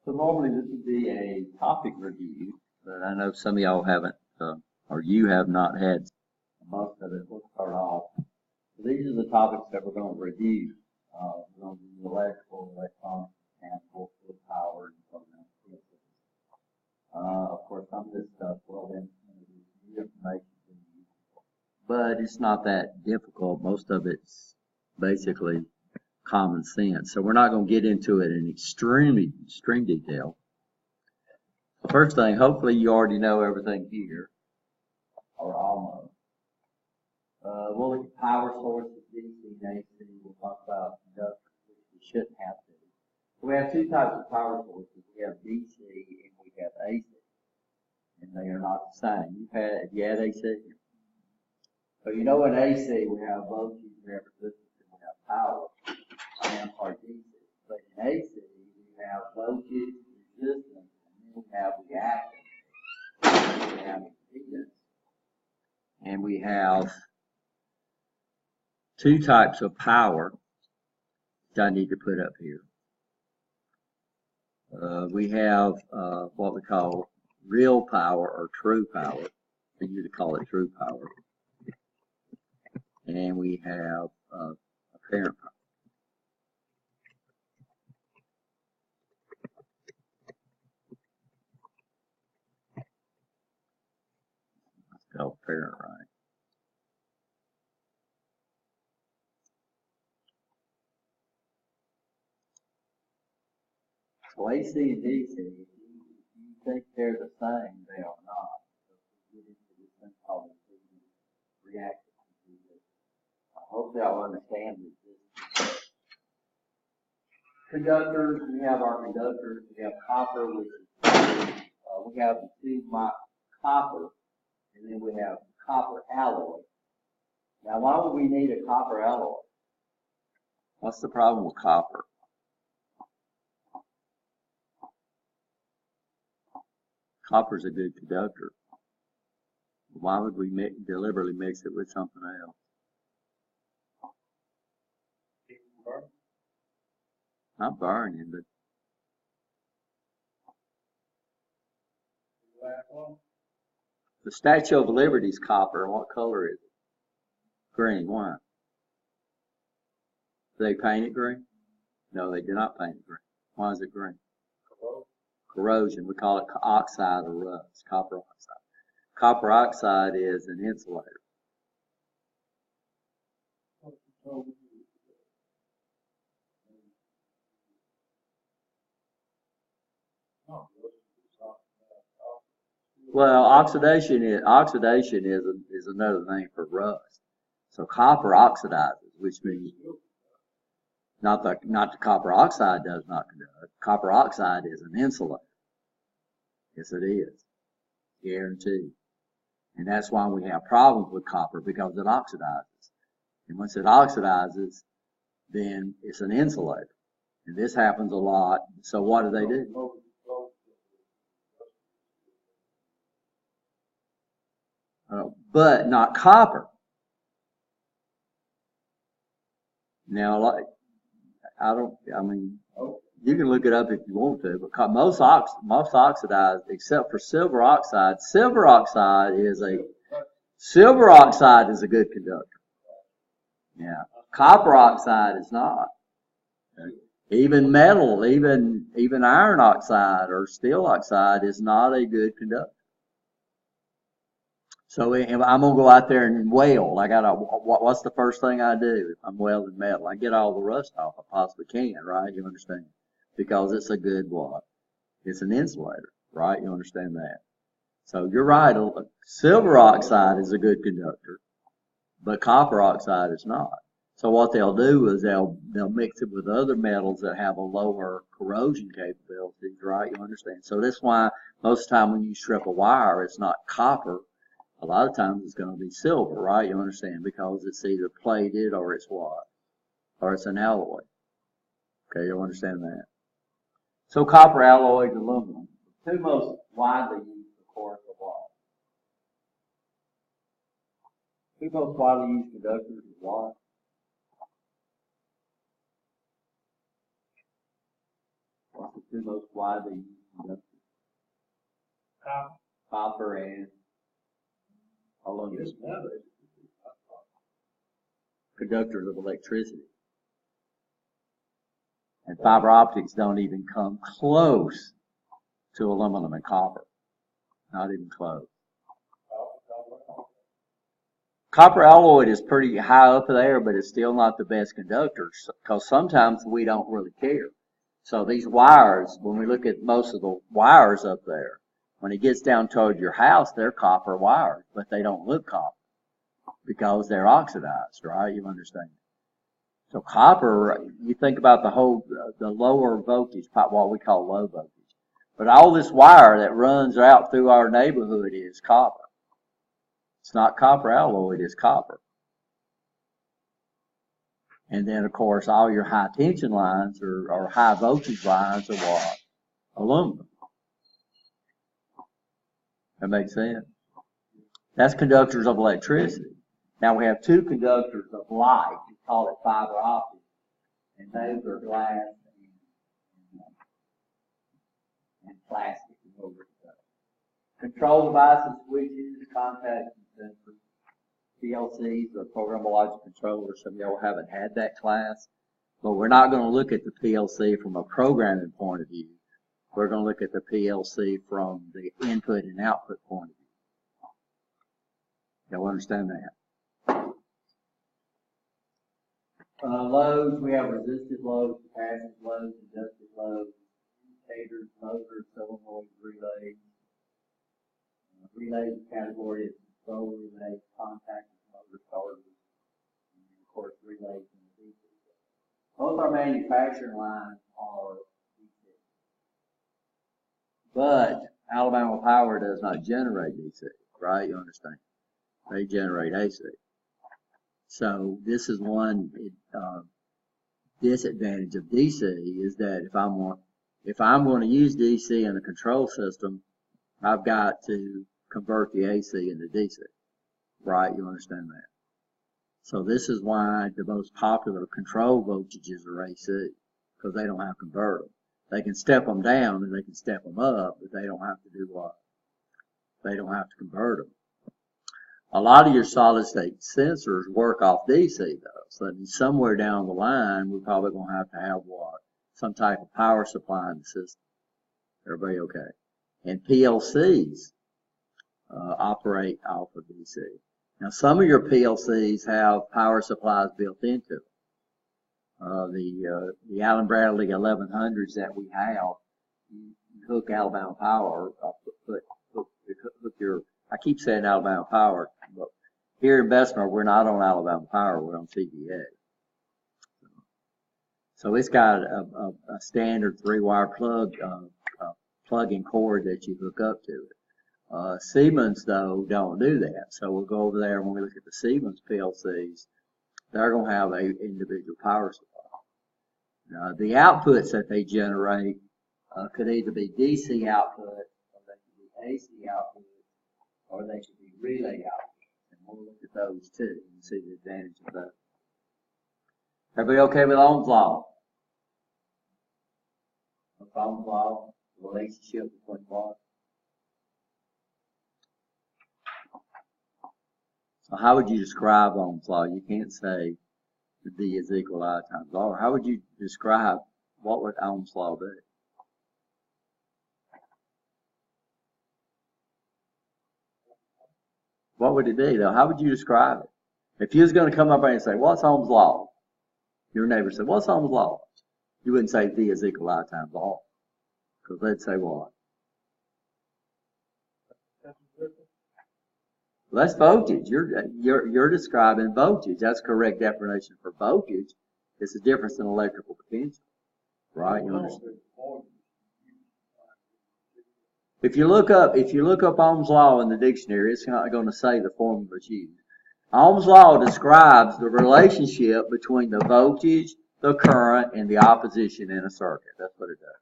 So normally this would be a topic review, but I know some of y'all haven't, or you have not had most of it. We'll start off. So these are the topics that we're going to review. We're going to do electrical, electronic, mechanical, fluid power, and so on. Of course, some of this stuff will then introduce new information to you, but it's not that difficult. Most of it's basically common sense. So we're not going to get into it in extreme detail. The first thing, hopefully you already know everything here, or almost. We'll look at power sources, DC and AC. We'll talk about inductors, which we shouldn't have to. So we have two types of power sources. We have DC and we have AC. And they are not the same. Have you had AC? So you know in AC we have voltage, we have resistance, and we have power. And our DC. But in AC, we have voltage, resistance, and then we have reactance, we have impedance, and we have two types of power that I need to put up here. We have what we call real power or true power. I usually call it true power. And we have apparent power. Spell apparent right. So AC and DC, if you think they're the same, they are not. So if we get into this thing called reactance. Hopefully I'll understand this. Conductors, we have our conductors, we have copper, which is, we have the two copper, and then we have copper alloy. Now why would we need a copper alloy? What's the problem with copper? Copper is a good conductor. Why would we deliberately mix it with something else? Not burning, but the Statue of Liberty is copper. And what color is it? Green. Why? Do they paint it green? No, they do not paint it green. Why is it green? Corrosion. We call it oxide or rust. Copper oxide. Copper oxide is an insulator. Well, oxidation is another name for rust. So copper oxidizes, which means not the copper oxide does not conduct. Copper oxide is an insulator. Yes, it is. Guaranteed. And that's why we have problems with copper, because it oxidizes. And once it oxidizes, then it's an insulator. And this happens a lot. So what do? But not copper. Now, you can look it up if you want to, but most oxidized, except for silver oxide. Silver oxide is a good conductor. Yeah. Copper oxide is not. Even metal, even iron oxide or steel oxide is not a good conductor. So if I'm gonna go out there and weld, what's the first thing I do if I'm welding metal? I get all the rust off I possibly can, right? You understand? Because it's a good what? It's an insulator, right? You understand that? So you're right. Silver oxide is a good conductor, but copper oxide is not. So what they'll do is they'll mix it with other metals that have a lower corrosion capabilities, right? You understand? So that's why most of the time when you strip a wire, it's not copper. A lot of times it's going to be silver, right? You understand? Because it's either plated or it's what? Or it's an alloy. Okay, you understand that? So copper alloys, aluminum. The two most widely used, of course, are what? Two most widely used conductors is what? What's the two most widely used conductors? Copper and aluminum. Conductors of electricity. And fiber optics don't even come close to aluminum and copper. Not even close. Copper alloy is pretty high up there, but it's still not the best conductor because sometimes we don't really care. So these wires, when we look at most of the wires up there, when it gets down toward your house, they're copper wires, but they don't look copper because they're oxidized, right? You understand? So copper, you think about the lower voltage, what we call low voltage. But all this wire that runs out through our neighborhood is copper. It's not copper alloy, it is copper. And then, of course, all your high tension lines or high voltage lines are what? Aluminum. That makes sense? That's conductors of electricity. Now we have two conductors of light. We call it fiber optic. And those are glass and plastic. Control devices, switches, contacts, and sensors. PLCs, or programmable logic controllers. Some of y'all haven't had that class. But we're not going to look at the PLC from a programming point of view. We're going to look at the PLC from the input and output point of view. Y'all understand that? Loads, we have resistive loads, capacitive loads, inductive loads, indicators, motors, solenoids, relays. Relays category is control relays, contactors, motor starters, and of course relays and DC. Both our manufacturing lines are DC. But Alabama Power does not generate DC, right? You understand? They generate AC. So this is one disadvantage of DC is that if I'm going to use DC in a control system, I've got to convert the AC into DC, right? You understand that? So this is why the most popular control voltages are AC, because they don't have to convert them. They can step them down and they can step them up, but they don't have to do what? They don't have to convert them. A lot of your solid state sensors work off DC though, so that means somewhere down the line we're probably going to have what? Some type of power supply in the system. Everybody okay? And PLCs operate off of DC. Now, some of your PLCs have power supplies built into them. The Allen Bradley 1100s that we have, you hook Alabama Power, hook your. I keep saying Alabama Power, but here in Bessemer, we're not on Alabama Power, we're on TVA. So it's got a standard 3-wire plug-in cord that you hook up to it. Siemens, though, don't do that. So we'll go over there and when we look at the Siemens PLCs, they're going to have an individual power supply. The outputs that they generate could either be DC output, or they could be AC output, or they could be relay output. And we'll look at those too and see the advantage of that. Everybody okay with Ohm's Law? What's Ohm's Law? Relationship between what? So how would you describe Ohm's Law? You can't say V is equal to I times R. How would you describe what would Ohm's Law be? What would it be though? How would you describe it? If you was going to come up and say, what's Ohm's Law? Your neighbor said, what's Ohm's Law? You wouldn't say V is equal to I times R. Because they'd say what? Well, that's voltage. You're describing voltage. That's correct definition for voltage. It's a difference in electrical potential. Right? You understand? If you look up Ohm's Law in the dictionary, it's not going to say the formula it's used. Ohm's Law describes the relationship between the voltage, the current, and the opposition in a circuit. That's what it does.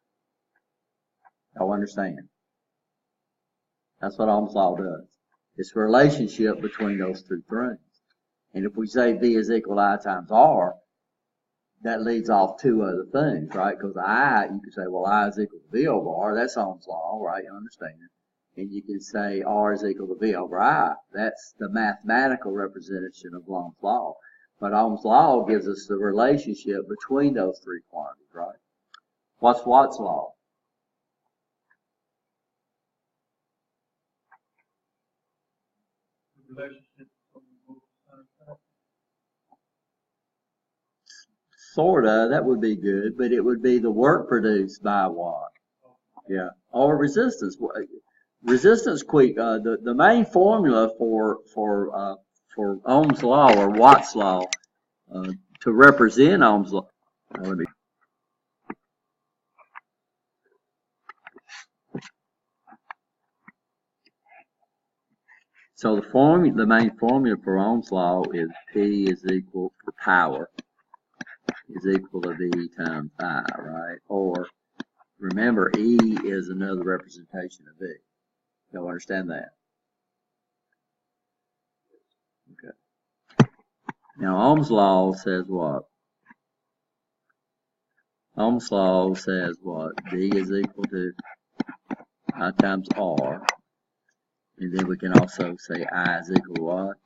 Y'all understand? That's what Ohm's Law does. It's the relationship between those two things. And if we say V is equal to I times R, that leads off two other things, right? Because I, you can say, well, I is equal to V over R. That's Ohm's law, right? You understand? And you can say R is equal to V over I. That's the mathematical representation of Ohm's law. But Ohm's law gives us the relationship between those three quantities, right? What's Watt's law? Sorta, that would be good, but it would be the work produced by Watt. Yeah, or resistance. Resistance quick. The main formula for Ohm's law or Watt's law to represent Ohm's law. So the main formula for Ohm's law is P is equal for power is equal to V times I, right? Or remember, E is another representation of V. Y'all understand that? Okay. Now Ohm's law says what? Ohm's law says what? V is equal to I times R. And then we can also say I is equal to what?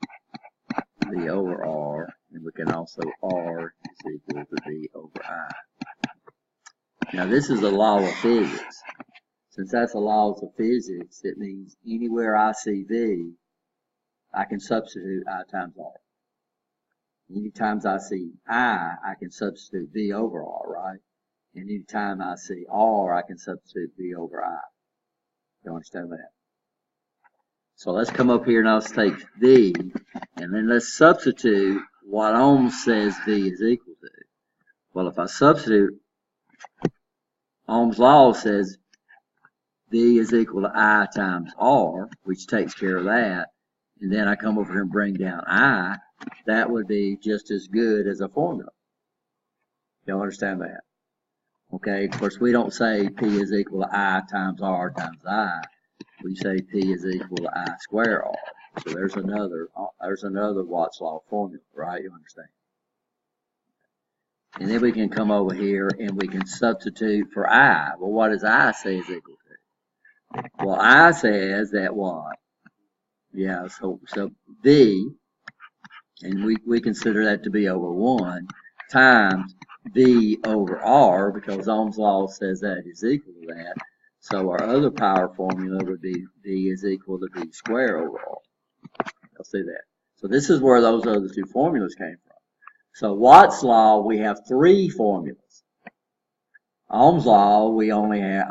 V over R. And we can also R is equal to V over I. Now this is a law of physics. Since that's a law of physics, it means anywhere I see V, I can substitute I times R. Anytime I see I can substitute V over R, right? And anytime I see R, I can substitute V over I. You understand that? So let's come up here and let's take V, and then let's substitute what Ohm says V is equal to. Well, if I substitute, Ohm's law says V is equal to I times R, which takes care of that, and then I come over here and bring down I, that would be just as good as a formula. Y'all understand that? Okay, of course we don't say P is equal to I times R times I. We say P is equal to I square R. So there's another Watt's law formula, right? You understand? And then we can come over here and we can substitute for I. Well, what does I say is equal to? Well, I says that what? Yeah, so V, and we consider that to be over 1, times V over R, because Ohm's law says that is equal to that. So our other power formula would be V is equal to V squared over R. You'll see that. So this is where those other two formulas came from. So Watt's law, we have 3 formulas. Ohm's law, we only have,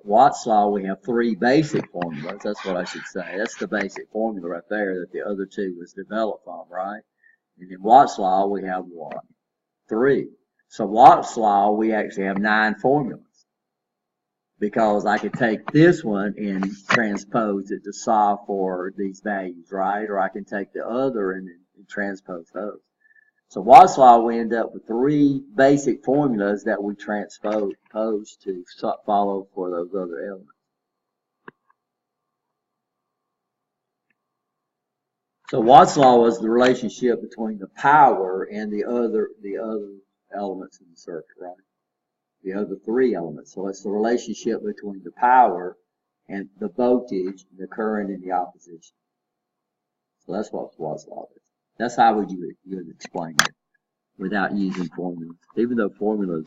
Watt's law, we have 3 basic formulas. That's what I should say. That's the basic formula right there that the other 2 was developed from, right? And in Watt's law, we have what? 3. So Watt's law, we actually have 9 formulas. Because I could take this one and transpose it to solve for these values, right? Or I can take the other and transpose those. So Watt's law, we end up with 3 basic formulas that we transpose to follow for those other elements. So Watt's law was the relationship between the power and the other elements in the circuit, right? The other 3 elements. So it's the relationship between the power and the voltage, the current, and the opposition. So that's what Watt's law is. That's how you would explain it without using formulas. Even though formulas,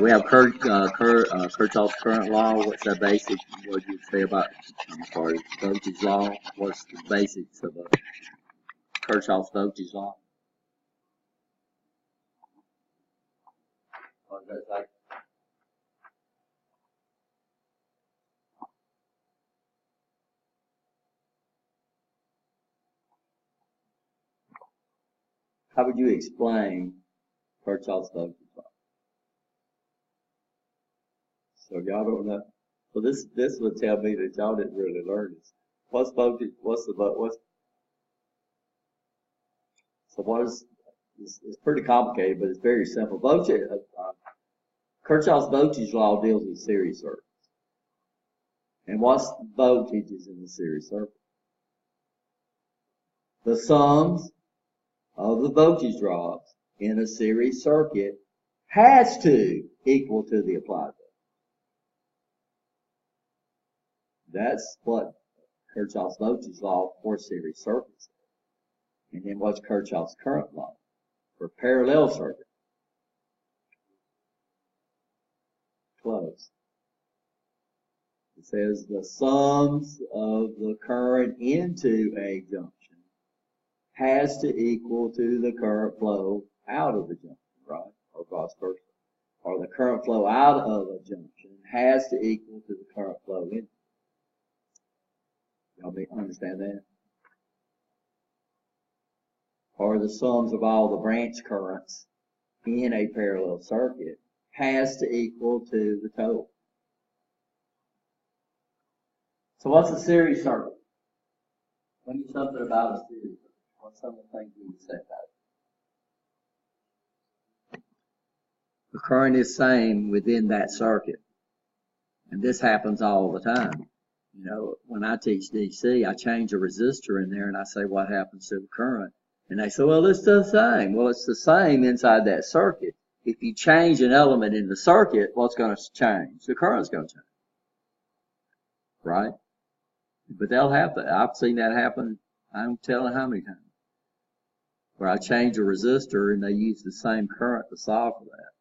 we have Kirchhoff's current law. What's the basic? What do you say about? Voltage law. What's the basics of Kirchhoff's voltage law? How would you explain Kirchhoff's voltage law? So y'all don't know. So this would tell me that y'all didn't really learn this. What's voltage? So what is? It's pretty complicated, but it's very simple. Voltage. Kirchhoff's voltage law deals with series circuits. And what's voltages in the series circuit? the sums of the voltage drops in a series circuit has to equal to the applied voltage. That's what Kirchhoff's voltage law for series circuits. And then what's Kirchhoff's current law for parallel circuit? Close. It says the sums of the current into a junction has to equal to the current flow out of the junction, right? Or vice versa. Or the current flow out of a junction has to equal to the current flow in. Y'all understand that? Or the sums of all the branch currents in a parallel circuit has to equal to the total. So what's a series circuit? Tell me something about a series circuit. What's some of the things we would say about it? The current is same within that circuit. And this happens all the time. You know, when I teach DC, I change a resistor in there and I say what happens to the current. And they say, well, it's the same. Well, it's the same inside that circuit. If you change an element in the circuit, what's going to change? The current's going to change. Right? But they'll have that. I've seen that happen, I don't tell how many times. Where I change a resistor and they use the same current to solve for that.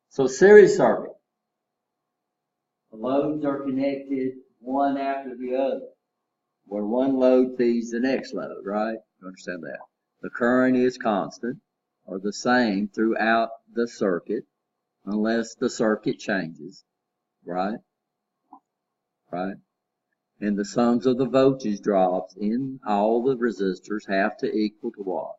So series circuit. The loads are connected one after the other, where one load feeds the next load, right? You understand that? The current is constant, or the same throughout the circuit, unless the circuit changes, right? Right? And the sums of the voltage drops in all the resistors have to equal to what?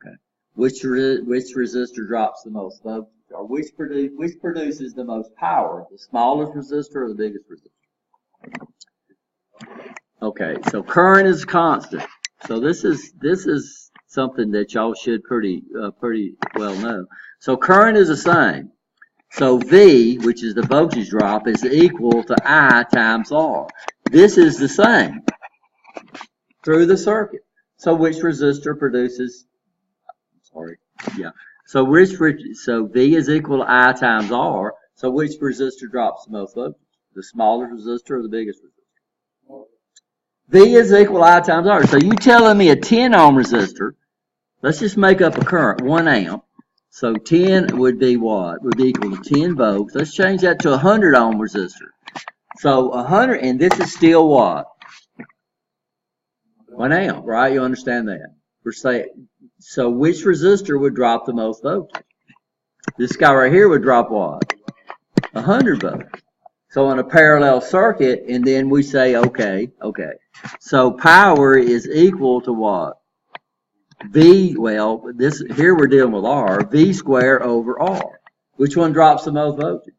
Okay. Which resistor drops the most voltage? Or which produces the most power? The smallest resistor or the biggest resistor? Okay, so current is constant. So this is something that y'all should pretty well know. So current is the same. So V, which is the voltage drop, is equal to I times R. This is the same through the circuit. So which resistor produces? So V is equal to I times R. So which resistor drops the most voltage? The smallest resistor or the biggest resistor? V is equal to I times R. So you telling me a 10 ohm resistor, let's just make up a current, 1 amp. So 10 would be what? Would be equal to 10 volts. Let's change that to a 100 ohm resistor. So 100, and this is still what? 1 amp, right? You understand that? We're saying, so which resistor would drop the most voltage? This guy right here would drop what? 100 volts. So in a parallel circuit, and then we say, okay. So power is equal to what? V, well, this here we're dealing with R, V squared over R. Which one drops the most voltage?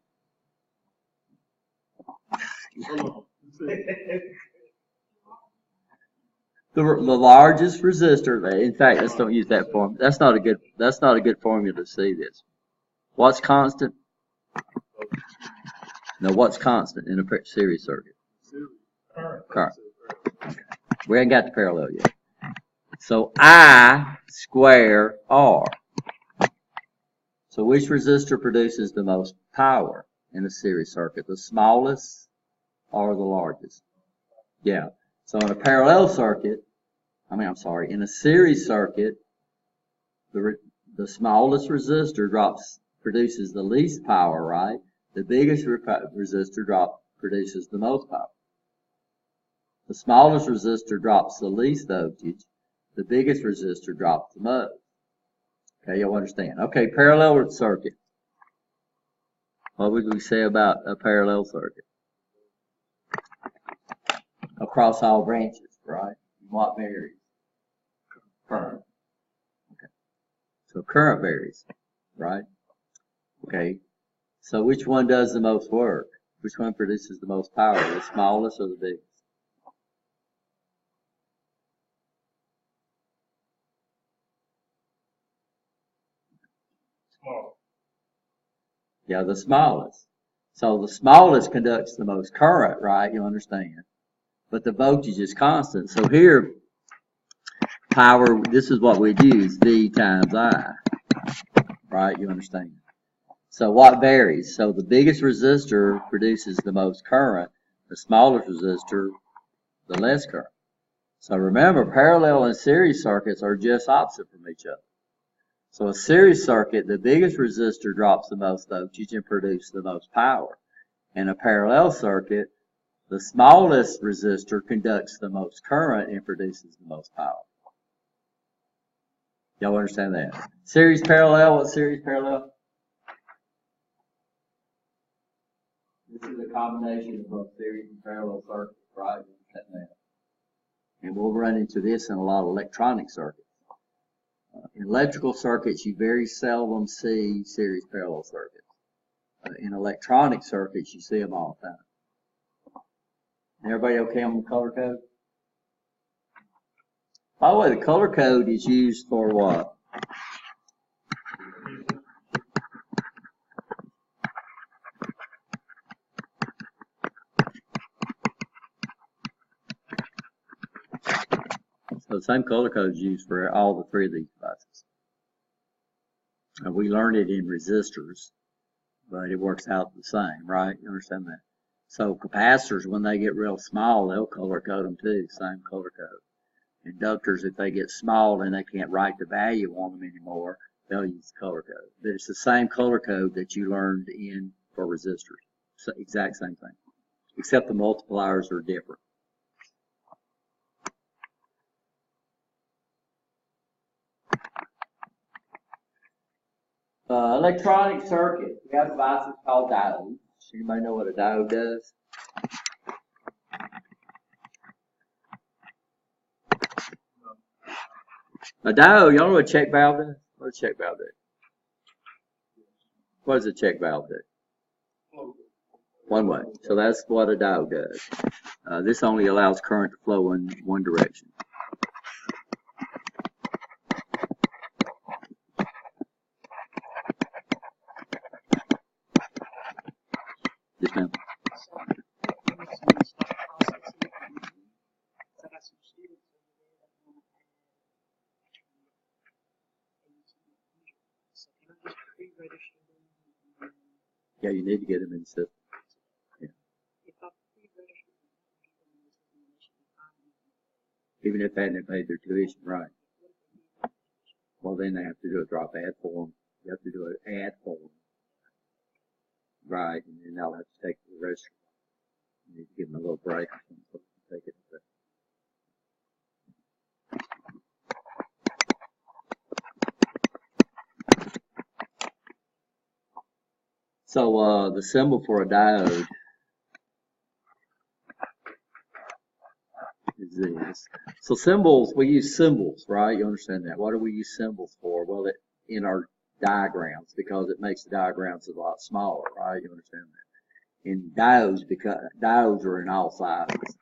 The largest resistor. In fact, let's don't use that form. That's not a good formula to see this. What's constant? No, what's constant in a series circuit? Current. Okay. We ain't got the parallel yet. So I square R. So which resistor produces the most power in a series circuit? The smallest or the largest? Yeah. So in a parallel circuit, in a series circuit, the smallest resistor produces the least power, right? The biggest resistor produces the most power. The smallest resistor drops the least voltage. The biggest resistor drops the most. Okay, you'll understand. Okay, parallel circuit. What would we say about a parallel circuit? Across all branches, right? What varies? Current. Okay. So current varies, right? Okay. So which one does the most work? Which one produces the most power? The smallest or the biggest? Small. Yeah, the smallest. So the smallest conducts the most current, right? You understand? but the voltage is constant. So here, power, this is what we'd use, V times I, right? You understand? So what varies? So the biggest resistor produces the most current, the smallest resistor, the less current. So remember, parallel and series circuits are just opposite from each other. So a series circuit, the biggest resistor drops the most voltage and produces the most power. In a parallel circuit, the smallest resistor conducts the most current and produces the most power. Y'all understand that? Series parallel, what's series parallel? This is a combination of both series and parallel circuits, right? And we'll run into this in a lot of electronic circuits. In electrical circuits, you very seldom see series parallel circuits. In electronic circuits, you see them all the time. Everybody okay on the color code? By the way, the color code is used for what? So the same color code is used for all the three of these devices. We learned it in resistors, but it works out the same, right? You understand that? So capacitors, when they get real small, they'll color code them too, same color code. Inductors, if they get small and they can't write the value on them anymore, they'll use color code. But it's the same color code that you learned in for resistors. So exact same thing, except the multipliers are different. Electronic circuit. We have devices called diodes. Anybody know what a diode does? A diode, y'all know what a check valve does? What does a check valve do? What does a check valve do? One way. So that's what a diode does. This only allows current to flow in one direction. Yes, ma'am. Yeah, you need to get them in the system. Yeah. Even if they hadn't paid their tuition, right? Well, then they have to do a drop add form. You have to do an add form. Right, and then they'll have to take the rest. You need to give them a little break or something so they can take it. So the symbol for a diode is this. So symbols, we use symbols, right? You understand that? What do we use symbols for? Well, in our diagrams, because it makes the diagrams a lot smaller, right? You understand that? In diodes, because diodes are in all sizes.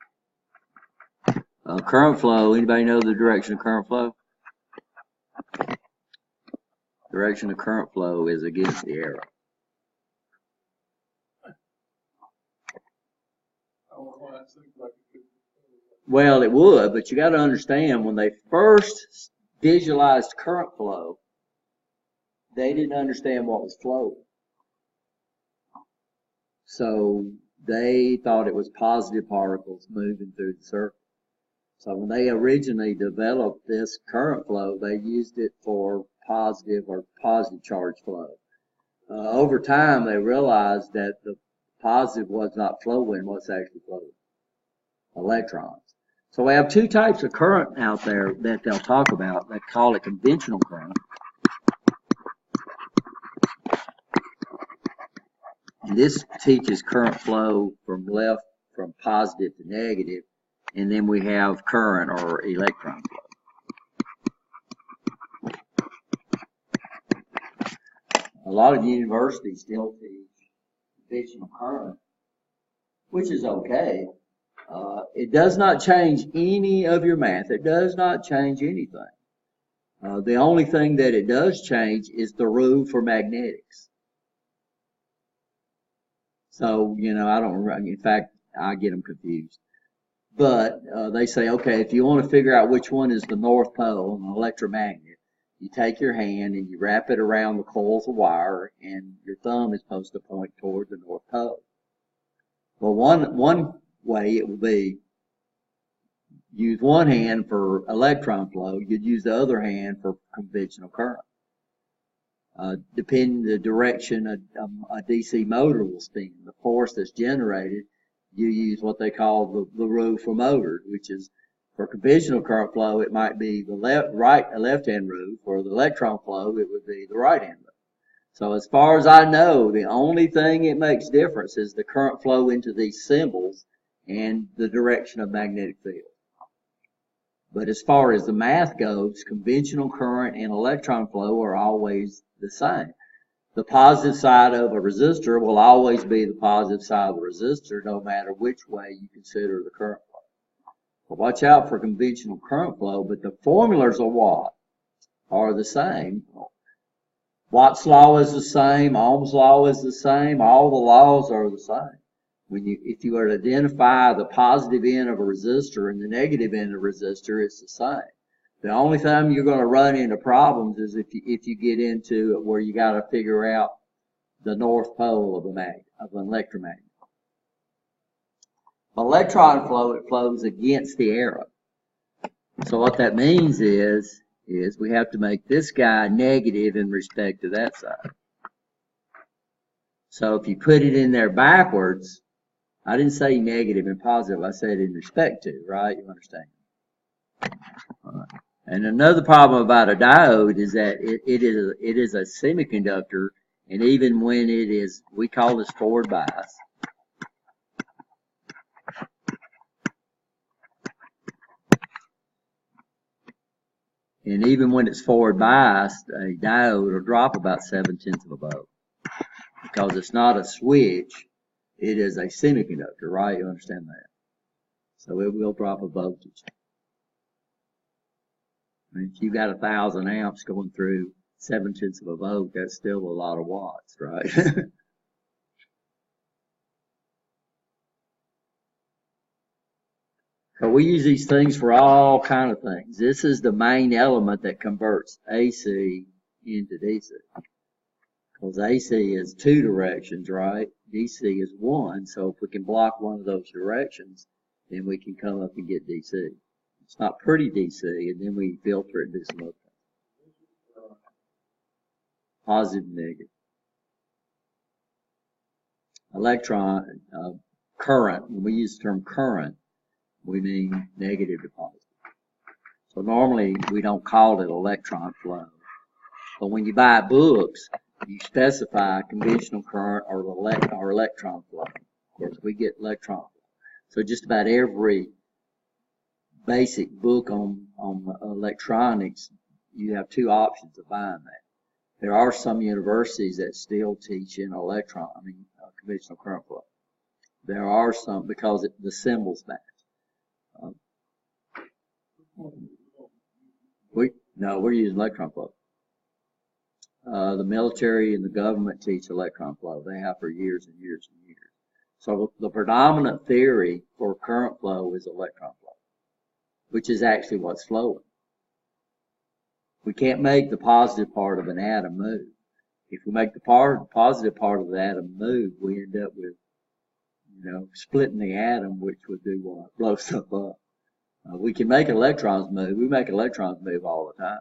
Current flow, anybody know the direction of current flow? Direction of current flow is against the arrow. Well, it would, but you got to understand, when they first visualized current flow, they didn't understand what was flowing. So they thought it was positive particles moving through the circuit. So when they originally developed this current flow, they used it for positive or positive charge flow. Over time, they realized that the positive was not flowing, what's actually flowing? Electrons. So we have two types of current out there that they'll talk about. They call it conventional current. And this teaches current flow from positive to negative. And then we have current or electron flow. A lot of universities still teach conventional current, which is okay. It does not change any of your math. It does not change anything. The only thing that it does change is the rule for magnetics. So, you know, in fact, I get them confused. But they say, okay, if you want to figure out which one is the North Pole on an electromagnet, you take your hand and you wrap it around the coils of wire, and your thumb is supposed to point toward the North Pole. Well, one way it will be use one hand for electron flow, you'd use the other hand for conventional current. Depending the direction a DC motor will spin, the force that's generated, you use what they call the rule for motors, which is for conventional current flow, it might be the left-hand rule. For the electron flow, it would be the right-hand rule. So as far as I know, the only thing it makes difference is the current flow into these symbols and the direction of magnetic field. But as far as the math goes, conventional current and electron flow are always the same. The positive side of a resistor will always be the positive side of the resistor, no matter which way you consider the current flow. But watch out for conventional current flow, but the formulas of Watt are the same. Watt's law is the same, Ohm's law is the same, all the laws are the same. If you were to identify the positive end of a resistor and the negative end of a resistor, it's the same. The only time you're going to run into problems is if you get into it where you got to figure out the North Pole of an electromagnet. Electron flow, it flows against the arrow. So what that means is we have to make this guy negative in respect to that side. So if you put it in there backwards, I didn't say negative and positive, I said in respect to, right? You understand? All right. And another problem about a diode is that it is a semiconductor, and even when it is, we call this forward bias. And even when it's forward biased, a diode will drop about 0.7 of a volt. Because it's not a switch, it is a semiconductor, right? You understand that? So it will drop a voltage. And if you got 1,000 amps going through 0.7 of a volt, that's still a lot of watts, right? But we use these things for all kind of things. This is the main element that converts AC into DC. Because AC is two directions, right? DC is one. So if we can block one of those directions, then we can come up and get DC. It's not pretty DC, and then we filter it and do some other things. Positive and negative. Electron, current, when we use the term current, we mean negative to positive. So normally we don't call it electron flow. But when you buy books, you specify conventional current or electron flow. Of course, we get electron flow. So just about every basic book on electronics, you have two options of buying that. There are some universities that still teach in conventional current flow. There are some because the symbols match. We're using electron flow. The military and the government teach electron flow. They have for years and years and years. So the predominant theory for current flow is electron flow, which is actually what's flowing. We can't make the positive part of an atom move. If we make the positive part of the atom move, we end up with, splitting the atom, which would do what? Blow stuff up. We can make electrons move. We make electrons move all the time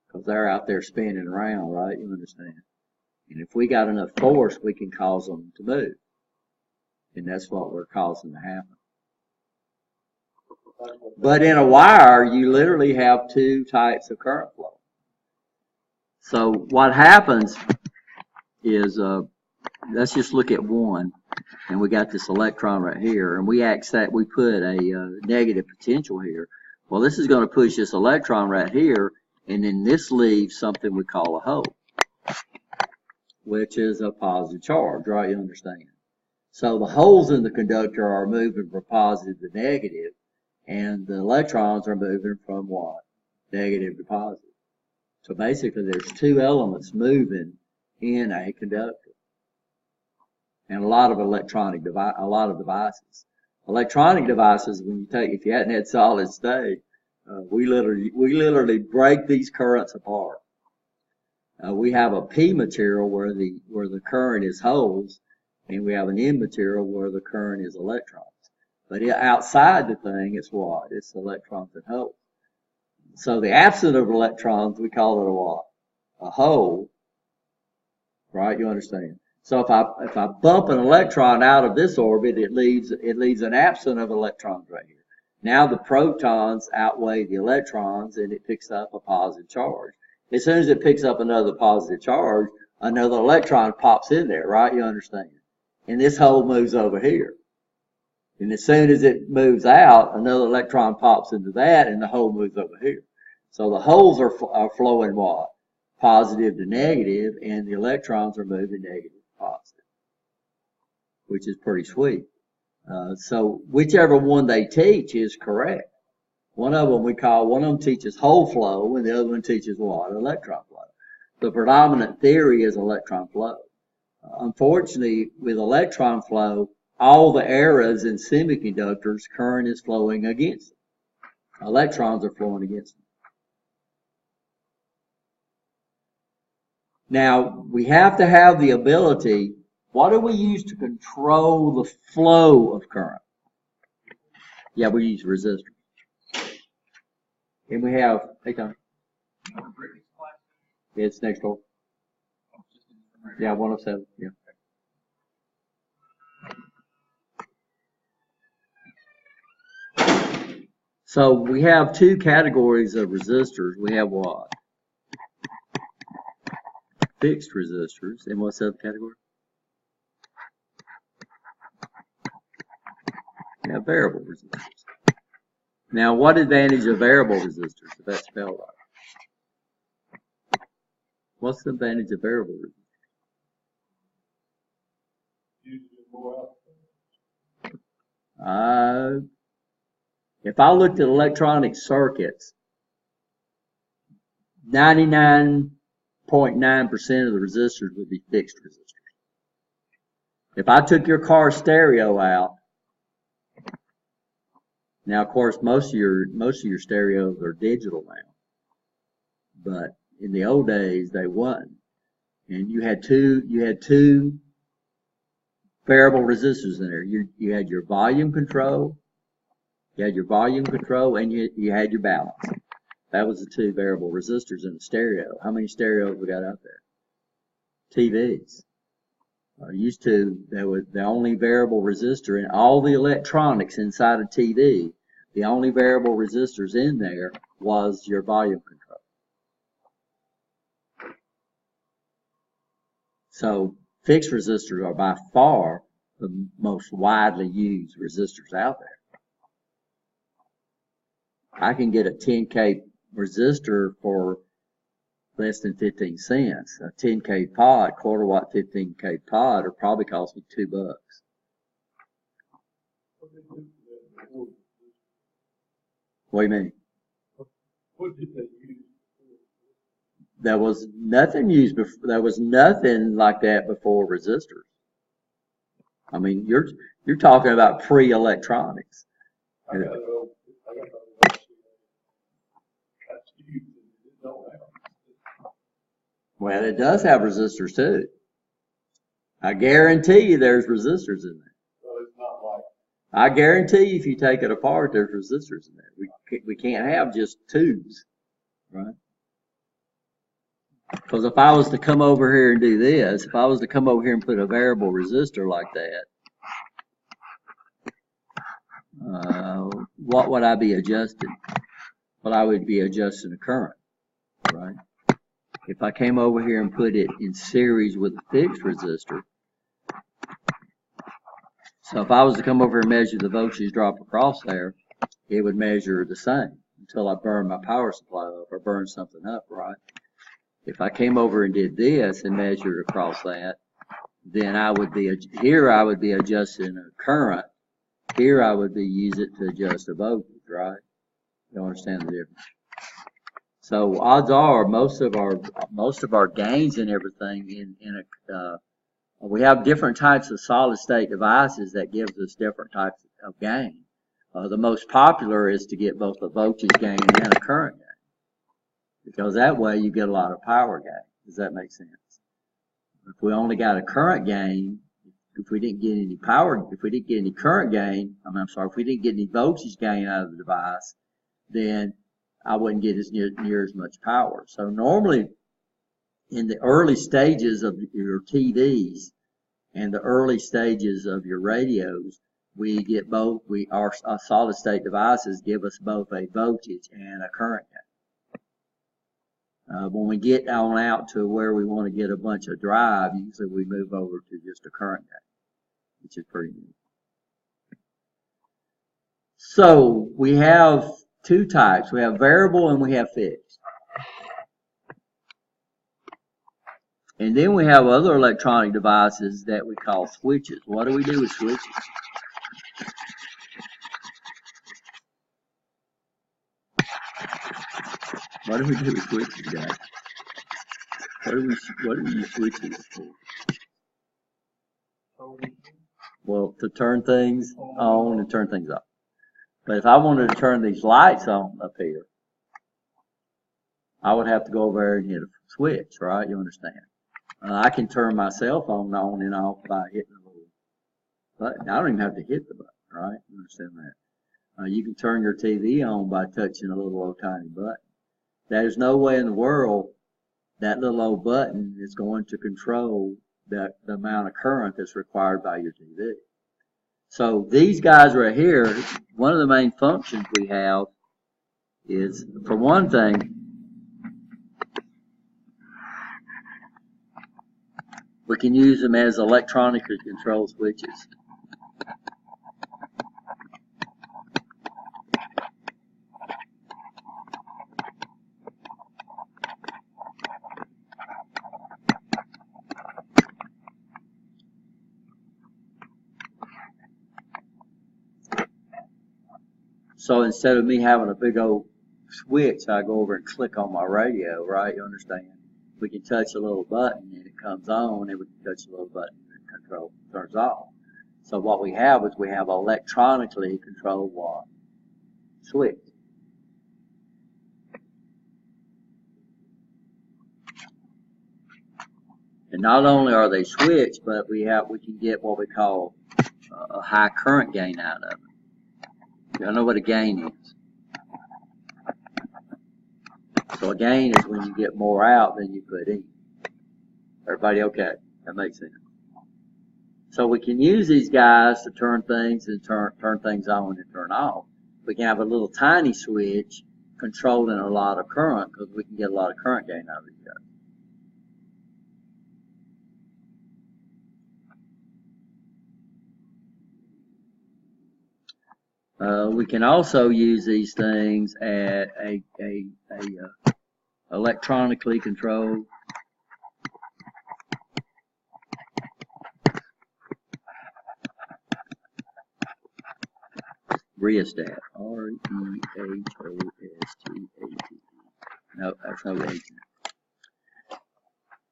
because they're out there spinning around, right? You understand? And if we got enough force, we can cause them to move. And that's what we're causing to happen. But in a wire, you literally have two types of current flow. So what happens is, let's just look at one. And we got this electron right here, and we put a negative potential here. Well, this is going to push this electron right here, and then this leaves something we call a hole, which is a positive charge, right? You understand? So the holes in the conductor are moving from positive to negative, and the electrons are moving from what? Negative to positive. So basically, there's two elements moving in a conductor. And a lot of devices. Electronic devices, if you hadn't had solid state, we literally break these currents apart. We have a P material where the current is holes, and we have an N material where the current is electrons. But outside the thing, it's what? It's electrons and holes. So the absence of electrons, we call it a what? A hole, right? You understand? So if I bump an electron out of this orbit, it leaves an absence of electrons right here. Now the protons outweigh the electrons, and it picks up a positive charge. As soon as it picks up another positive charge, another electron pops in there, right? You understand? And this hole moves over here. And as soon as it moves out, another electron pops into that, and the hole moves over here. So the holes are flowing what? Positive to negative, and the electrons are moving negative to positive, which is pretty sweet. So whichever one they teach is correct. One of them teaches hole flow, and the other one teaches what? Electron flow. The predominant theory is electron flow. Unfortunately, with electron flow, all the eras in semiconductors, current is flowing against them. Electrons are flowing against them. Now, we have to have the ability, what do we use to control the flow of current? Yeah, we use resistors. And we have, hey Tom. It's next door. Yeah, 107, yeah. So we have two categories of resistors. We have what? Fixed resistors. And what's the other category? We have variable resistors. Now, what advantage of variable resistors, if that's spelled right? What's the advantage of variable resistors? If I looked at electronic circuits, 99.9% of the resistors would be fixed resistors. If I took your car stereo out, now of course most of your stereos are digital now, but in the old days they wasn't, and you had two variable resistors in there. You had your volume control. You had your volume control, and you had your balance. That was the two variable resistors in the stereo. How many stereos we got out there? TVs. Used to, there was the only variable resistor in all the electronics inside a TV. The only variable resistors in there was your volume control. So fixed resistors are by far the most widely used resistors out there. I can get a 10K resistor for less than 15 cents. A 10K pod, quarter watt 15K pod, will probably cost me $2. What do you mean? What did they use? There was nothing used before. There was nothing like that before resistors. I mean, you're talking about pre-electronics. I got it. Well, it does have resistors too. I guarantee you there's resistors in there. So it's not like. I guarantee you if you take it apart, there's resistors in there. We can't have just tubes, right? Because if I was to come over here and do this, if I was to come over here and put a variable resistor like that, what would I be adjusting? Well, I would be adjusting the current, right? If I came over here and put it in series with a fixed resistor, so if I was to come over and measure the voltage drop across there, it would measure the same until I burn my power supply up or burn something up, right? If I came over and did this and measured across that, then I would be adjusting a current. Here I would be using it to adjust a voltage, right? You understand the difference? So odds are most of our gains and everything we have different types of solid state devices that gives us different types of of gain. The most popular is to get both a voltage gain and a current gain, because that way you get a lot of power gain. Does that make sense? If we only got a current gain, if we didn't get any power, if we didn't get any current gain, if we didn't get any voltage gain out of the device, then I wouldn't get as near as much power. So normally in the early stages of your TVs and the early stages of your radios, we get both, our solid state devices give us both a voltage and a current gain. When we get on out to where we want to get a bunch of drive, usually we move over to just a current gain, which is pretty neat. So we have two types. We have variable and we have fixed. And then we have other electronic devices that we call switches. What do we do with switches? What do we do with switches, guys? What do we use switches for? Well, to turn things on and turn things off. But if I wanted to turn these lights on up here, I would have to go over there and hit a switch, right? You understand? I can turn my cell phone on and off by hitting a little button. I don't even have to hit the button, right? You understand that? You can turn your TV on by touching a little old tiny button. There's no way in the world that little old button is going to control the amount of current that's required by your TV. So these guys right here, one of the main functions we have is, for one thing, we can use them as electronically controlled switches. So instead of me having a big old switch, I go over and click on my radio, right? You understand? We can touch a little button and it comes on, and we can touch a little button and it turns off. So what we have is we have electronically controlled what? Switch. And not only are they switched, but we can get what we call a high current gain out of it. Y'all know what a gain is. So a gain is when you get more out than you put in. Everybody okay? That makes sense. So we can use these guys to turn things and turn things on and turn off. We can have a little tiny switch controlling a lot of current, because we can get a lot of current gain out of these guys. We can also use these things at a electronically controlled rheostat. R-E-H-O-S-T-A-T. No, that's no H.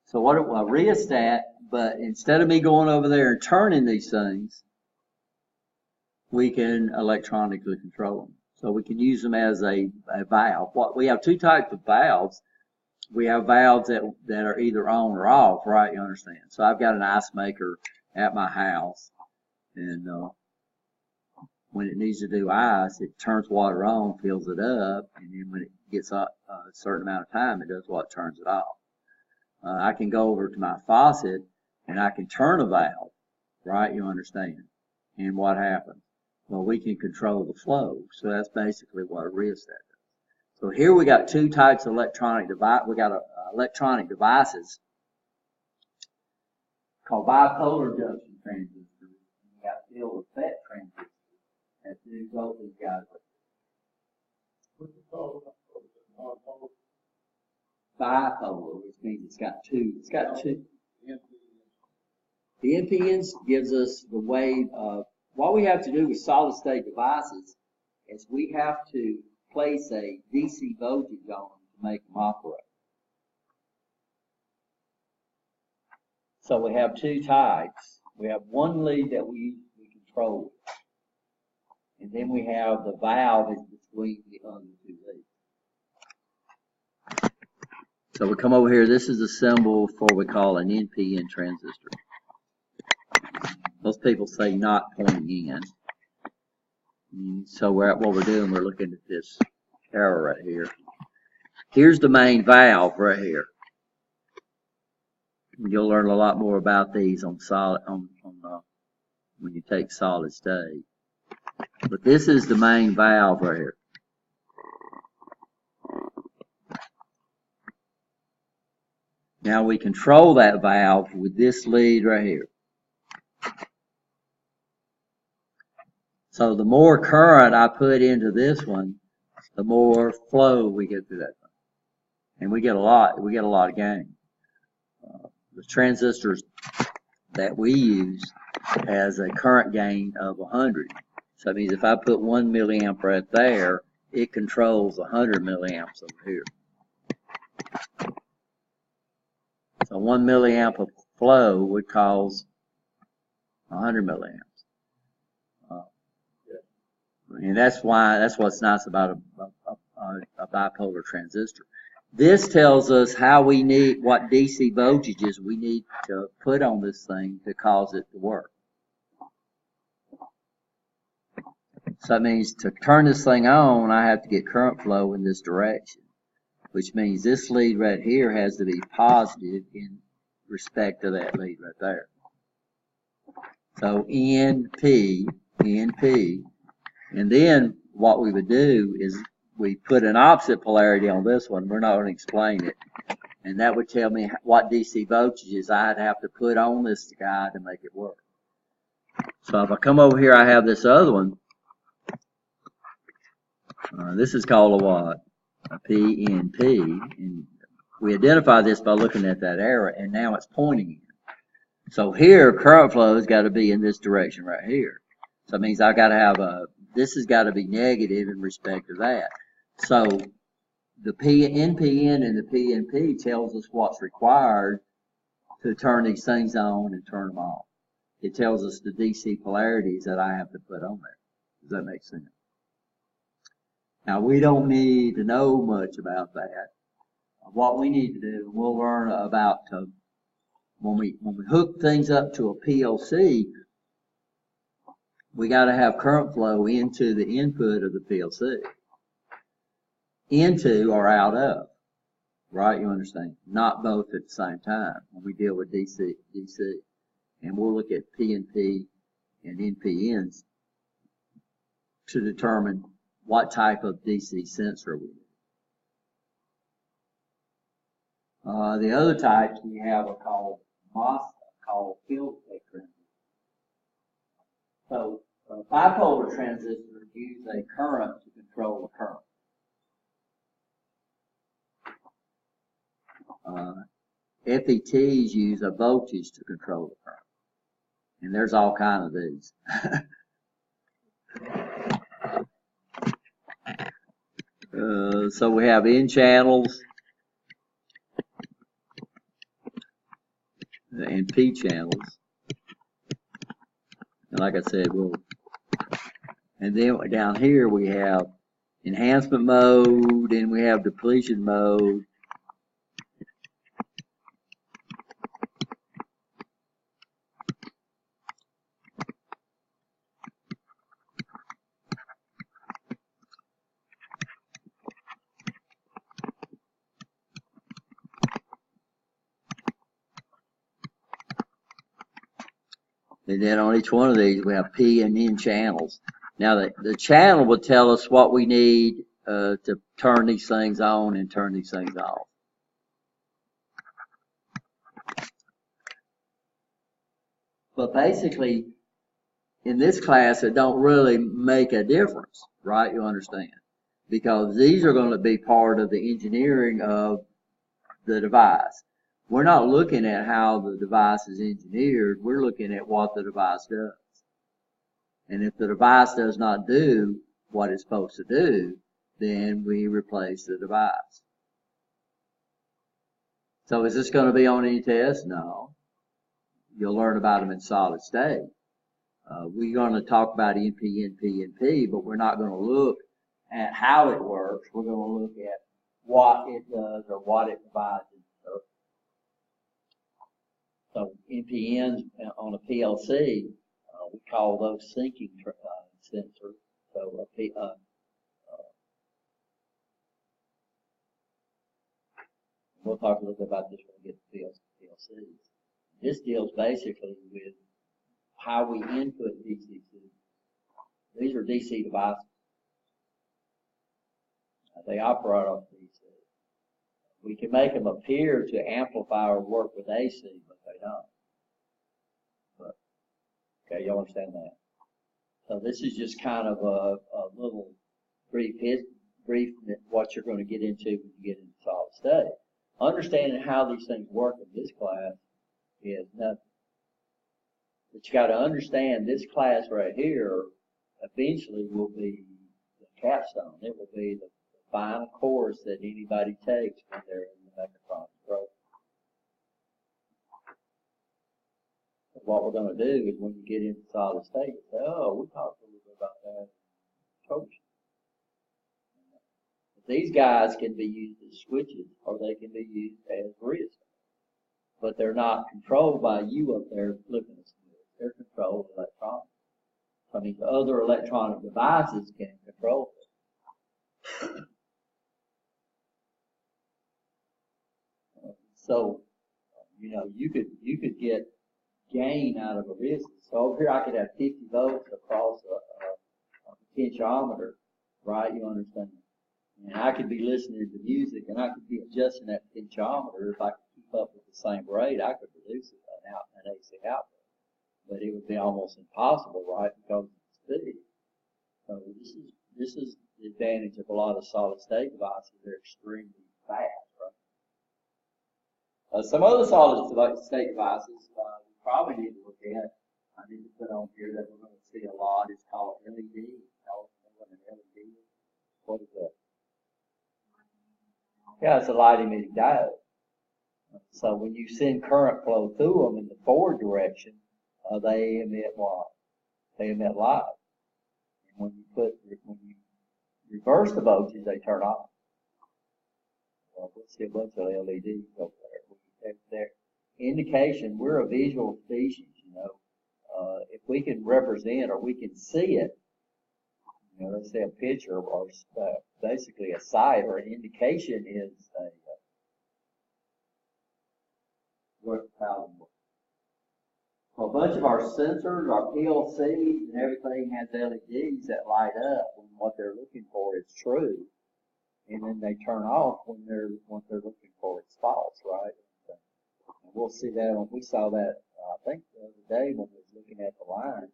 So what a rheostat, but instead of me going over there and turning these things, we can electronically control them. So we can use them as a valve. We have two types of valves. We have valves that are either on or off, right? You understand? So I've got an ice maker at my house, and when it needs to do ice, it turns water on, fills it up, and then when it gets up a certain amount of time, it does what? Turns it off. I can go over to my faucet and I can turn a valve, right? You understand? And what happens? Well, we can control the flow. So that's basically what a rheostat does. So here we got two types of electronic device. We got electronic devices called bipolar junction transistors. We got field effect transistors. That do both these guys. What's it called? Bipolar, which means it's got two. The NPNs gives us the way of what we have to do with solid state devices is we have to place a DC voltage on them to make them operate. So we have two types. We have one lead that we control. And then we have the valve is between the other two leads. So we come over here, this is a symbol for what we call an NPN transistor. Most people say not pointing in. So what we're doing, we're looking at this arrow right here. Here's the main valve right here. You'll learn a lot more about these on solid when you take solid state. But this is the main valve right here. Now we control that valve with this lead right here. So the more current I put into this one, the more flow we get through that thing. And we get a lot of gain. The transistors that we use has a current gain of 100. So that means if I put 1 milliamp right there, it controls 100 milliamps over here. So 1 milliamp of flow would cause 100 milliamps. And that's what's nice about a bipolar transistor. This tells us what DC voltages we need to put on this thing to cause it to work. So that means to turn this thing on, I have to get current flow in this direction, which means this lead right here has to be positive in respect to that lead right there. So NP, and then what we would do is we put an opposite polarity on this one. We're not going to explain it. And that would tell me what DC voltages I'd have to put on this guy to make it work. So if I come over here, I have this other one. This is called a what? A PNP. And we identify this by looking at that arrow, and now it's pointing in. So here, current flow has got to be in this direction right here. So it means I got to have this has got to be negative in respect to that. So the NPN and the PNP tells us what's required to turn these things on and turn them off. It tells us the DC polarities that I have to put on there. Does that make sense? Now we don't need to know much about that. What we need to do, we'll learn about when we hook things up to a PLC, we got to have current flow into the input of the PLC. Into or out of, right? You understand? Not both at the same time when we deal with DC. And we'll look at PNP and NPNs to determine what type of DC sensor we need. The other types we have are called MOSFET, called field effect transistors. So bipolar transistors use a current to control the current. FETs use a voltage to control the current. And there's all kinds of these. So we have N channels and P channels. And like I said, and then down here we have enhancement mode and we have depletion mode. And then on each one of these, we have P and N channels. Now, the channel will tell us what we need to turn these things on and turn these things off. But basically, in this class, it don't really make a difference, right? You understand? Because these are going to be part of the engineering of the device. We're not looking at how the device is engineered. We're looking at what the device does. And if the device does not do what it's supposed to do, then we replace the device. So is this going to be on any test? No. You'll learn about them in solid state. We're gonna talk about NP, but we're not gonna look at how it works. We're gonna look at what it does or what it provides. So NPNs on a PLC, we call those syncing sensors. So we'll talk a little bit about this when we get to PLCs. This deals basically with how we input DC signals. These are DC devices. They operate off DC. We can make them appear to amplify or work with AC, but they don't. But, okay, y'all understand that? So this is just kind of a little brief what you're going to get into when you get into solid state. Understanding how these things work in this class is nothing. But you got to understand this class right here eventually will be the capstone. It will be the final course that anybody takes when they're in the mechatronics program. What we're going to do is when you get into solid state, you say, oh, we talked a little bit about that. Coach. These guys can be used as switches or they can be used as resistors. But they're not controlled by you up there looking at them. They're controlled electronically. I mean, other electronic devices can control them. So, you know, you could get gain out of a resistor. So over here I could have 50 volts across a potentiometer, right? You understand? And I could be listening to music and I could be adjusting that potentiometer. If I could keep up with the same rate, I could produce an AC output. But it would be almost impossible, right? Because of the speed. So this is the advantage of a lot of solid state devices. They're extremely fast, right? Some other solid state devices we probably need to look at. I need to put on here that we're going to see a lot. It's called LED. What an LED is? What is that? Yeah, it's a light emitting diode. So when you send current flow through them in the forward direction, they emit what? They emit light. And when you reverse the voltage, they turn off. Well, we'll see a bunch of LEDs over there. Their indication, we're a visual species, you know. If we can represent or we can see it, you know, let's say a picture or basically a sight or an indication is a bunch of our sensors, our PLCs and everything has LEDs that light up when what they're looking for is true. And then they turn off when what they're looking for is false, right? And we'll see that we saw that I think the other day when we was looking at the line.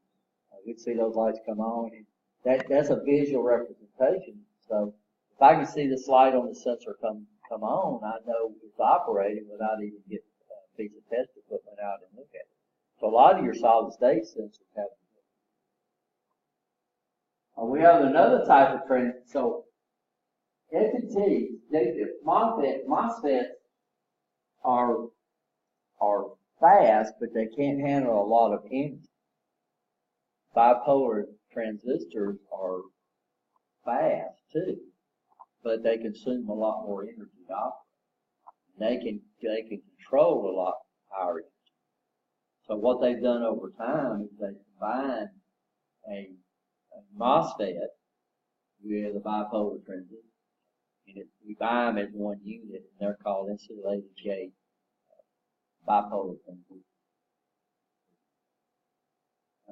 We'd see those lights come on and that's a visual representation. So if I can see this light on the sensor come on, I know it's operating without even getting a piece of test equipment out and look at it. So a lot of your solid state sensors have. We have another type of trend. So FET, MOSFETs are fast, but they can't handle a lot of energy. Bipolar transistors are fast too, but they consume a lot more energy to operate. They can control a lot higher energy. So what they've done over time is they combine a MOSFET with a bipolar transistor. And we buy them as one unit, and they're called insulated gate bipolar transistors.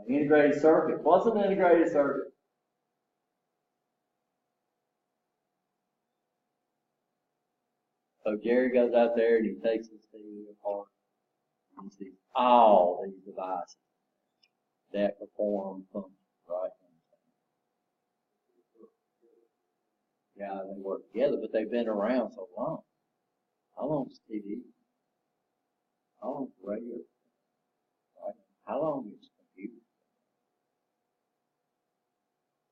Integrated circuit. What's an integrated circuit? So Jerry goes out there and he takes his TV apart and he sees all these devices that perform functions, right? Yeah, they work together, but they've been around so long. How long is TV? How long is radio? Right? How long is computer?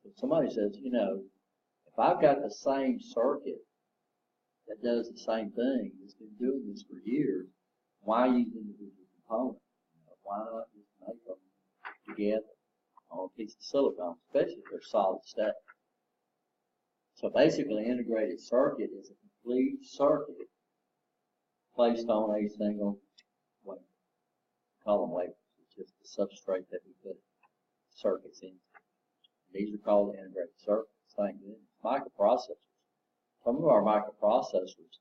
So somebody says, you know, if I've got the same circuit that does the same thing, that's been doing this for years, why use individual components? You know, why not just make them together? piece of silicone, especially if they're solid state. So basically, an integrated circuit is a complete circuit placed on a single wafer. Column wafers. It's just the substrate that we put circuits in. These are called integrated circuits. Thank goodness. Microprocessors. Some of our microprocessors,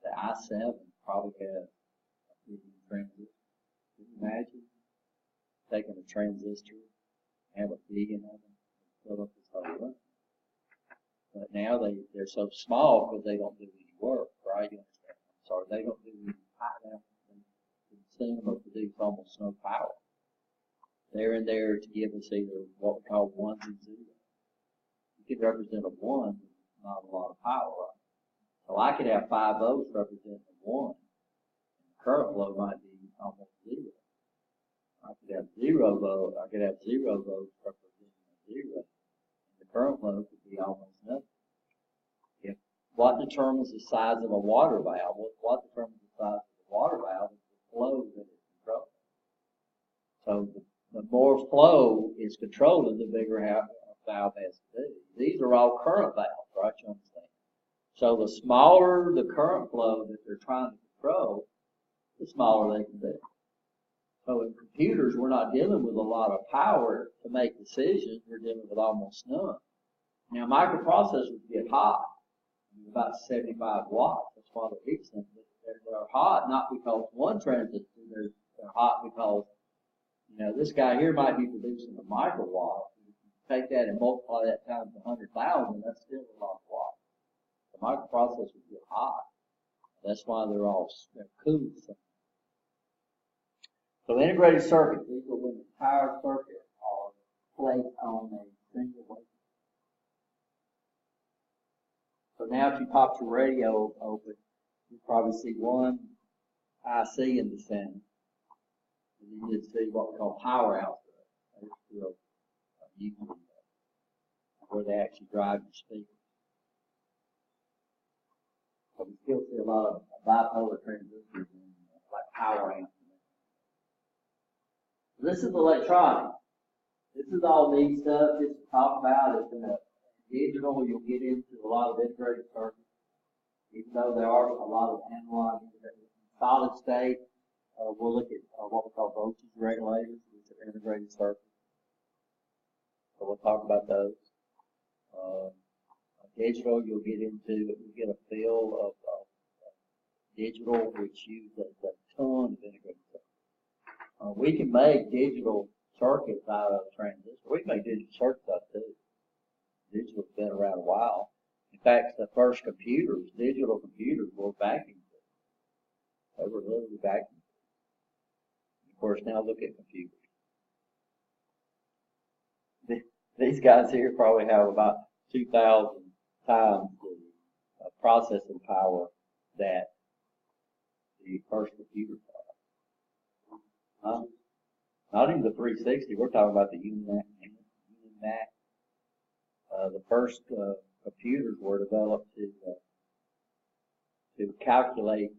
the i7 probably have a 3D transistor. Can you imagine taking a transistor and have a billion of them and fill up this whole room? But now they're so small because they don't do any work, right? You understand? I'm sorry, they don't do any power. They consume or produce almost no power. They're in there to give us either what we call ones and zeros. You could represent a 1 with not a lot of power, right? So I could have 5 volts representing a 1. And the current flow might be almost 0. I could have 0 volts. I could have 0 volts representing a 0. And the current flow could be almost nothing. What determines the size of a water valve? What determines the size of the water valve is the flow that it controls. So the more flow is controlled, the bigger a valve has to be. These are all current valves, right? You understand? So the smaller the current flow that they're trying to control, the smaller they can be. So in computers, we're not dealing with a lot of power to make decisions. We're dealing with almost none. Now, microprocessors get hot, about 75 watts. That's why they're heat sensitive. They're hot not because one transistor. They're hot because, you know, this guy here might be producing a microwatt. If you take that and multiply that times 100,000, that's still a lot of watts. The microprocessors get hot. That's why they're cooled. So integrated circuits, these are when the entire circuit are placed on a single wafer. So now if you pop your radio open, you probably see one IC in the center. And you can see what we call power output. There's still usually where they actually drive your speakers. So we still see a lot of bipolar transistors and like power amps. This is electronics. This is all neat stuff just to talk about. It's in a digital, you'll get into a lot of integrated circuits. Even though there are a lot of analog solid state, we'll look at what we call voltage regulators, which are integrated circuits. So we'll talk about those. Digital, you'll get a feel of digital, which uses a ton of integrated circuits. We can make digital circuits out of transistors. We can make digital circuits out of too. Digital's been around a while. In fact, the first computers, digital computers, were vacuum tubes. They were literally vacuum tubes. Of course, now look at computers. These guys here probably have about 2,000 times the processing power that the first computers had. Not even the 360. We're talking about the Unimac. The first computers were developed to calculate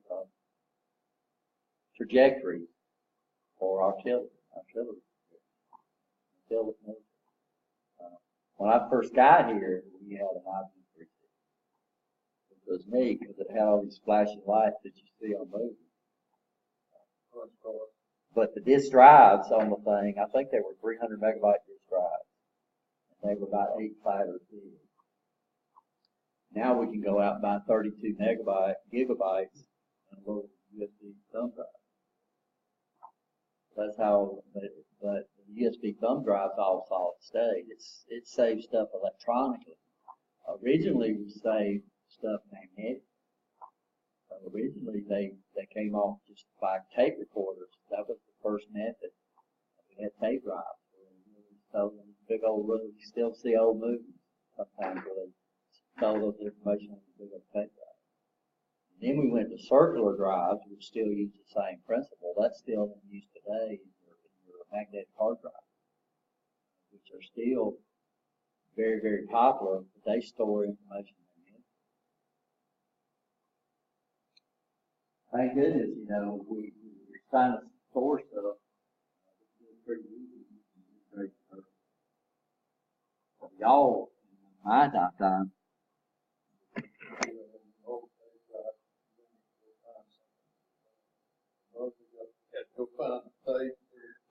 trajectories for artillery. When I first got here, we had an IBM 360. It was neat because it had all these flashing lights that you see on movies. But the disk drives on the thing, I think they were 300 megabyte disk drives. They were about 8 fighters big. Now we can go out and buy 32 gigabytes and a little USB thumb drive. That's how, but the USB thumb drive's all solid state. It saves stuff electronically. Originally we saved stuff magnetic. Originally they came off just by tape recorders. That was the first method. We had tape drives. So big old rooms, you still see old movies sometimes where they stole those information on the big old tape drive. And then we went to circular drives, which still use the same principle. That's still in use today in your magnetic hard drive, which are still very, very popular, but they store information magnetically. Thank goodness, you know, we're trying to store stuff. It's pretty easy. Y'all, my lifetime,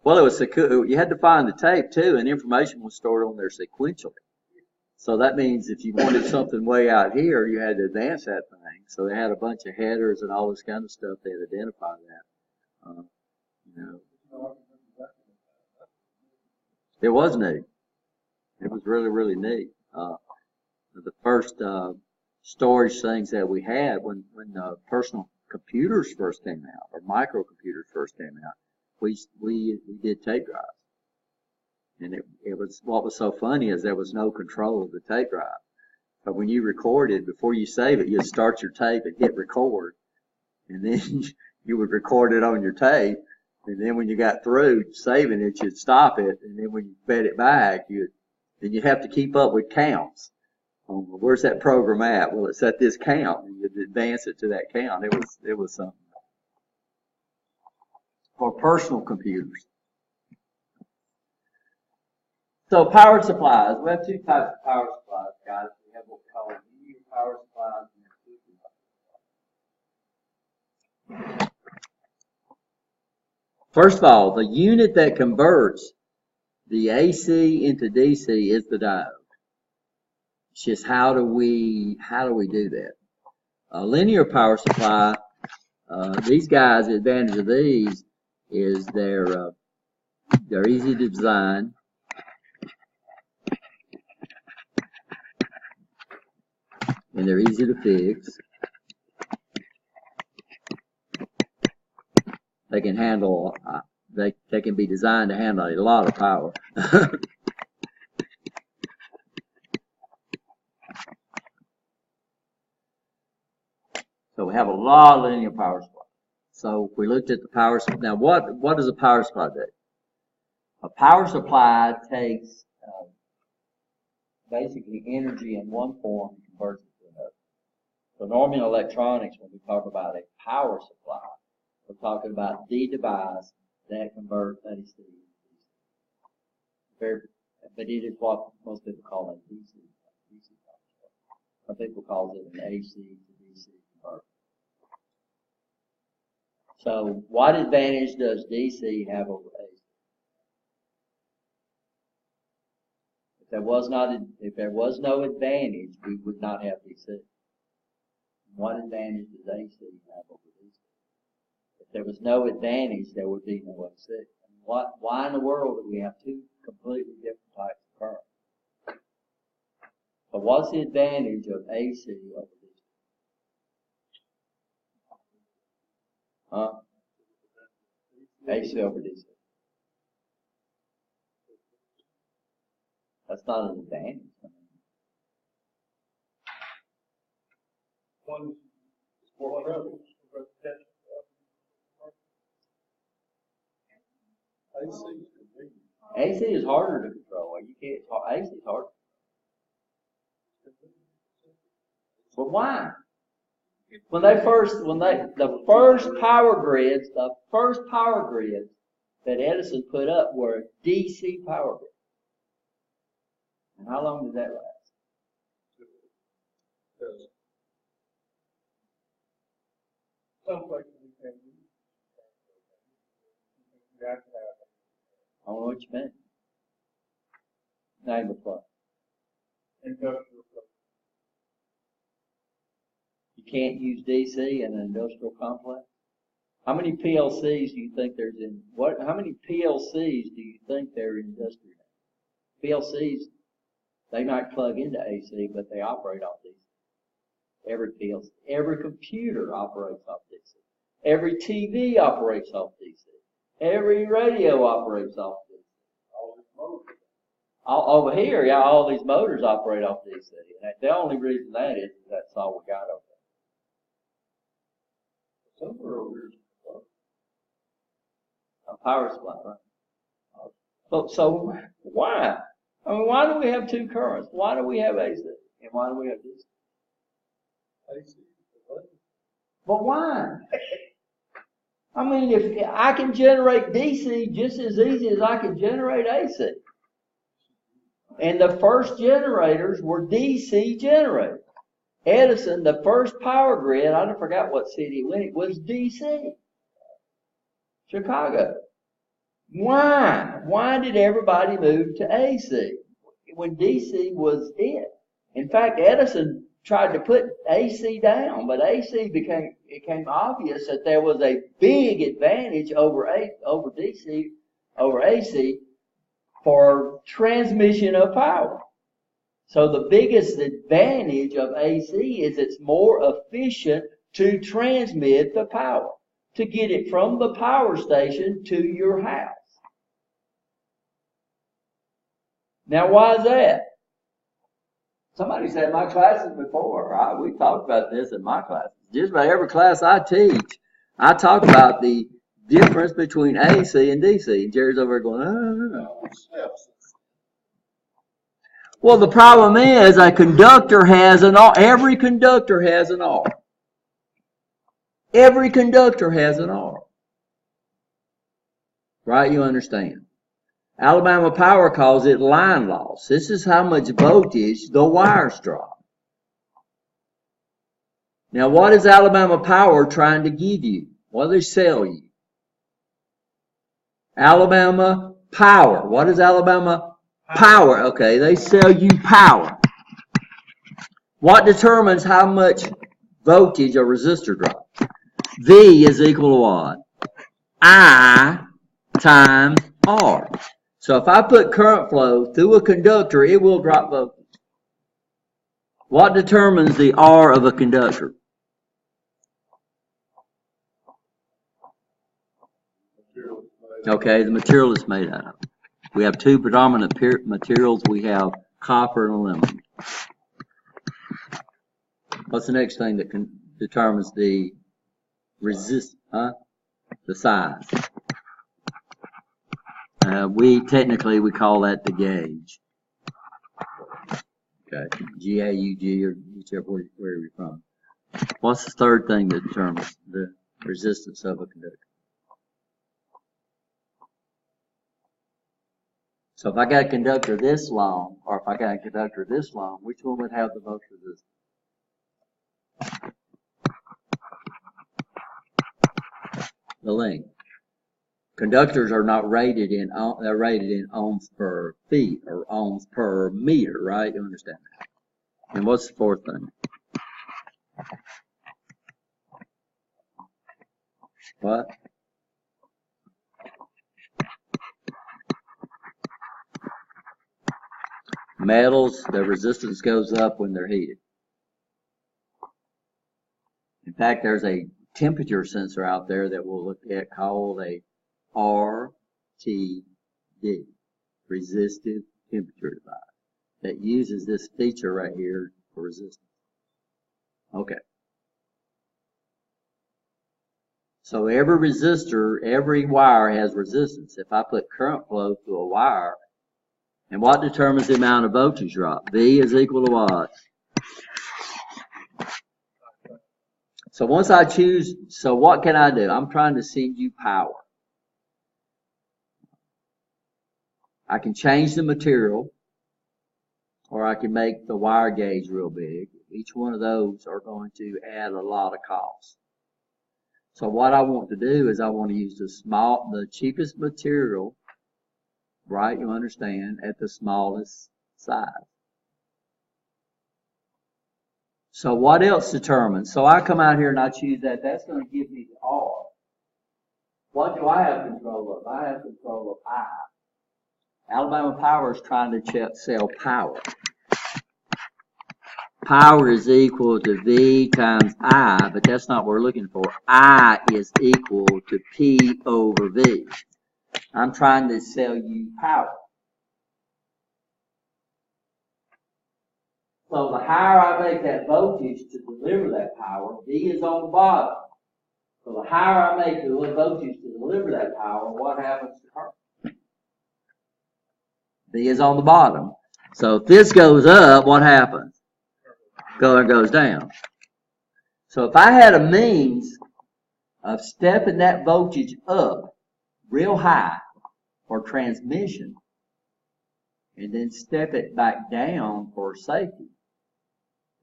well, it was you had to find the tape too, and information was stored on there sequentially. So that means if you wanted something way out here, you had to advance that thing. So they had a bunch of headers and all this kind of stuff. They had identified that. You know, it was neat. It was really, really neat. The first storage things that we had when personal computers first came out, or microcomputers first came out, we did tape drives. And it was, what was so funny is there was no control of the tape drive. But when you recorded, before you save it, you'd start your tape and hit record. And then you would record it on your tape. And then when you got through saving it, you'd stop it. And then when you fed it back, then you'd have to keep up with counts. Where's that program at? Well, it's at this count. And you'd advance it to that count. It was something. For personal computers. So power supplies. We have two types of power supplies, guys. We have what we call linear power supplies and super power supplies. First of all, the unit that converts the AC into DC is the diode. It's just how do we do that? A linear power supply, these guys, the advantage of these is they're easy to design. And they're easy to fix. They can handle, they can be designed to handle a lot of power. So we have a lot of linear power supply. So we looked at the power supply. Now what does a power supply do? A power supply takes basically energy in one form and converts it to another. So normally in electronics, when we talk about a power supply, we're talking about the device that converts AC to DC. But it is what most people call a DC power supply. Some people call it an AC to DC converter. So what advantage does DC have over AC? If there was no advantage, we would not have DC. What advantage does AC have over DC? If there was no advantage, there would be no AC. Why in the world do we have two completely different types of current? But what's the advantage of AC over DC? Huh? AC over DC. That's not an advantage. One is more trouble. AC is harder to control. You can't. AC is harder. But why? The first power grids that Edison put up were DC power grids. And how long did that last? Some places you can use. You have to have it. I don't know what you meant. Name of what? Industrial. You can't use DC in an industrial complex? How many PLCs do you think there's in how many PLCs do you think there are in industrial? PLCs, they might plug into AC, but they operate off DC. Every PLC, every computer operates off DC. Every TV operates off DC. Every radio operates off DC. All these motors. Over here, yeah, all these motors operate off DC. And the only reason that is that's all we got over there. Somewhere over here. A power supply, right? So why? I mean, why do we have two currents? Why do we have AC? And why do we have DC? AC. But why? I mean, if I can generate DC just as easy as I can generate AC. And the first generators were DC generators. Edison, the first power grid, I forgot what city it went, was DC. Chicago. Why? Why did everybody move to AC when DC was it? In fact, Edison tried to put AC down, but AC became obvious that there was a big advantage over DC, over AC for transmission of power. So the biggest advantage of AC is it's more efficient to transmit the power, to get it from the power station to your house. Now, why is that? Somebody said in my classes before, right? We talked about this in my classes. Just about every class I teach, I talk about the difference between AC and DC. And Jerry's over there going, Well, the problem is a conductor has an R. Every conductor has an R. Every conductor has an R. Right? You understand? Alabama Power calls it line loss. This is how much voltage the wires drop. Now, what is Alabama Power trying to give you? What do they sell you? Alabama Power. What is Alabama Power? Okay, they sell you power. What determines how much voltage a resistor drops? V is equal to what? I times R. So if I put current flow through a conductor, it will drop voltage. What determines the R of a conductor? Okay, the material it's made out of. We have two predominant materials. We have copper and aluminum. What's the next thing that determines the the size? We call that the gauge. Okay, G-A-U-G or whichever where you're from. What's the third thing that determines the resistance of a conductor? So if I got a conductor this long, or if I got a conductor this long, which one would have the most resistance? The length. Conductors are not rated in, they're rated in ohms per feet or ohms per meter, right? You understand that? And what's the fourth thing? What? Metals, their resistance goes up when they're heated. In fact, there's a temperature sensor out there that we'll look at called a RTD, resistive temperature device, that uses this feature right here for resistance. Okay. So every resistor, every wire has resistance. If I put current flow through a wire, and what determines the amount of voltage drop? V is equal to what? So once I choose, so what can I do? I'm trying to send you power. I can change the material, or I can make the wire gauge real big. Each one of those are going to add a lot of cost. So what I want to do is I want to use the cheapest material, right, you understand, at the smallest size. So what else determines? So I come out here and I choose that. That's going to give me the R. What do I have control of? I have control of I. Alabama Power is trying to sell power. Power is equal to V times I, but that's not what we're looking for. I is equal to P over V. I'm trying to sell you power. So the higher I make that voltage to deliver that power, V is on the bottom. So the higher I make the voltage to deliver that power, what happens to current? V is on the bottom. So if this goes up, what happens? It goes down. So if I had a means of stepping that voltage up real high for transmission, and then step it back down for safety,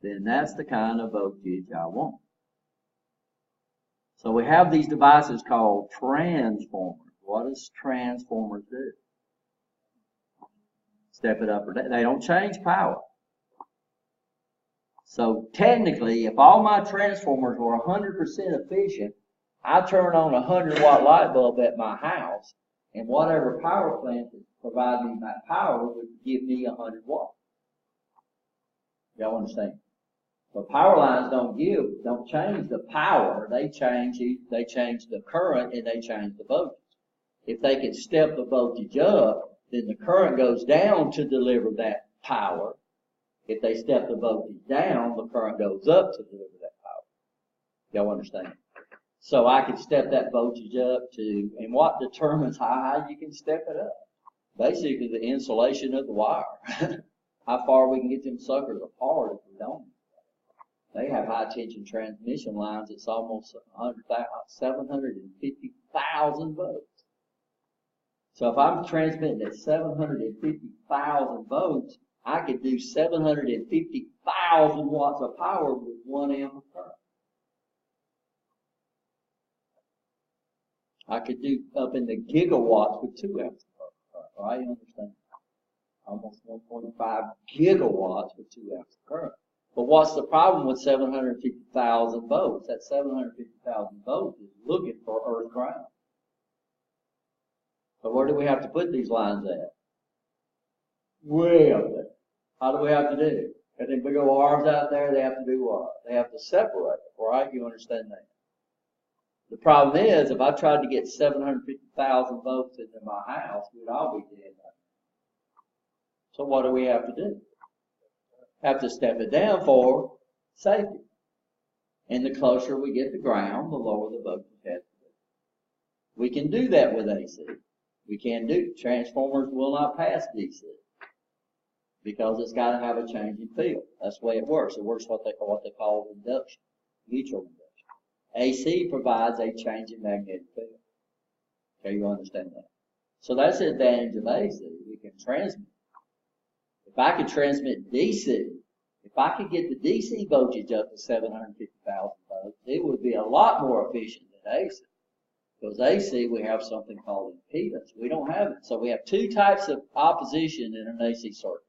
then that's the kind of voltage I want. So we have these devices called transformers. What does transformers do? Step it up or down. They don't change power. So technically, if all my transformers were 100% efficient, I turn on a 100-watt light bulb at my house, and whatever power plant that provided me that power would give me 100 watts. Y'all understand? But power lines don't change the power. They change the current and they change the voltage. If they can step the voltage up, then the current goes down to deliver that power. If they step the voltage down, the current goes up to deliver that power. Y'all understand? So I can step that voltage up to, and what determines how high you can step it up? Basically the insulation of the wire. How far we can get them suckers apart if we don't. They have high tension transmission lines. It's almost 750,000 volts. So if I'm transmitting at 750,000 volts, I could do 750,000 watts of power with 1 amp of current. I could do up in the gigawatts with 2 amps of current, right? You understand? Almost 1.5 gigawatts with 2 amps of current. But what's the problem with 750,000 volts? That 750,000 volts is looking for earth ground. So where do we have to put these lines at? Way up there. How do we have to do it? Got them big old arms out there, they have to do what? They have to separate it, right? You understand that? The problem is, if I tried to get 750,000 volts into my house, we'd all be dead. So what do we have to do? Have to step it down for safety. And the closer we get to ground, the lower the voltage has to be. We can do that with AC. We can do. Transformers will not pass DC because it's got to have a changing field. That's the way it works. It works what they call induction, mutual induction. AC provides a changing magnetic field. Okay, you understand that? So that's the advantage of AC. We can transmit. If I could transmit DC, if I could get the DC voltage up to 750,000 volts, it would be a lot more efficient than AC. Because AC, we have something called impedance. We don't have it. So we have two types of opposition in an AC circuit.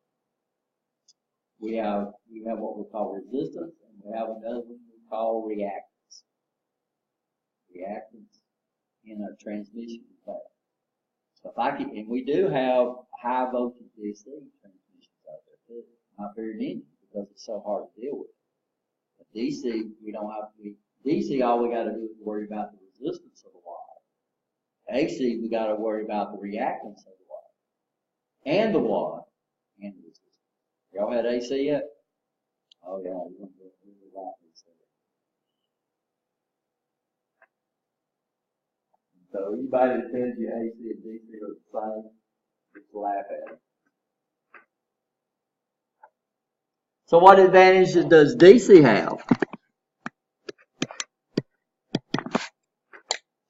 We have what we call resistance, and we have another one we call reactance. Reactance in a transmission effect. So if I could, and we do have high voltage DC transmissions out there too. Not very many because it's so hard to deal with. But DC, we don't have to be, DC, all we got to do is worry about the resistance of the wire. AC, we got to worry about the reactance of the wire. And the watt. And the resistance. Y'all had AC yet? Oh yeah, you're going to get really loud AC. So anybody that tells you AC and DC are the same, just laugh at it. So what advantages does DC have?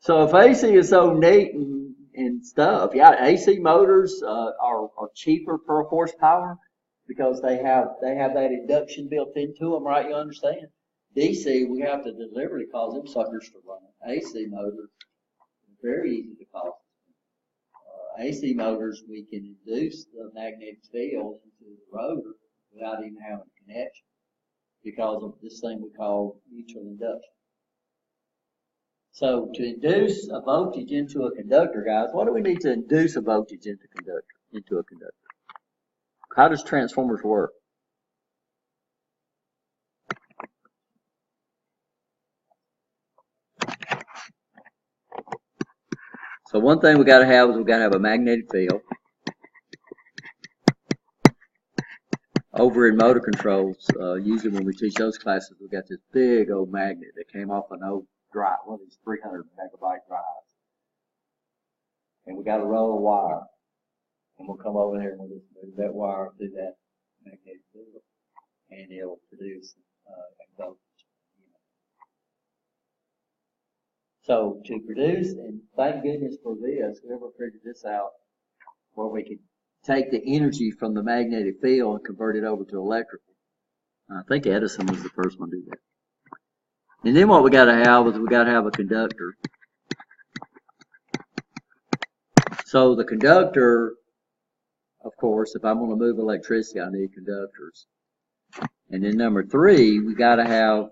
So if AC is so neat and stuff, yeah, AC motors are cheaper per horsepower because they have that induction built into them, right? You understand? DC, we have to deliberately cause them suckers to run. AC motors, very easy to cause. AC motors, we can induce the magnetic field into the rotor without even having a connection because of this thing we call mutual induction. So to induce a voltage into a conductor, guys, what do we need to induce a voltage into a conductor? How does transformers work? So one thing we got to have is we got to have a magnetic field. Over in motor controls, usually when we teach those classes, we got this big old magnet that came off an old drive, one of these 300 megabyte drives. And we got a roll of wire. And we'll come over here and we'll just move that wire through that magnetic field. And it'll produce a voltage. So to produce, and thank goodness for this, whoever figured this out, where we could take the energy from the magnetic field and convert it over to electrical. I think Edison was the first one to do that. And then what we got to have is we got to have a conductor. So the conductor, of course, if I'm going to move electricity, I need conductors. And then number 3, we got to have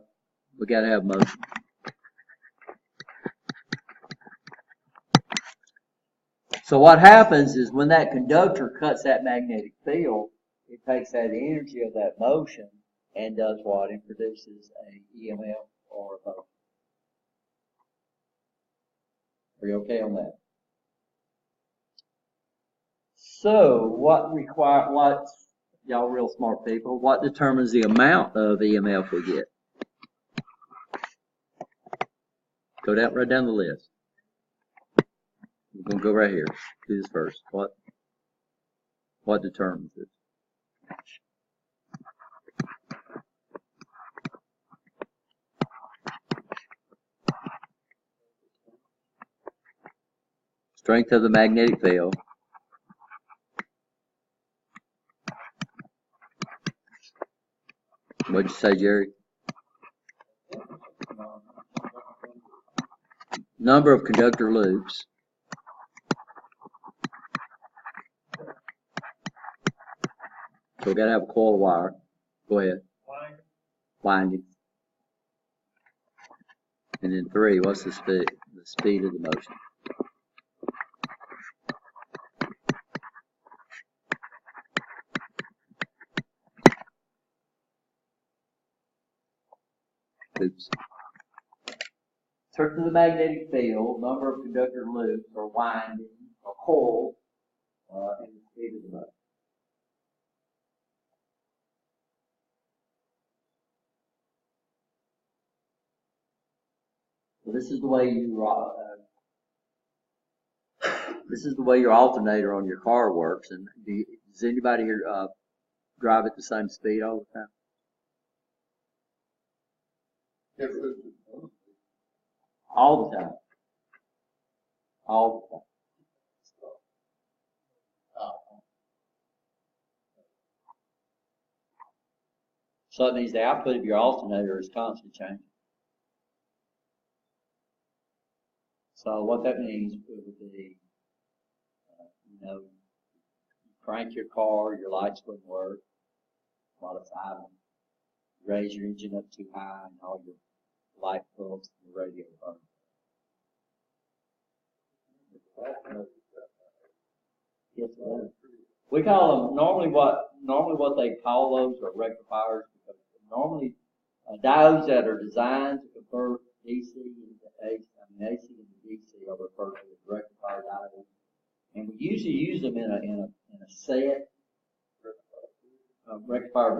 motion. So what happens is when that conductor cuts that magnetic field, it takes that energy of that motion and does what? It produces a EMF or a motion. Are you okay on that? So what y'all real smart people, what determines the amount of EMF we get? Go down, right down the list. We're going to go right here. Do this first. What determines it? Strength of the magnetic field. What'd you say, Jerry? Number of conductor loops. So we got to have a coil of wire. Go ahead. Winding. And then 3, what's the speed? The speed of the motion. Oops. Strength of the magnetic field, number of conductor loops, or winding, or coil, and the speed of the motion. So this is the way your alternator on your car works. And does anybody here drive at the same speed all the time? All the time. All the time. So that means the output of your alternator is constantly changing. So what that means would be, you crank your car, your lights wouldn't work, modify them, raise your engine up too high, and all your light bulbs and your radio burn. Yes, we call them normally what they call those are rectifiers, because normally diodes that are designed to convert DC into AC, AC into DC are referred to as rectifier diodes, and we usually use them in a set rectifier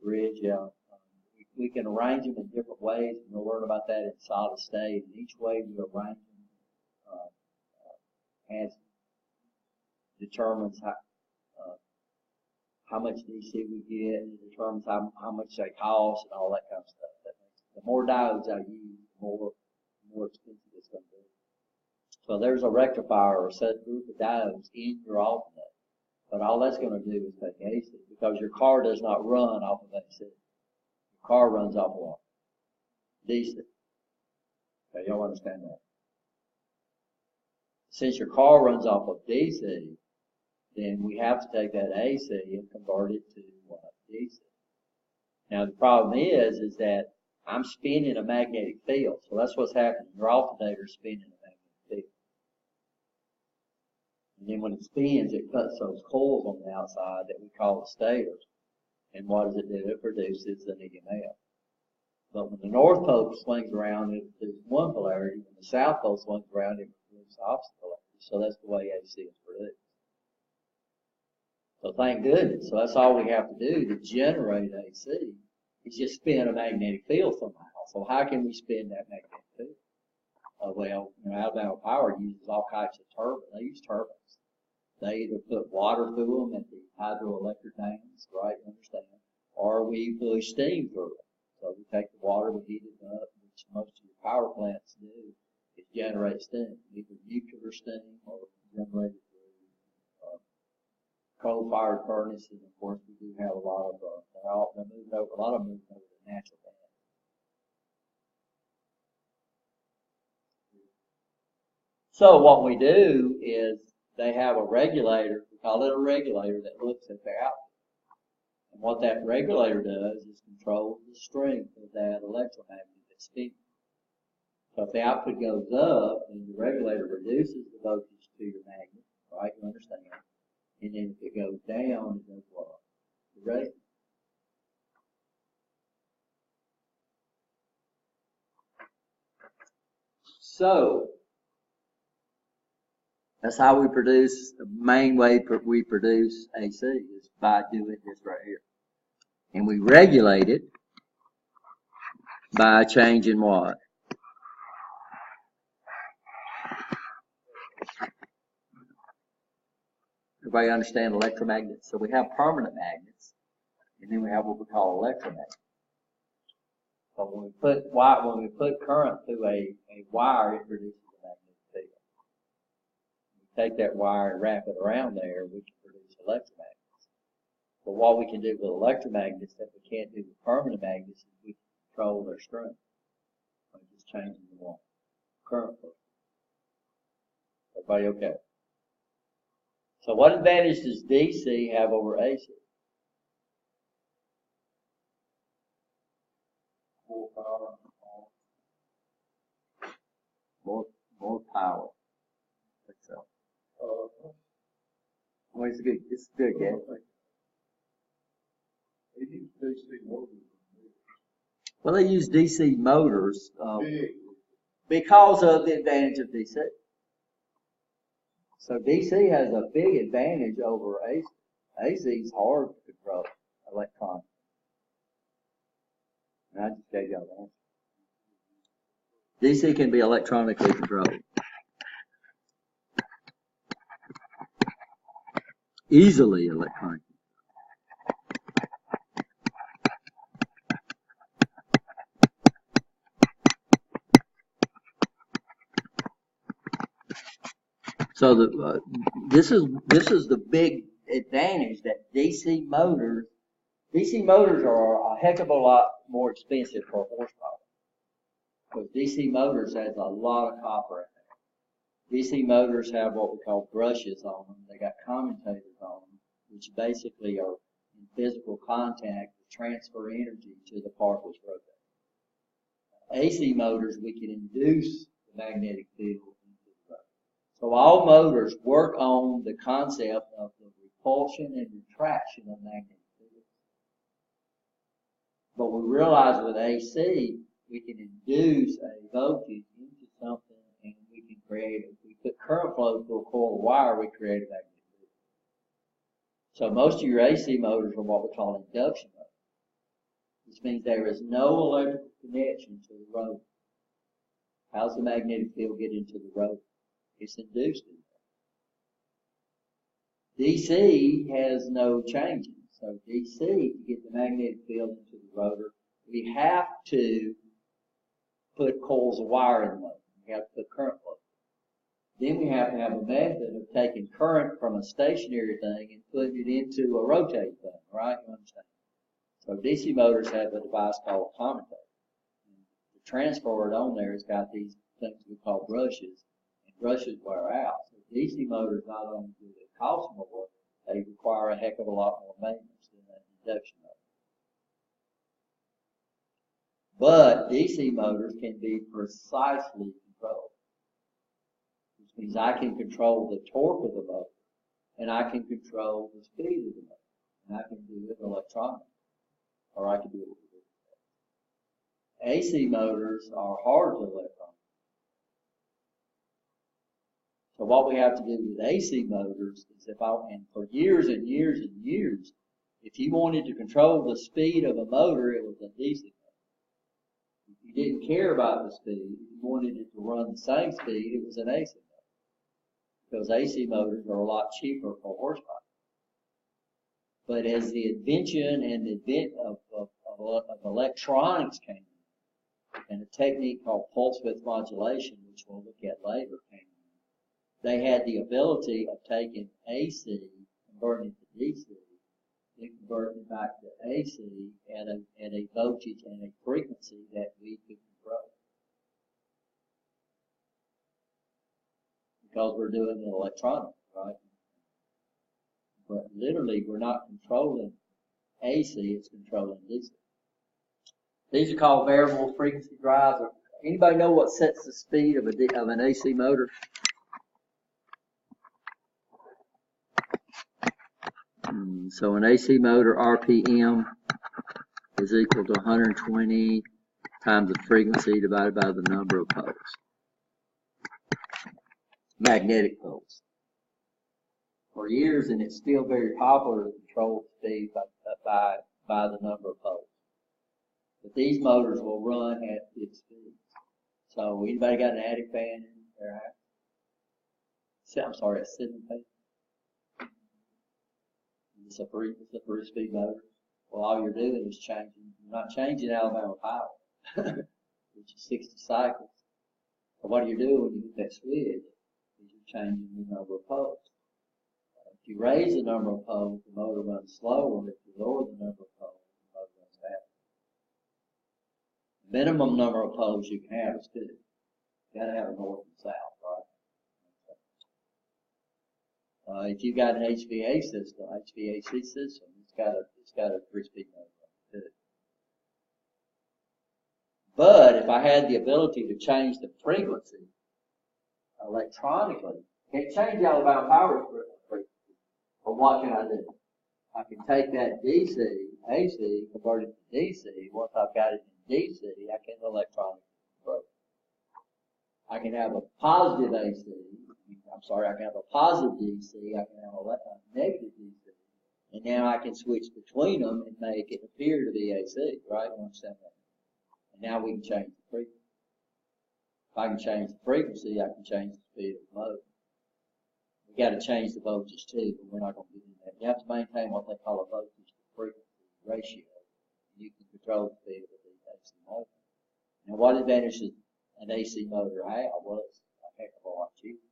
bridge. Yeah, we can arrange them in different ways, and we'll learn about that in solid state. And each way we arrange them determines how much DC we get, and it determines how much they cost and all that kind of stuff. The more diodes I use, the more expensive it's going to be. So there's a rectifier or a set group of diodes in your alternator. But all that's going to do is take AC, because your car does not run off of AC. Your car runs off of what? DC. Okay, y'all understand that? Since your car runs off of DC, then we have to take that AC and convert it to what? DC. Now the problem is that I'm spinning a magnetic field. So that's what's happening. Your alternator is spinning a magnetic field. And then when it spins, it cuts those coils on the outside that we call the stators. And what does it do? It produces an EMF. But when the north pole swings around, it produces one polarity. When the south pole swings around, it produces the opposite polarity. So that's the way AC is produced. So thank goodness. So that's all we have to do to generate AC is just spin a magnetic field somehow. So how can we spin that magnetic field? Well, Alabama Power uses all kinds of turbines. They use turbines. They either put water through them at the hydroelectric dams, right? Understand? Or we push steam through it. So we take the water, we heat it up, which most of your power plants do, is generate steam, either nuclear steam or generated through coal coal-fired furnaces, and of course, we do have a lot of, they're moving over, a lot of them moving over to natural gas. So what we do is they have a regulator, we call it a regulator, that looks at their output. And what that regulator does is control the strength of that electromagnet that's spinning. So if the output goes up, then the regulator reduces the voltage to your magnet, right? You understand. And then if it goes down, it goes what? The rate. So that's how we produce, the main way we produce AC is by doing this right here. And we regulate it by changing what? Everybody understand electromagnets? So we have permanent magnets, and then we have what we call electromagnets. So when we put current through a wire, it produces a magnetic field. We take that wire and wrap it around there, we can produce electromagnets. But what we can do with electromagnets that we can't do with permanent magnets is we can control their strength by just changing the current flow. Everybody okay? So what advantage does DC have over AC? More power. More power. I think so. Well, it's good. It's good, yeah. Well, they use DC motors because of the advantage of DC. So DC has a big advantage over AC. AC is hard to control electronically. And I just gave y'all the answer. DC can be electronically controlled. Easily electronically. So this is the big advantage that DC motors are a heck of a lot more expensive for horsepower. Because DC motors has a lot of copper in there. DC motors have what we call brushes on them. They got commutators on them, which basically are in physical contact to transfer energy to the part that's rotating. AC motors, we can induce the magnetic field. So all motors work on the concept of the repulsion and retraction of magnetic fields. But we realize with AC, we can induce a voltage into something and we can create, if we put current flow through a coil of wire, we create a magnetic field. So most of your AC motors are what we call induction motors, which means there is no electrical connection to the rotor. How does the magnetic field get into the rotor? It's induced in there. DC has no changing. So DC, to get the magnetic field into the rotor, we have to put coils of wire in the motor. We have to put current flow. Then we have to have a method of taking current from a stationary thing and putting it into a rotating thing, right? You understand? So DC motors have a device called a commutator. The transformer on there has got these things we call brushes. Brushes wear out. So DC motors not only do they cost more, they require a heck of a lot more maintenance than an induction motor. But DC motors can be precisely controlled, which means I can control the torque of the motor, and I can control the speed of the motor, and I can do it electronically, or I can do it with a AC motors are hard to electronically. So what we have to do with AC motors is and for years and years and years, if you wanted to control the speed of a motor, it was a DC motor. If you didn't care about the speed, if you wanted it to run the same speed, it was an AC motor. Because AC motors are a lot cheaper for horsepower. But as the invention and the advent of electronics came in, and a technique called pulse width modulation, which we'll look at later, came in, they had the ability of taking AC and converting it to DC, then converting it back to AC at a voltage and a frequency that we could control. Because we're doing it electronically, right? But literally, we're not controlling AC, it's controlling DC. These are called variable frequency drives. Anybody know what sets the speed of an AC motor? So an AC motor RPM is equal to 120 times the frequency divided by the number of poles. Magnetic poles. For years, and it's still very popular to control the speed by the number of poles. But these motors will run at fixed speeds. So anybody got an attic fan in their house? I'm sorry, a ceiling fan? It's a three-speed motor. Well, all you're doing is you're not changing Alabama power, which is 60 cycles. So what you do when you hit that switch is you're changing the number of poles. If you raise the number of poles, the motor runs slower. If you lower the number of poles, the motor runs faster. The minimum number of poles you can have is 2. You gotta have a north and south, right? If you've got an HVAC system, it's got a 3-speed motor too. But if I had the ability to change the frequency electronically, can't change the Alabama power frequency. But what can I do? I can take that DC, AC, convert it to DC. Once I've got it in DC, I can electronically convert it. I can have a positive AC. I can have a positive DC, I can have a negative DC, and now I can switch between them and make it appear to be AC, right? You understand that? And now we can change the frequency. If I can change the frequency, I can change the speed of the motor. We got to change the voltage too, but we're not going to do that. You have to maintain what they call a voltage to frequency ratio. You can control the speed of the AC motor. Now, what advantage does an AC motor have? Well, it's a heck of a lot cheaper.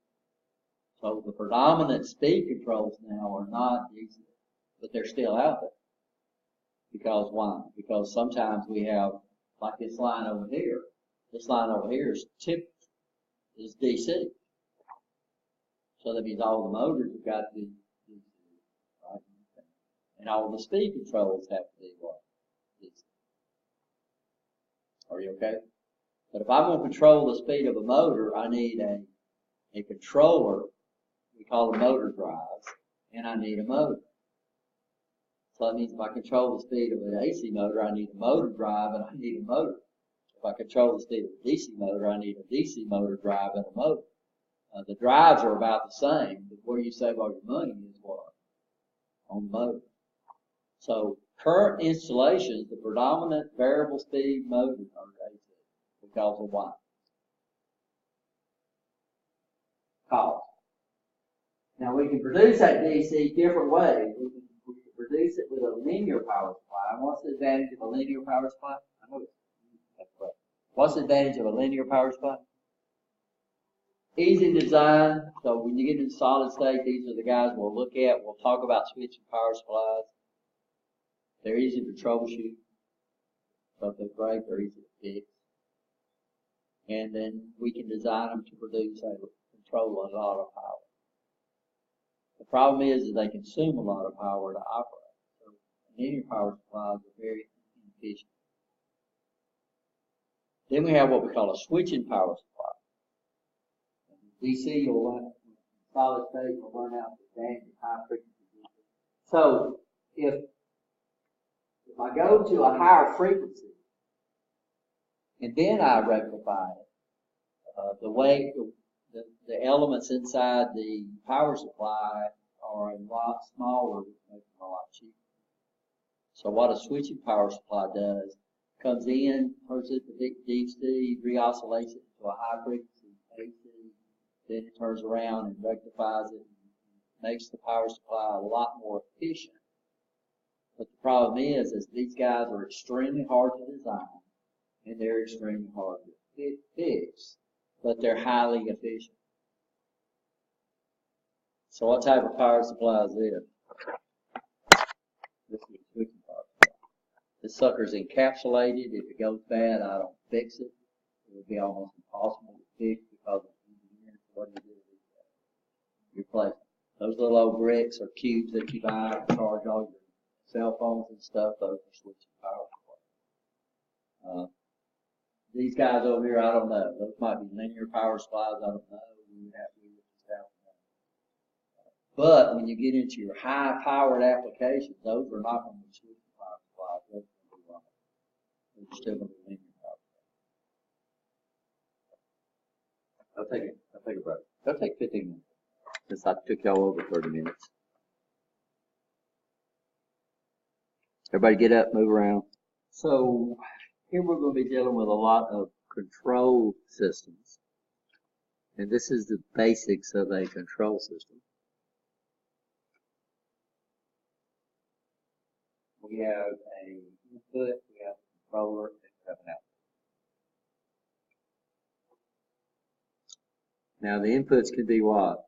So the predominant speed controls now are not DC, but they're still out there. Because why? Because sometimes we have, like this line over here. This line over here is DC. So that means all the motors have got to be DC, right? And all the speed controls have to be what? DC. Are you okay? But if I want to control the speed of a motor, I need a controller. We call them motor drives, and I need a motor. So that means if I control the speed of an AC motor, I need a motor drive and I need a motor. If I control the speed of a DC motor, I need a DC motor drive and a motor. The drives are about the same, but where you save all your money is what? On the motor. So current installations, the predominant variable speed motors are AC because of why? Cost. Now we can produce that DC different ways. We can produce it with a linear power supply. And what's the advantage of a linear power supply? I know that's right. What's the advantage of a linear power supply? Easy to design. So when you get into solid state, these are the guys we'll look at. We'll talk about switching power supplies. They're easy to troubleshoot. So if they break, they're easy to fix. And then we can design them to produce control a lot of power. The problem is they consume a lot of power to operate. So linear power supplies are very inefficient. Then we have what we call a switching power supply. DC, you'll learn, solid state, you'll learn out the damage of high frequency DC. So if I go to a higher frequency and then I rectify it, the elements inside the power supply are a lot smaller, which makes them a lot cheaper. So what a switching power supply does, comes in, turns it to DC, re-oscillates it to a high frequency AC, then it turns around and rectifies it and makes the power supply a lot more efficient. But the problem is these guys are extremely hard to design and they're extremely hard to fix, but they're highly efficient. So what type of power supply is this? This is the switching power supply. This sucker's encapsulated. If it goes bad, I don't fix it. It would be almost impossible to fix because of engineering. What do? You replace those little old bricks or cubes that you buy to charge all your cell phones and stuff. Those are switching power supplies. These guys over here, I don't know. Those might be linear power supplies. I don't know. We would have to look this out. But when you get into your high-powered applications, those are not going to be switching power supplies. Those are going to be wrong. They're still going to be linear power supplies. I'll take a break. It'll take 15 minutes. Since I took y'all over 30 minutes. Everybody get up, move around. So here we're going to be dealing with a lot of control systems. And this is the basics of a control system. We have an input, we have a controller, and we have an output. Now the inputs could be what?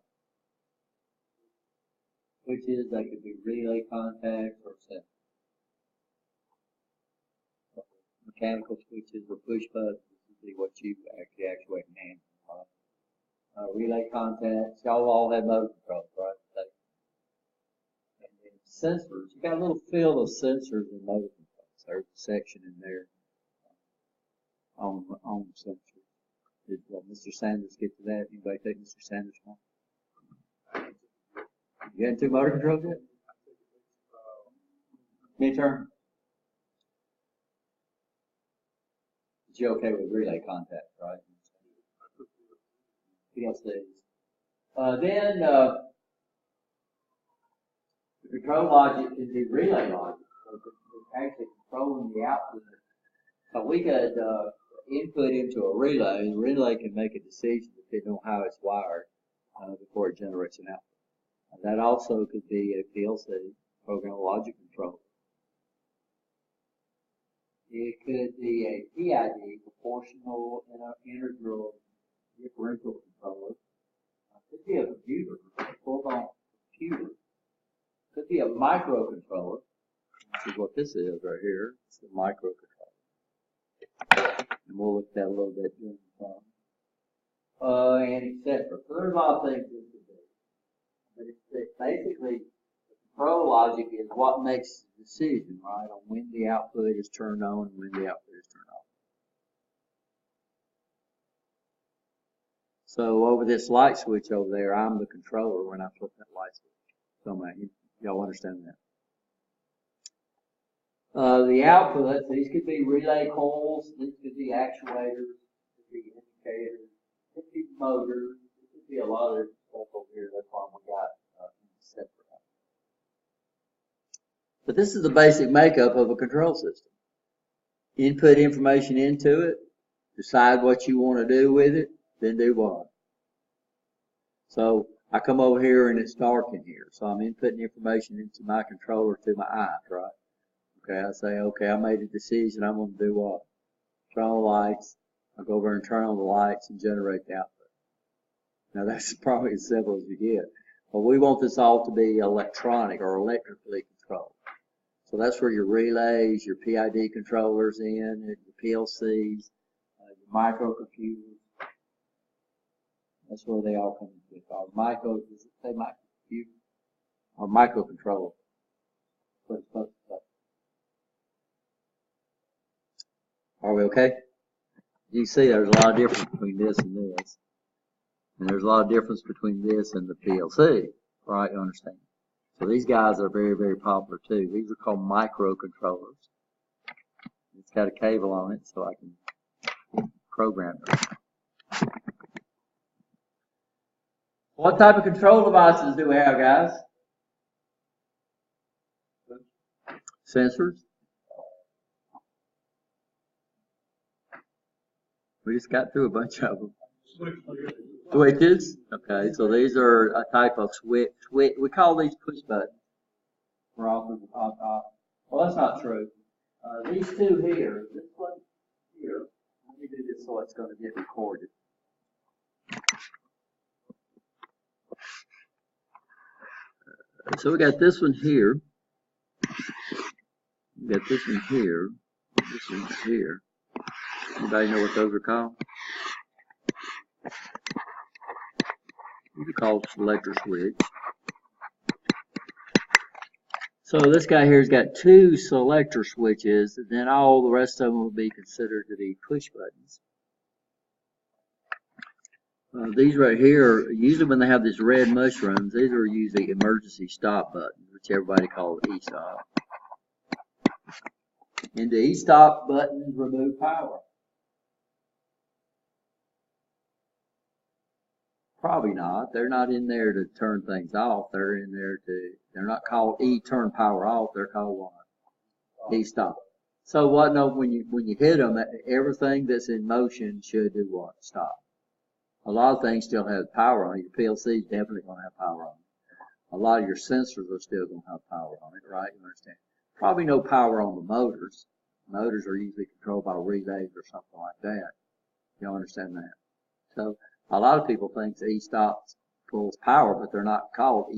Switches, they could be relay contacts or sensors. Mechanical switches or push buttons would be what you actually actuate and handle. Relay contacts, y'all all have motor controls, right? And then sensors, you got a little field of sensors and motor controls. There's a section in there on sensors. Did Mr. Sanders get to that? Anybody take Mr. Sanders' one? You had 2 motor controls yet? Midterm? But you're okay with relay contacts, right? PLCs. Then the control logic can be relay logic. So it's actually controlling the output. So we could input into a relay, and the relay can make a decision depending on how it's wired before it generates an output. That also could be a PLC, programmable logic controller. It could be a PID, proportional integral differential controller. It could be a computer, a full-blown computer. It could be a microcontroller. This is what this is right here. It's a microcontroller. And we'll look at that a little bit during the time. And etc. So there's a lot of things this could be. But it's basically, the control logic is what makes the decision, right, on when the output is turned on and when the output is turned off. So over this light switch over there, I'm the controller when I flip that light switch. So y'all understand that. The outputs, these could be relay coils, these could be actuators, could be indicators, could be motors, it could be a lot of stuff over here. That's why we got separate. But this is the basic makeup of a control system. Input information into it, decide what you want to do with it, then do what. So I come over here and it's dark in here, so I'm inputting information into my controller through my eyes, right? Okay, I say, okay, I made a decision, I'm going to do what? Turn on the lights, I'll go over and turn on the lights and generate the output. Now that's probably as simple as you get. But we want this all to be electronic or electrically controlled. So that's where your relays, your PID controllers in, your PLCs, your microcomputers. That's where they all come into it. Does it say microcomputer? Or microcontroller. That's what it's supposed to say. Are we okay? You see there's a lot of difference between this and this. And there's a lot of difference between this and the PLC, right? You understand? So these guys are very, very popular too. These are called microcontrollers. It's got a cable on it so I can program it. What type of control devices do we have, guys? Sensors. We just got through a bunch of them. Switches. Okay, so these are a type of switch. We call these push buttons. Well, that's not true. These two here, this one here, let me do this so it's going to get recorded. So we got this one here. We got this one here. This one here. Anybody know what those are called? These are called selector switch. So this guy here's got two selector switches, and then all the rest of them will be considered to be push buttons. These right here, usually when they have these red mushrooms, these are usually emergency stop buttons, which everybody calls E-stop. And the E-stop buttons remove power. Probably not. They're not in there to turn things off. They're in there to, they're not called E turn power off. They're called what? E-stop. So what? No, when you hit them, everything that's in motion should do what? Stop. A lot of things still have power on it. Your PLC is definitely going to have power on it. A lot of your sensors are still going to have power on it, right? You understand? Probably no power on the motors. Motors are usually controlled by relays or something like that. You understand that? So a lot of people think the E-stop pulls power, but they're not called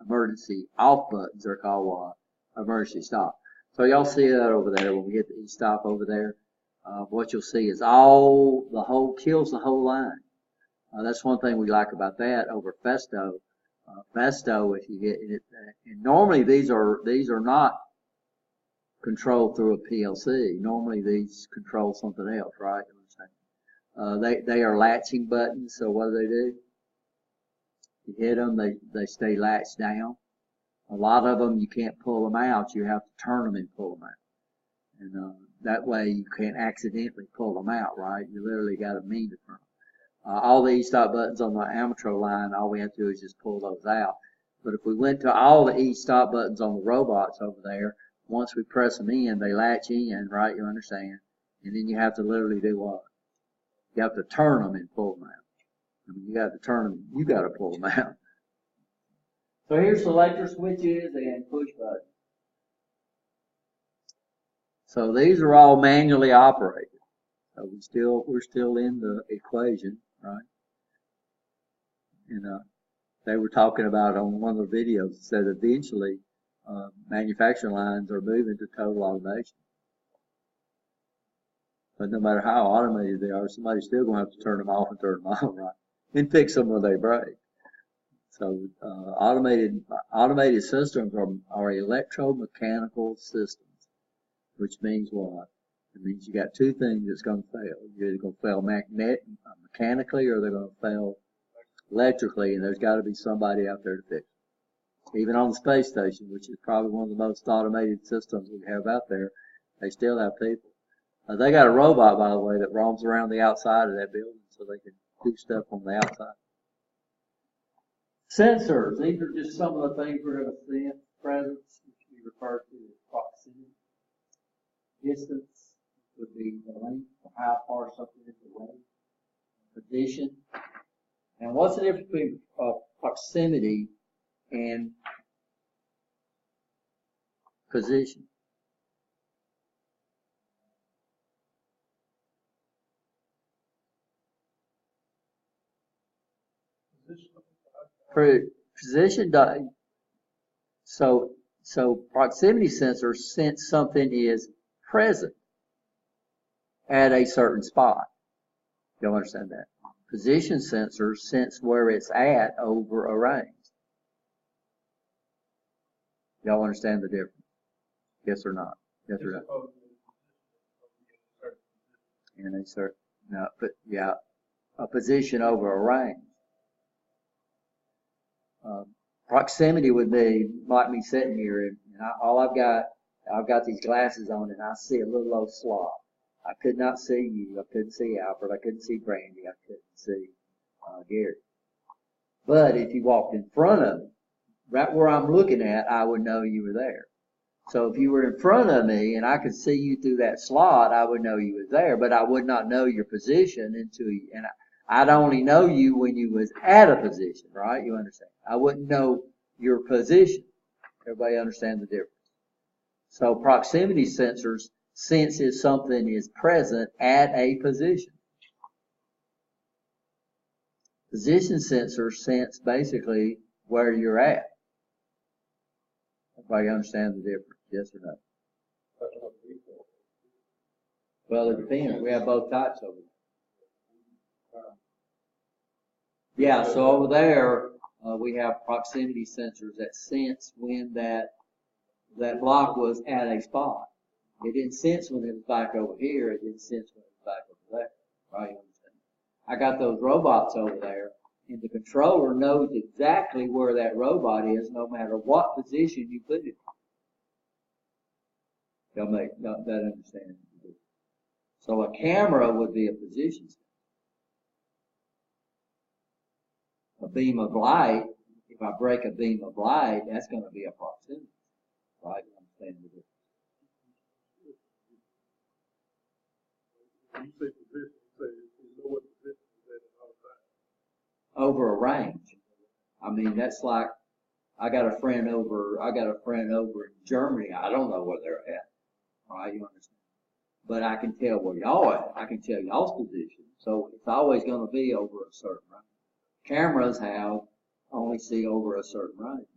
emergency off buttons. They're called what? Emergency stop. So y'all see that over there when we hit the E-stop over there. What you'll see is kills the whole line. That's one thing we like about that over Festo. Festo, if you get it, and normally these are not controlled through a PLC. Normally these control something else, right? They are latching buttons. So what do? You hit them, they stay latched down. A lot of them you can't pull them out. You have to turn them and pull them out, and that way you can't accidentally pull them out, right? You literally got to mean to turn them. All the E-stop buttons on the Amatro line, all we have to do is just pull those out. But if we went to all the E-stop buttons on the robots over there, once we press them in, they latch in, right? You understand? And then you have to literally do what? You have to turn them and pull them out. I mean, you got to turn them, you got to pull them out. So here's selector switches and push buttons. So these are all manually operated. So we're still in the equation, right? And they were talking about on one of the videos that eventually manufacturing lines are moving to total automation. But no matter how automated they are, somebody's still going to have to turn them off and turn them on, right? And fix them when they break. So automated systems are electromechanical systems, which means what? It means you got two things that's going to fail. You're either going to fail mechanically or they're going to fail electrically, and there's got to be somebody out there to fix it. Even on the space station, which is probably one of the most automated systems we have out there, they still have people. They got a robot, by the way, that roams around the outside of that building so they can do stuff on the outside. Sensors. These are just some of the things we're going to see in presence, which we refer to as proximity. Distance would be the length, or how far something is away. Position. And what's the difference between proximity and position? Position. So proximity sensors sense something is present at a certain spot. Y'all understand that? Position sensors sense where it's at over a range. Y'all understand the difference? Yes or not? Yes or no? And a certain, no, but yeah, a position over a range. Proximity would be like me sitting here, and I've got these glasses on, and I see a little old slot. I could not see you. I couldn't see Alfred. I couldn't see Brandy. I couldn't see Gary. But if you walked in front of me, right where I'm looking at, I would know you were there. So if you were in front of me and I could see you through that slot, I would know you was there, but I would not know your position and I'd only know you when you was at a position, right? You understand? I wouldn't know your position. Everybody understand the difference? So proximity sensors sense if something is present at a position. Position sensors sense basically where you're at. Everybody understand the difference, yes or no? That's what we thought. Well, it depends. We have both types over there. Yeah, so over there, we have proximity sensors that sense when that block was at a spot. It didn't sense when it was back over here. It didn't sense when it was back over there. Right? You understand? I got those robots over there, and the controller knows exactly where that robot is, no matter what position you put it in. Y'all make that understand? So a camera would be a position sensor. A beam of light, if I break a beam of light, that's going to be a proximity. Right? You understand the difference? When you say position, you say you know what position is at outside. Over a range. I mean, that's like, I got a friend over in Germany. I don't know where they're at. Right? You understand? But I can tell where y'all at. I can tell y'all's position. So it's always going to be over a certain range. Cameras only see over a certain range.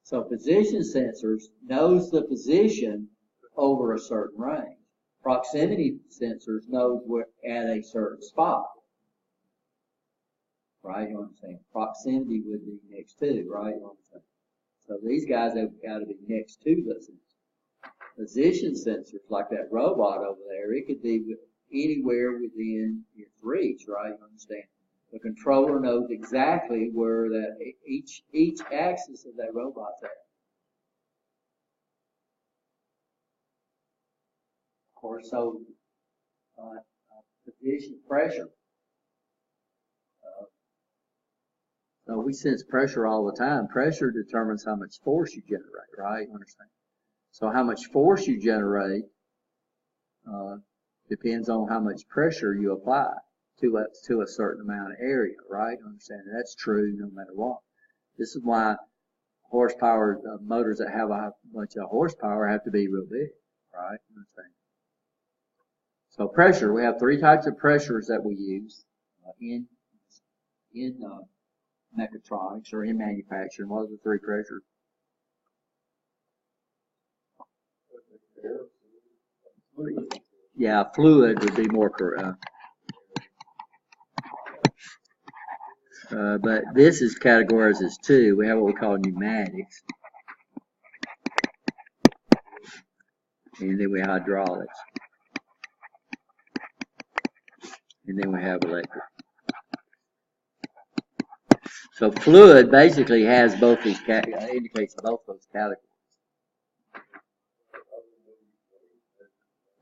So position sensors knows the position over a certain range. Proximity sensors knows we're at a certain spot. Right? You understand? Proximity would be next to, right? You understand? So these guys have got to be next to the sensor. Position sensors, like that robot over there, it could be anywhere within its reach, right? You understand? The controller knows exactly where that each axis of that robot's at. Of course, so position pressure. So we sense pressure all the time. Pressure determines how much force you generate, right? You understand? So how much force you generate depends on how much pressure you apply to a certain amount of area, right? You understand? That's true no matter what. This is why horsepower motors that have a bunch of horsepower have to be real big, right? You understand? So pressure, we have three types of pressures that we use in mechatronics or in manufacturing. What are the three pressures? Yeah, fluid would be more correct. But this is categorized as two. We have what we call pneumatics. And then we have hydraulics. And then we have electric. So fluid basically has both these indicates both those categories.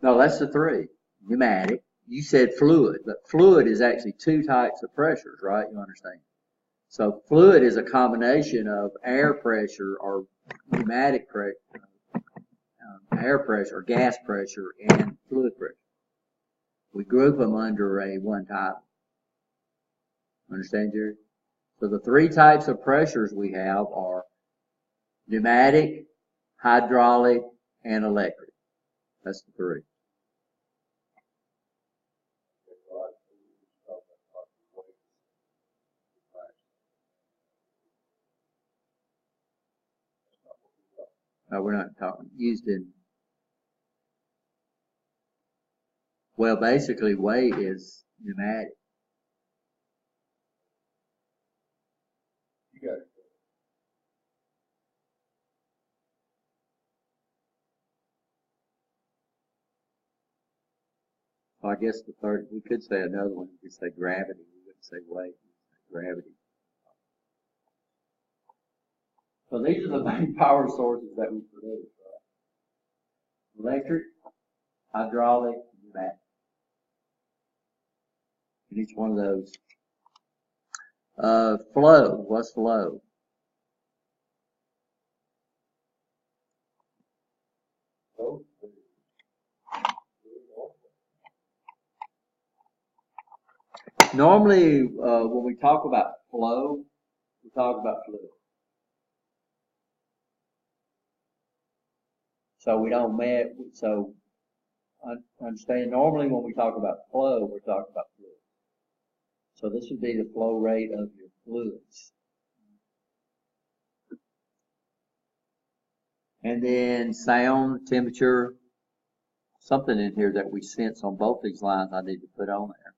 No, that's the three. Pneumatic. You said fluid, but fluid is actually two types of pressures, right? You understand? So fluid is a combination of air pressure or pneumatic pressure, air pressure or gas pressure and fluid pressure. We group them under a one type. Understand, Jerry? So the three types of pressures we have are pneumatic, hydraulic, and electric. That's the three. We're not talking used in. Well, basically, weight is pneumatic. You got it. Well, I guess the third, we could say another one. We could say gravity. We wouldn't say weight. We would say gravity. So these are the main power sources that we produce, right? Electric, hydraulic, pneumatic. And each one of those. Flow. What's flow? Normally, when we talk about flow, we talk about fluid. So we don't understand, normally when we talk about flow, we're talking about fluid. So this would be the flow rate of your fluids. And then sound, temperature, something in here that we sense on both these lines I need to put on there.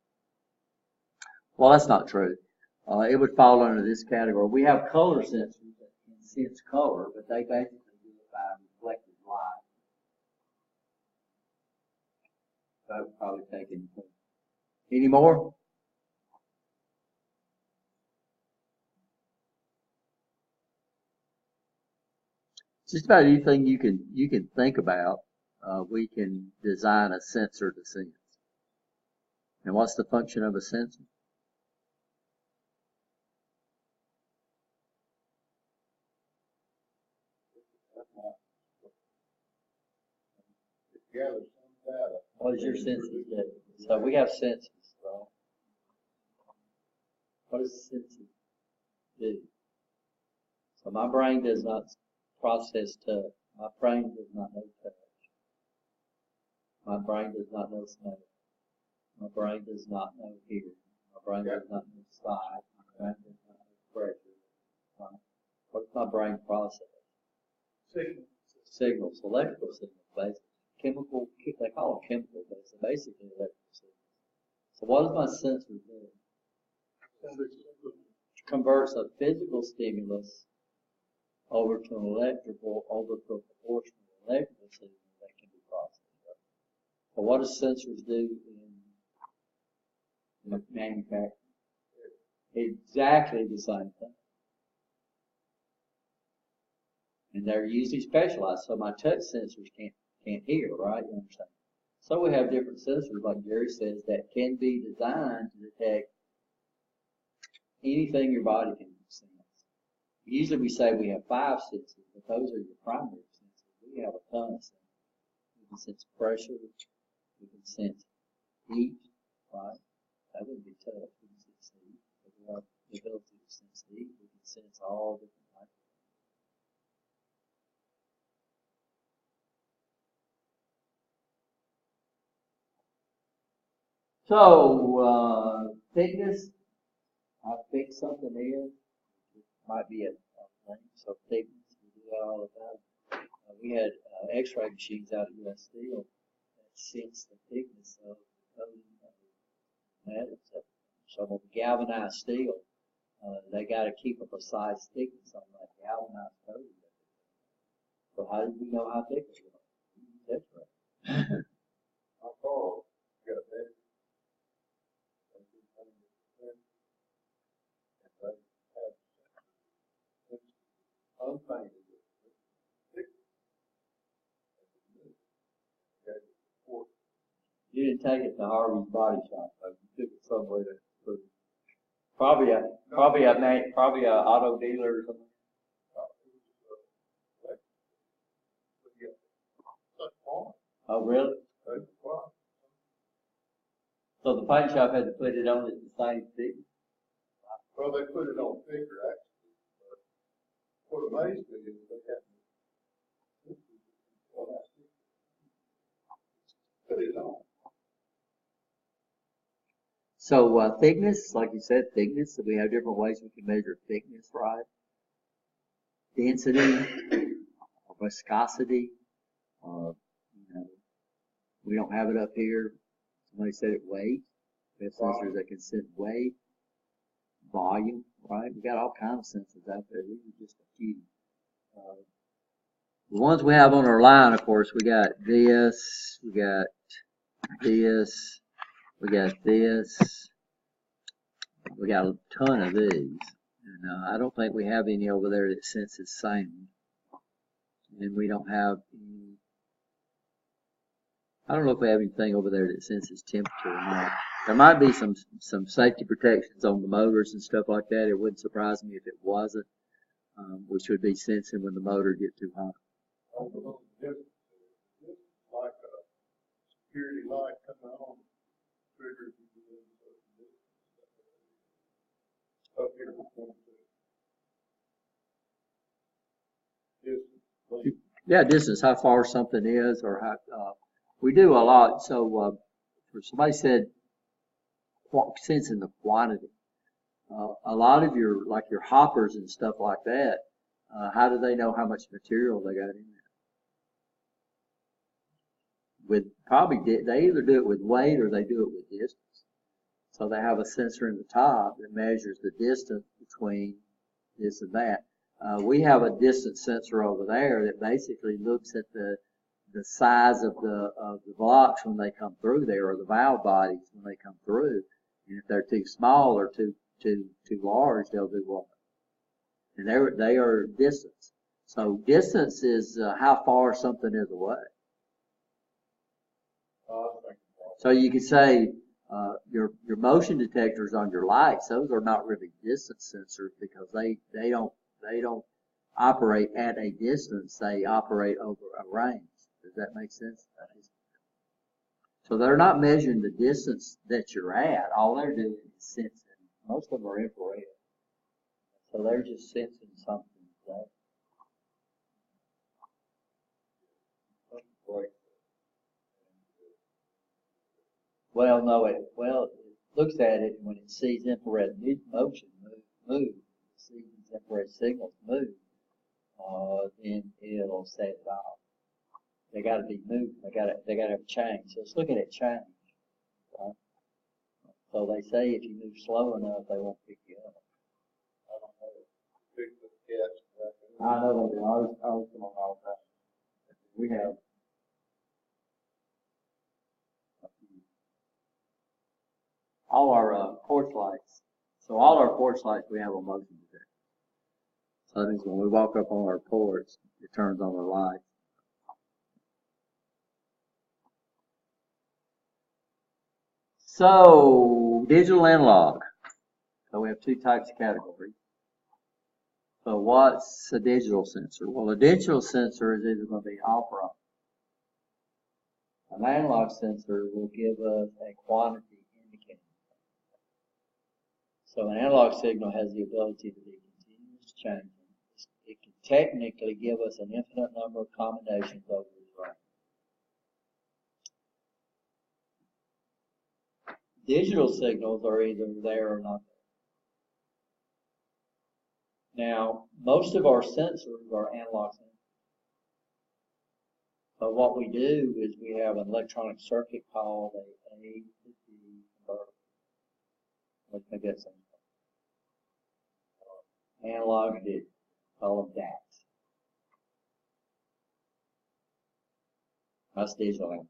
Well, that's not true. It would fall under this category. We have color sensors that can sense color, but they basically do it by reflected light. That would probably take anything. Any more? Just about anything you can think about, we can design a sensor to sense. And what's the function of a sensor? What does your senses do? So we have senses, right? What does the senses do? So my brain does not process touch. My brain does not know touch. My brain does not know smell. My brain does not know hearing. My brain does not know sight. My brain does not know pressure. Right? What does my brain process? Signals, electrical signals, basically. Chemical, they call them chemical, but it's basically electrical signals. So what does my sensor do? It converts a physical stimulus over to an electrical, over to a proportional electrical signal that can be processed. Right? So what do sensors do in manufacturing? Exactly the same thing. And they're usually specialized, so my touch sensors can't hear, right? You understand? So we have different sensors, like Jerry says, that can be designed to detect anything your body can sense. Usually we say we have 5 senses, but those are your primary senses. We have a ton of senses. We can sense pressure, we can sense heat, right? That wouldn't be tough. We can sense heat. But we have the ability to sense heat. We can sense all different types. So, thickness, I think something is, it might be a thing, so thickness, we do that all the time. We had x-ray machines out at US Steel that sense the thickness of the coating of metals. So on galvanized steel, they got to keep a precise thickness on that galvanized coating. So how do we know how thick it is? X-ray. How far? You got that? You didn't take it to Harvey's Body Shop, though. You took it somewhere to probably a auto dealer or something. Oh, really? So the paint shop had to put it on at the same thickness? Well, they put it on thicker, actually. But what amazed me is they had put it on. So thickness, like you said, thickness. So we have different ways we can measure thickness, right? Density, viscosity. We don't have it up here. Somebody said it weight. We have sensors that can sense weight, volume, right? We got all kinds of sensors out there. These are just a few. The ones we have on our line, of course, we got this, we got this, we got this, we got a ton of these. And I don't think we have any over there that senses sound. And we don't have any, I don't know if we have anything over there that senses temperature or not. There might be some safety protections on the motors and stuff like that. It wouldn't surprise me if it wasn't, which would be sensing when the motor gets too hot. Like a security light coming on, triggers up here. Yeah, distance, how far something is, or how, we do a lot. So, somebody said, sensing the quantity. A lot of like your hoppers and stuff like that, how do they know how much material they got in there? with they either do it with weight or they do it with distance. So they have a sensor in the top that measures the distance between this and that. We have a distance sensor over there that basically looks at the size of the blocks when they come through there, or the valve bodies when they come through. And if they're too small or too large, they'll do what? And they are distance. So distance is how far something is away. So you could say your motion detectors on your lights; those are not really distance sensors because they don't operate at a distance. They operate over a range. Does that make sense? So they're not measuring the distance that you're at. All they're doing is sensing. Most of them are infrared. So they're just sensing something. Right? Well, no, it looks at it when it sees infrared motion move, sees infrared signals move, then it'll set it off. They got to be moved. They got to have a change. So it's looking at change. Right? So they say if you move slow enough, they won't pick you up. I don't know. I know they do. I always come on all the time. We have all our porch lights. So all our porch lights we have a motion detector. So that means when we walk up on our porch, it turns on the light. So digital analog. So we have two types of categories. So what's a digital sensor? Well, a digital sensor is either going to be off or on. An analog sensor will give us a quantity indicator. So an analog signal has the ability to be continuous changing. It can technically give us an infinite number of combinations over its range. Digital signals are either there or not there. Now, most of our sensors are analog sensors. But what we do is we have an electronic circuit called a A to D converter. Let's make that simple. Analog and digital. Call them DACs. That's digital analog.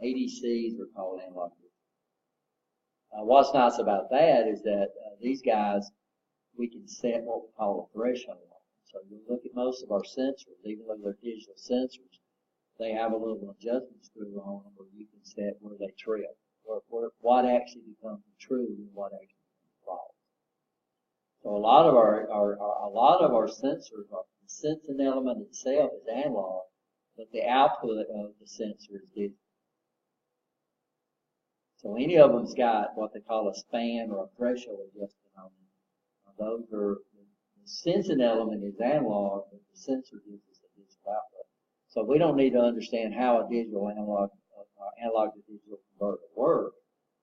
ADCs are called analog digital. What's nice about that is that these guys, we can set what we call a threshold on. So you look at most of our sensors, even though they're digital sensors, they have a little adjustment screw on them where you can set where they trip, what actually becomes true and what actually becomes false. So a lot of our sensors, the sensing element itself is analog, but the output of the sensor is digital. So any of them's got what they call a span or a threshold adjustment on them. Those are, the sensing element is analog, but the sensor gives us a digital output. So we don't need to understand how a digital analog to digital converter works.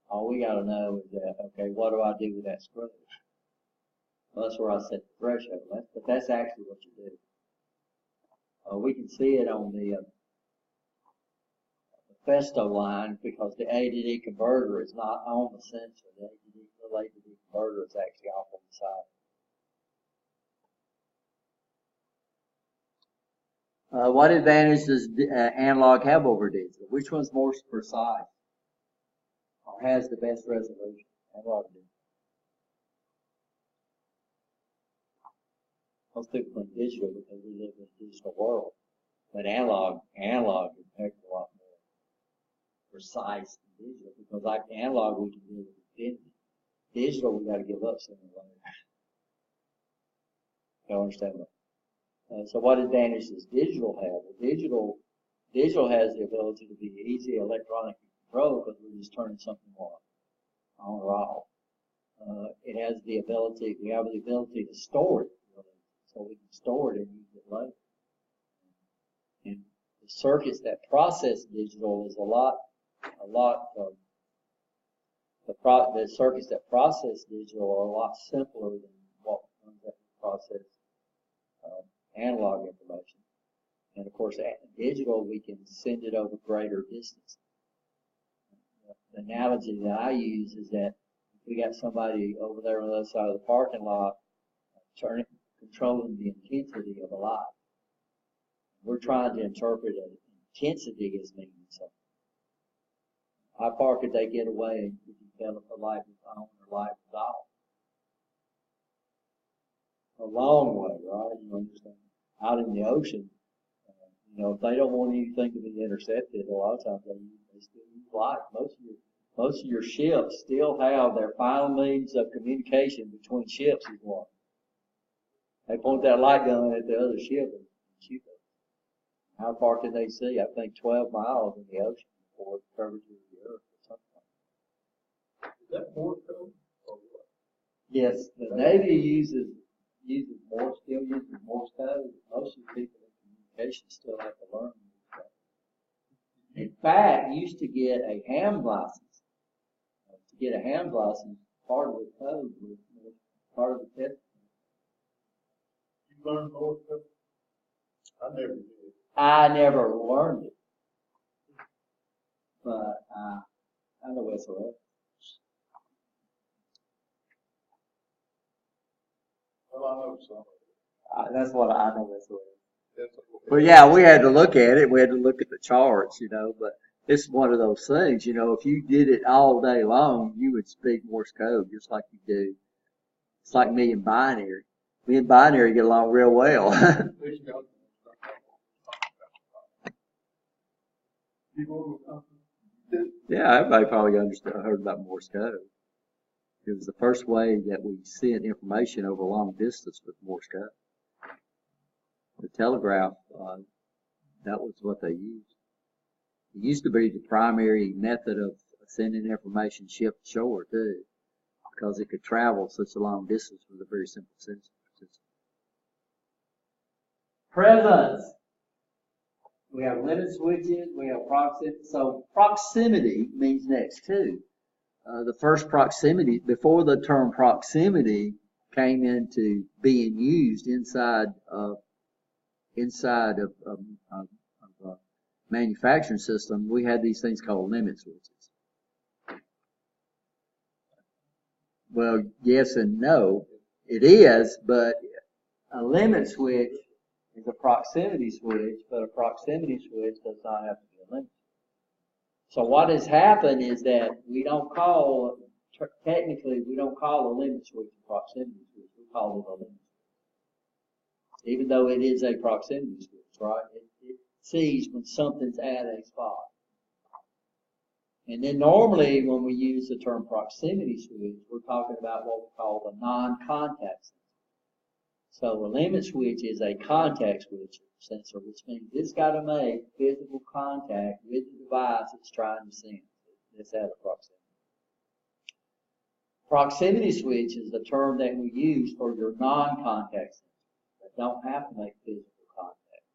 All we got to know is that, okay, what do I do with that screw? Well, that's where I set the threshold. But that's actually what you do. We can see it on the Festo line because the A to D converter is not on the sensor. The A to D converter is actually off on the side. What advantage does analog have over digital? Which one's more precise or has the best resolution? Analog or digital? Most people think digital because we live in a digital world. But analog is a heck of a lot more precise than digital because like analog we can deal with infinity. Digital we got to give up sooner or later. You understand that? So what advantage does digital have? Well, digital has the ability to be easy electronic control because we're just turning something on or off. It has the ability, we have the ability to store it, so we can store it and use it later. And the circuits that process digital is the circuits that process digital are a lot simpler than what ones that process analog information. And of course, digital, we can send it over greater distance. The analogy that I use is that if we got somebody over there on the other side of the parking lot controlling the intensity of a light. We're trying to interpret an intensity as meaning something. How far could they get away if you tell if the light was on or light was off? A long way, right? You understand? Out in the ocean, if they don't want anything to be intercepted, a lot of times they still use light. Most of your ships still have their final means of communication between ships is one. They point that light gun at the other ship and shoot it. How far can they see? I think 12 miles in the ocean before the curvature of the earth or something. Is that Morse code or what? Yes, the Navy uses Morse code. Most of the people in communication still have to learn Morse code. In fact, you used to get a ham license. To get a ham license, part of the code was part of the test. You learned Morse code? I never did. I never learned it, but I know SOS. Well, I know some. That's what I know SOS. That's Well, yeah, we had to look at it. We had to look at the charts, but it's one of those things, if you did it all day long, you would speak Morse code just like you do. It's like me and binary. Me and binary get along real well. Yeah, everybody probably heard about Morse code. It was the first way that we sent information over long distance with Morse code. The telegraph, that was what they used. It used to be the primary method of sending information ship to shore too, because it could travel such a long distance with a very simple system. Presence. We have limit switches, we have proximity. So proximity means next to. The first proximity, before the term proximity came into being used inside of a manufacturing system, we had these things called limit switches. Well, yes and no. It is, but a limit switch is a proximity switch, but a proximity switch does not have to be a limit switch. So what has happened is that technically we don't call a limit switch a proximity switch, we call it a limit switch. Even though it is a proximity switch, right? It sees when something's at a spot. And then normally when we use the term proximity switch, we're talking about what we call the non-contact sensor. So a limit switch is a contact switch sensor, which means it's got to make physical contact with the device it's trying to sense. It's at a proximity. Proximity switch is the term that we use for your non-contact sensors that don't have to make physical contact,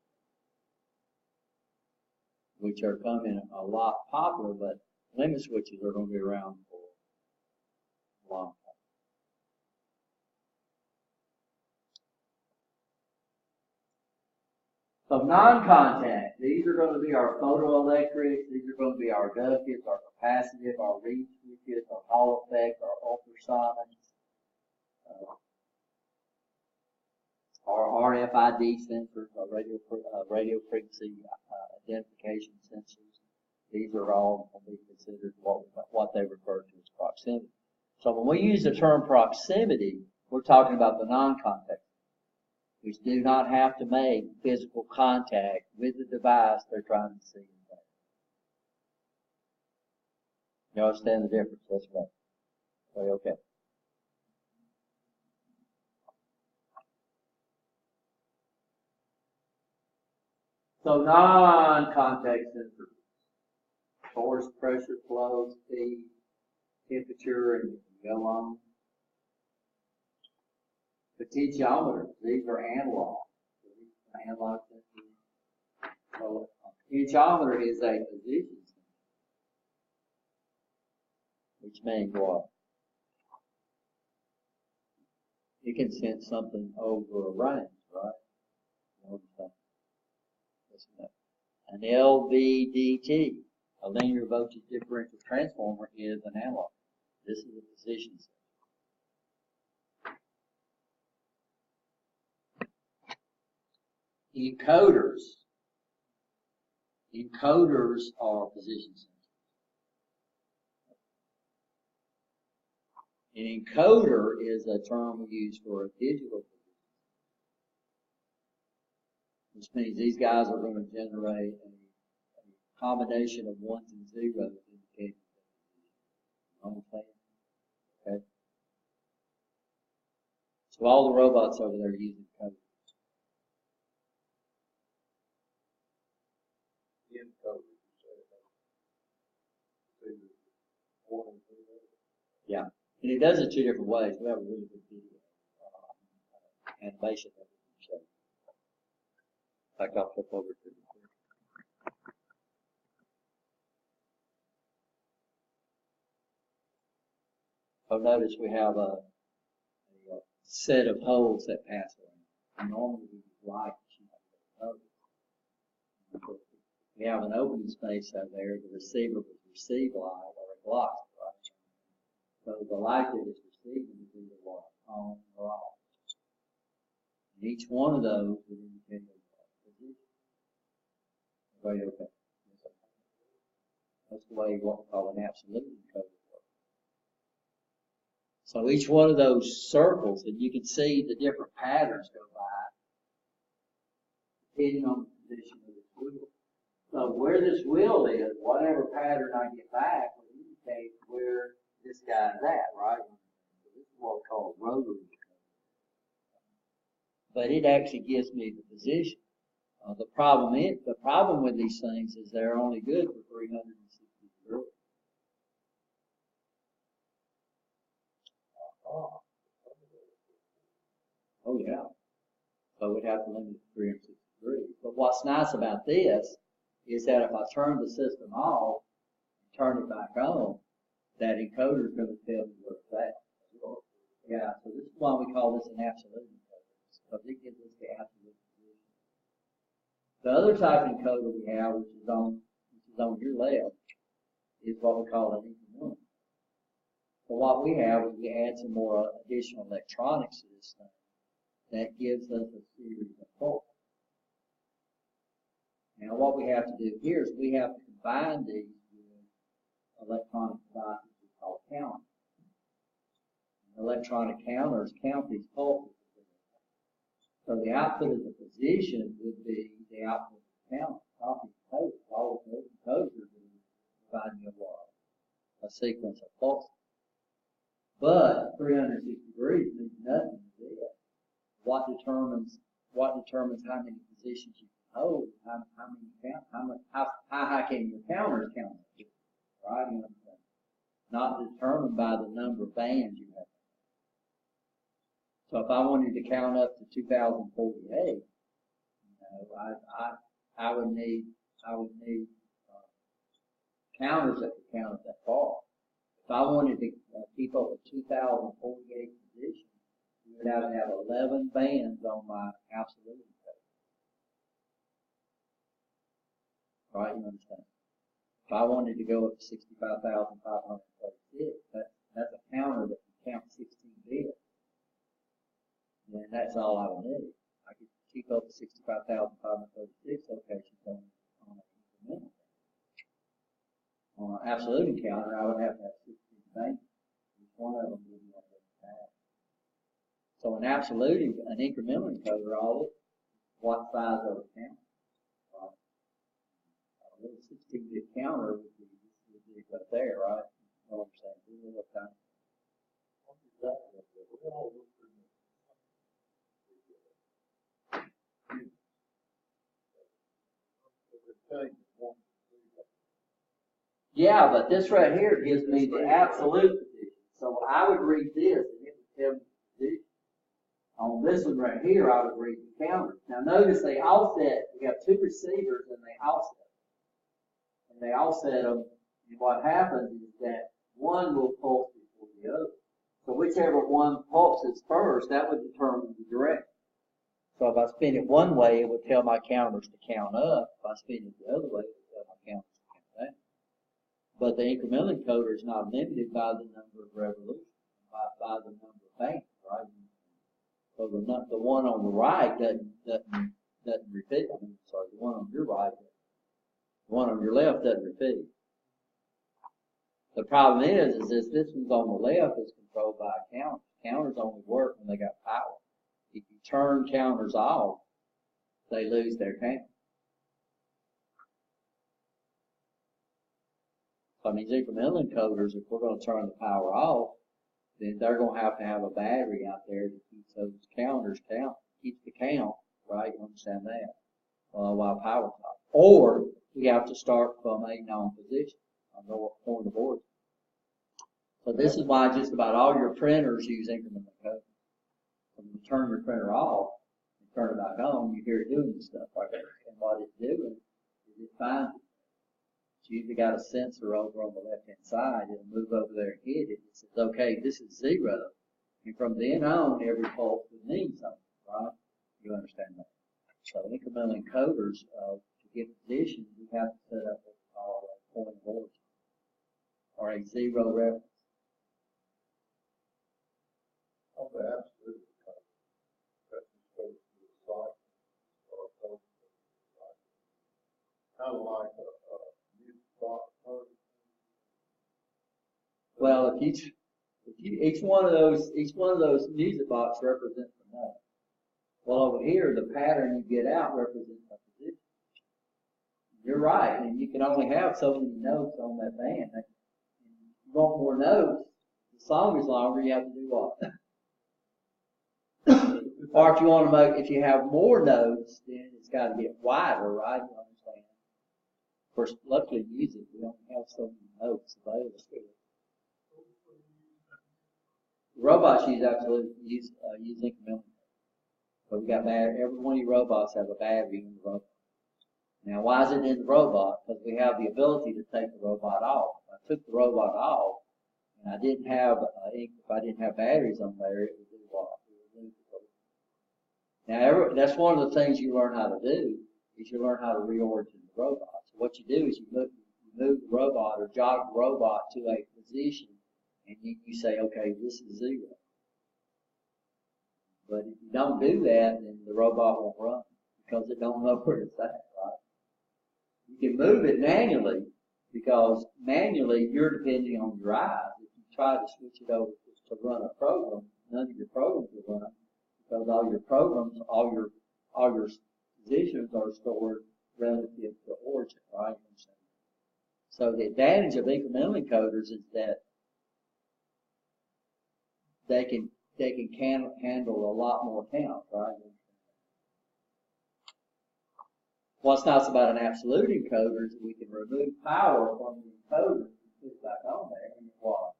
which are becoming a lot popular, but limit switches are going to be around for a long time. So non-contact, these are going to be our photoelectrics, these are going to be our ductors, our capacitive, our reed switches, our Hall effect, our ultrasonics, our RFID sensors, our radio frequency identification sensors. These are all going to be considered what they refer to as proximity. So when we use the term proximity, we're talking about the non-contact, which do not have to make physical contact with the device they're trying to see. You understand the difference? That's right. Okay. So non-contact sensors, force, pressure, flow, speed, temperature, and go on. Potentiometers, these are analog. Analog sensors. So a potentiometer is a position sensor, which means what? It can sense something over a range, right? The this one up. An LVDT, a linear voltage differential transformer, is an analog. This is a position sensor. Encoders are position sensors. An encoder is a term we use for a digital position, which means these guys are going to generate a combination of ones and zeros indicating the position. Okay. So all the robots over there are using coders. Yeah, and it does it two different ways. We have a really good video animation that we can show. In fact, I'll flip over to the So notice we have a set of holes that pass around. And normally we use light to shoot those. We have an open space out there. The receiver would receive light or it blocks it, right? So the light that is receiving is either what, on or off. And each one of those would indicate a position. Right, okay. That's the way what we call an absolute encoder works. So each one of those circles, and you can see the different patterns go by, depending on the position of this wheel. So where this wheel is, whatever pattern I get back will indicate where this guy's at, right? So this is what we call rotary. But it actually gives me the position. The problem with these things is they're only good for 360 degrees. Oh yeah. So we'd have to limit it to 360 degrees. But what's nice about this is that if I turn the system off and turn it back on, that encoder is going to tell me where it's at. Yeah, so this is why we call this an absolute encoder, because it gives us the absolute position. The other type of encoder we have, which is on your left, is what we call an incremental. So what we have is we add some more additional electronics to this thing that gives us a series of pulses. Now what we have to do here is we have to combine these with electronic devices we call counters. Electronic counters count these pulses. So the output of the position would be the output of the counter. Copy code. All of those codes are providing you a sequence of pulses. But 360 degrees means nothing to this. What determines how many positions you can hold, how high can your counters count, right? You know, not determined by the number of bands you have. So if I wanted to count up to 2048, I would need counters that could count it that far. If I wanted to keep up with 2048 positions, you would have to have 11 bands on my absolute encoder. Right, you understand? If I wanted to go up to 65,536, that's a counter that can count 16 bits. And that's all I would need. I could keep up to 65,536 locations on an incremental. On an absolute encoder, I would have to have 16 bands. Each one of them would be on different path. So an incremental encoder, what size of a counter? Right? A little 16-bit counter would be up there, right? You know what I'm saying? What kind? What is that? Yeah, but this right here gives me the absolute position. So I would read this and it would tell me the position. On this one right here, I would read the counter. Now notice they offset, we have two receivers and they offset. And they offset them, and what happens is that one will pulse before the other. So whichever one pulses first, that would determine the direction. So if I spin it one way, it would tell my counters to count up. If I spin it the other way, it would tell my counters to count down. But the incremental encoder is not limited by the number of revolutions, by the number of bands, right? So the one on the right doesn't repeat. I mean, sorry, the one on your right, the one on your left doesn't repeat. The problem is this one's on the left is controlled by a counter. Counters only work when they got power. If you turn counters off, they lose their count. So I mean, these incremental encoders, if we're going to turn the power off, then they're going to have a battery out there to keep those counters count, keeps the count, right? You understand that? While power's off. Or we have to start from a known position on the point of origin. So this is why just about all your printers use incremental encoders. When you turn your printer off and turn it back on, you hear it doing this stuff right there. And what it's doing is it finds it. It's usually got a sensor over on the left-hand side. It'll move over there and hit it. It says, okay, this is 0. And from then on, every pulse would mean something, right? You understand that? So incremental encoders, to get position, we have to set up what we call a point of origin, or a 0 reference. On the absolute encoder, that just goes to the side, or goes to the side. Kind of like a music box code. Well, each one of those music box represents a note. Well, over here, the pattern you get out represents a position. You're right, and you can only have so many notes on that band. If you want more notes, the song is longer, you have to do what? Or if you want to if you have more notes, then it's got to get wider, right? You understand? Of course, luckily music, we don't have so many notes available to it. Robots use incremental. But we got every one of your robots have a battery in the robot. Now, why is it in the robot? Because we have the ability to take the robot off. If I took the robot off, and I didn't have if I didn't have batteries on there, it would do what? It would lose the robot. Now, that's one of the things you learn how to do is you learn how to reorient the robot. So what you do is you move the robot or jog the robot to a position, and you say, okay, this is 0. But if you don't do that, then the robot won't run because it don't know where it's at, right? You can move it manually because manually you're depending on your eyes. If you try to switch it over to run a program, none of your programs will run because all your programs, all your positions are stored relative to origin, right? So the advantage of incremental encoders is that they can handle a lot more counts, right? What's nice about an absolute encoder is that we can remove power from the encoder and put it back on there, and what?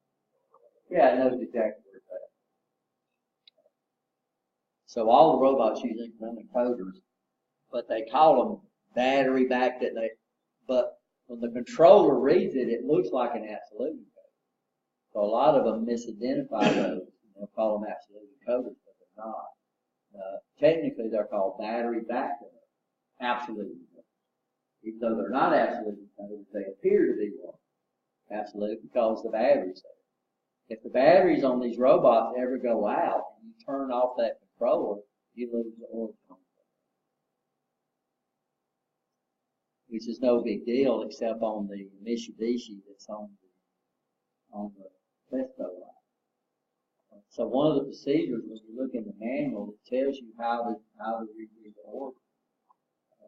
Yeah, it knows exactly where it's at. So all the robots use incremental encoders, but they call them battery backed. But when the controller reads it, it looks like an absolute encoder. So a lot of them misidentify those. They'll call them absolute encoders, but they're not. Technically, they're called battery backed absolute encoders. Even though they're not absolute encoders, they appear to be one. Absolute because the battery's there. If the batteries on these robots ever go out and you turn off that controller, you lose the origin. Which is no big deal except on the Mitsubishi that's on the Festo line. So one of the procedures when you look in the manual, it tells you how to read the order.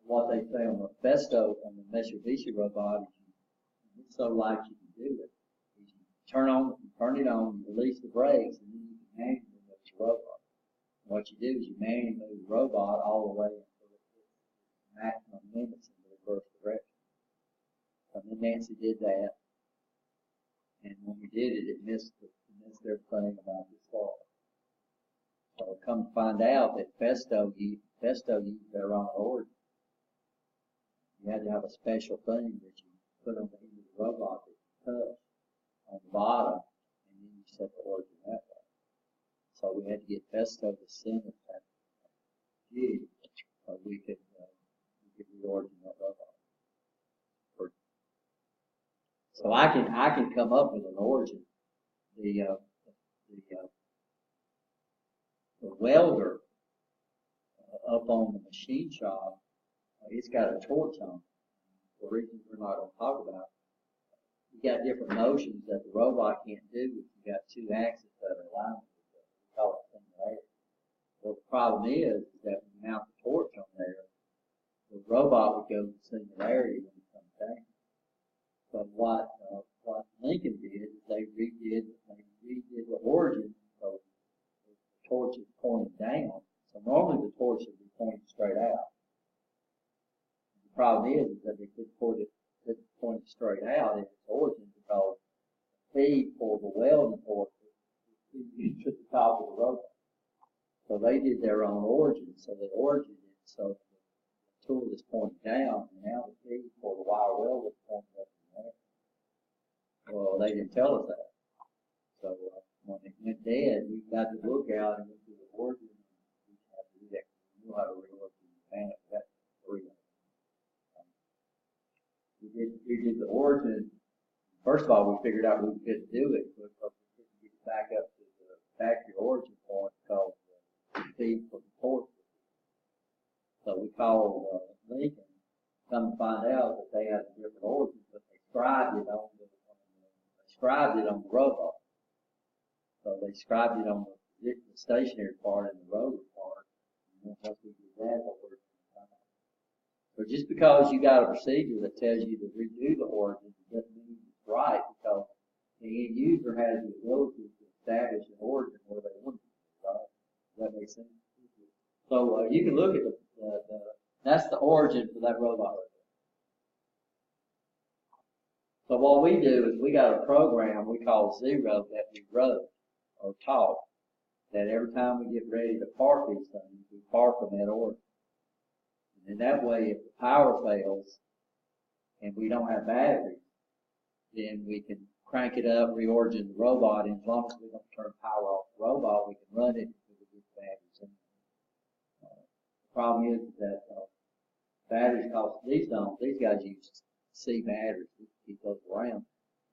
What they say on the Festo, on the Mitsubishi robot, is it's so light you can do it. You turn it on, you release the brakes, and then you can manually move the robot. What you do is you manually move the robot all the way until it hits maximum limits in the reverse direction. And then Nancy did that, and when we did it, it missed everything about this law. So come to find out that Festo used their wrong origin. You had to have a special thing that you put on the end of the robot that you touch on the bottom, and then you set the origin that way. So we had to get Festo to send it that. jig, we could reorigin that robot. So I can come up with an origin. The welder up on the machine shop, it's got a torch on it. For reasons we're not going to talk about. You got different motions that the robot can't do if you got two axes that are aligned with each other. We call it singularity. Well, the problem is that when you mount the torch on there, the robot would go to singularity when it comes down. But what Lincoln did is they redid the origin, so the torch is pointing down. So normally the torch would be pointing straight out. The problem is that they couldn't point it straight out in its origin because the feed for the welding torch is to the top of the robot. So they did their own origin. So they origined it so the tool is pointing down, and now the feed for the wire welder is pointing up in there. Well, they didn't tell us that. So when it went dead, we got to look out and went through the origin. We had to do that. We knew how to reorigin the planet. We got 3 of them. We did the origin. First of all, we figured out we couldn't do it because we couldn't get it back up to the factory origin point because the feed for the torch. So we called Lincoln, come to find out that they had a different origin, but they scribed it on the robot. So they scribed it on the stationary part and the rotor part. And once we did that, it worked. So just because you got a procedure that tells you to redo the origin doesn't mean it's right, because the end user has the ability to establish an origin where they want it, right? Does that make sense? So you can look at that's the origin for that robot right there. So what we do is we got a program we call Zero that we wrote or taught, that every time we get ready to park these things, we park them at origin. And that way, if the power fails and we don't have batteries, then we can crank it up, reorigin the robot, and as long as we don't turn power off the robot, we can run it until we get batteries in. The problem is that batteries cost these guys use C batteries to keep those around.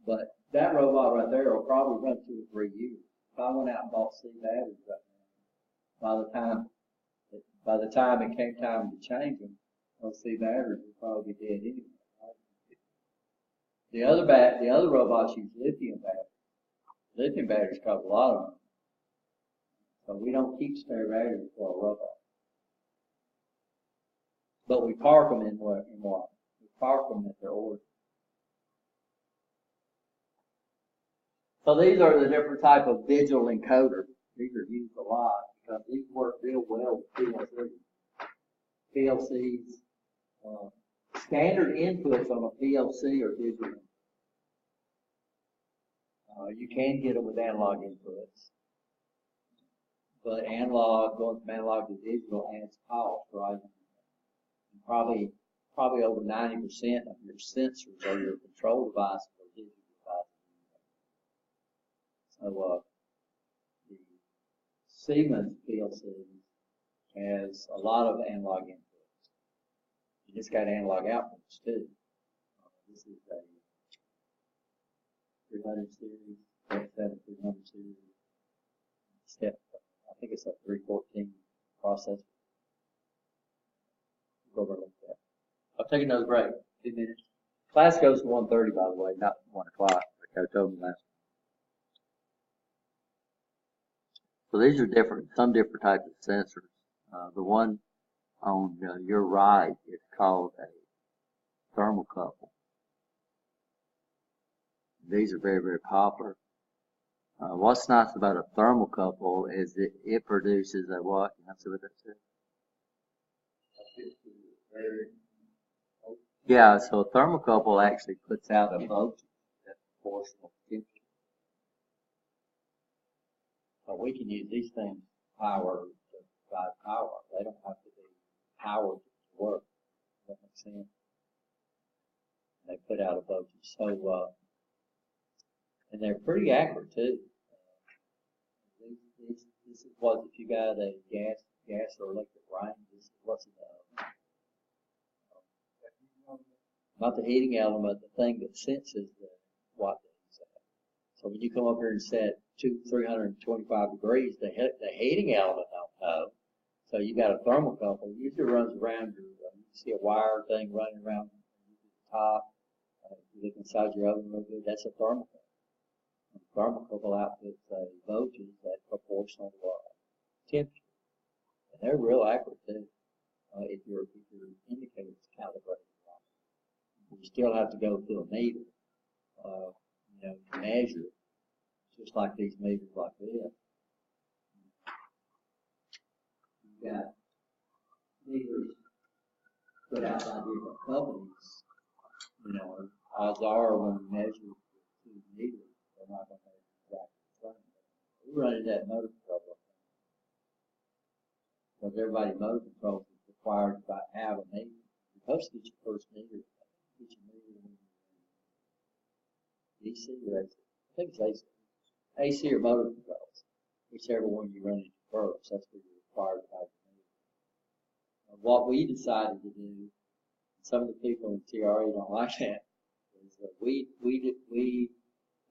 But that robot right there will probably run 2 or 3 years. If I went out and bought C batteries right now, by the time it came time to change them, those C batteries would probably be dead anyway. Right? The other robots use lithium batteries. Lithium batteries cost a lot of money. So we don't keep spare batteries for a robot. But we park them in what? We park them at their origin. So these are the different type of digital encoders. These are used a lot because these work real well with PLCs. Standard inputs on a PLC are digital. You can get it with analog inputs, but going from analog to digital adds cost, right? And probably over 90% of your sensors or your control devices are digital devices. So the Siemens PLC has a lot of analog inputs. It's got analog outputs too. This is a 300 series, 300 series step. I think it's a 314 processor. Go over and look at that. I'll take another break. 2 minutes. Class goes to 1:30, by the way, not 1 o'clock, like I told you last. So these are some different types of sensors. The one on your right is called a thermocouple. These are very, very popular. What's nice about a thermocouple is that it produces a what? Can I see what that says? Yeah, so a thermocouple actually puts out a voltage that's proportional to temperature. So we can use these things to provide power. They don't have to be powered to work. Does that make sense? They put out a voltage. So, and they're pretty accurate too. This is what, if you got a gas or electric ranges. What's it? Not the heating element, the thing that senses what it's at. So when you come up here and set 325 degrees, the heating element don't know. So you got a thermocouple. Usually runs around you see a wire thing running around the top. If you look inside your oven real good, that's a thermocouple. And the thermocouple outputs a voltage that's proportional to temperature. And they're real accurate too, if your indicator is calibrated. You still have to go through a meter, to measure it, just like these meters like this. You've got meters put out by different companies. Odds are when you measure the meters, they're not going to measure exactly the same. We're running that motor control. Because everybody motor controls is required to have a meter. You're supposed to get your first meter. Get your meter in DC or AC. I think it's AC. AC or motor controls. Whichever one you run into first. That's what you're required to have your meter. What we decided to do, some of the people in TRA don't like that, is that we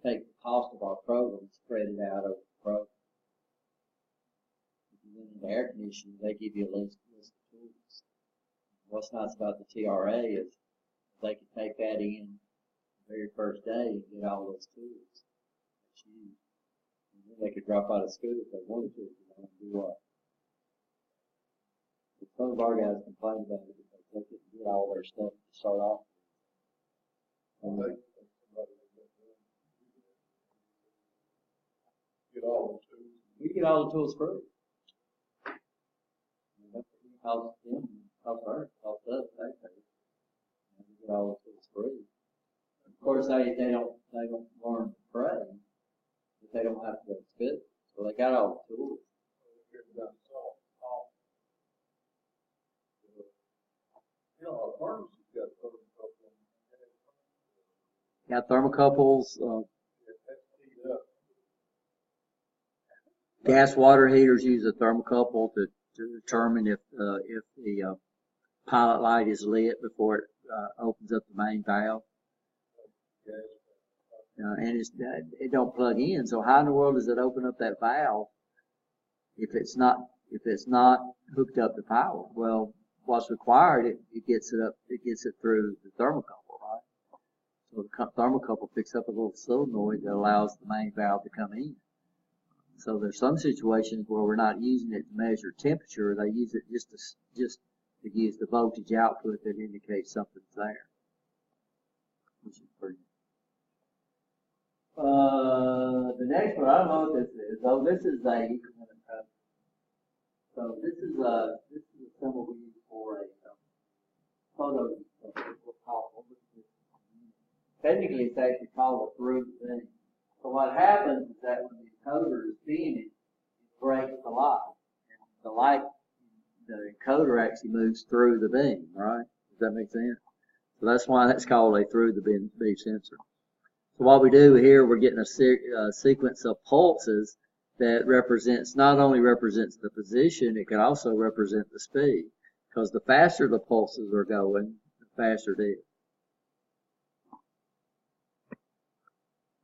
take the cost of our program and spread it out over the program. If you went into air conditioning, they give you a list of tools. What's nice about the TRA is they can take that in the very first day and get all those tools that you use. And then they could drop out of school if they wanted to, and do what? But some of our guys complain about it because they couldn't get all their stuff to start off. Get all the tools. We get all the tools free. Cost them, cost her, cost us, they pay. We get all the tools free. Of course, they don't learn to pray, but they don't have to go to school. So they got all the tools. Our furnace has got thermocouple. Got thermocouples, gas water heaters use a thermocouple to determine if the pilot light is lit before it opens up the main valve. And it don't plug in. So how in the world does it open up that valve if it's not hooked up to power? Well, what's required, it gets it through the thermocouple, right? So the thermocouple picks up a little solenoid that allows the main valve to come in. So there's some situations where we're not using it to measure temperature. They use it just to use the voltage output that indicates something's there. Which is pretty. The next one, I don't know what this is. Oh, this is a. So this is a symbol we use for a photo. Technically, it's actually called a through thing. So what happens is that when the encoder is seeing it, it breaks the light. And the light, the encoder actually moves through the beam, right? Does that make sense? So that's why that's called a through the beam sensor. So what we do here, we're getting a sequence of pulses that not only represents the position, it can also represent the speed. Because the faster the pulses are going, the faster it is.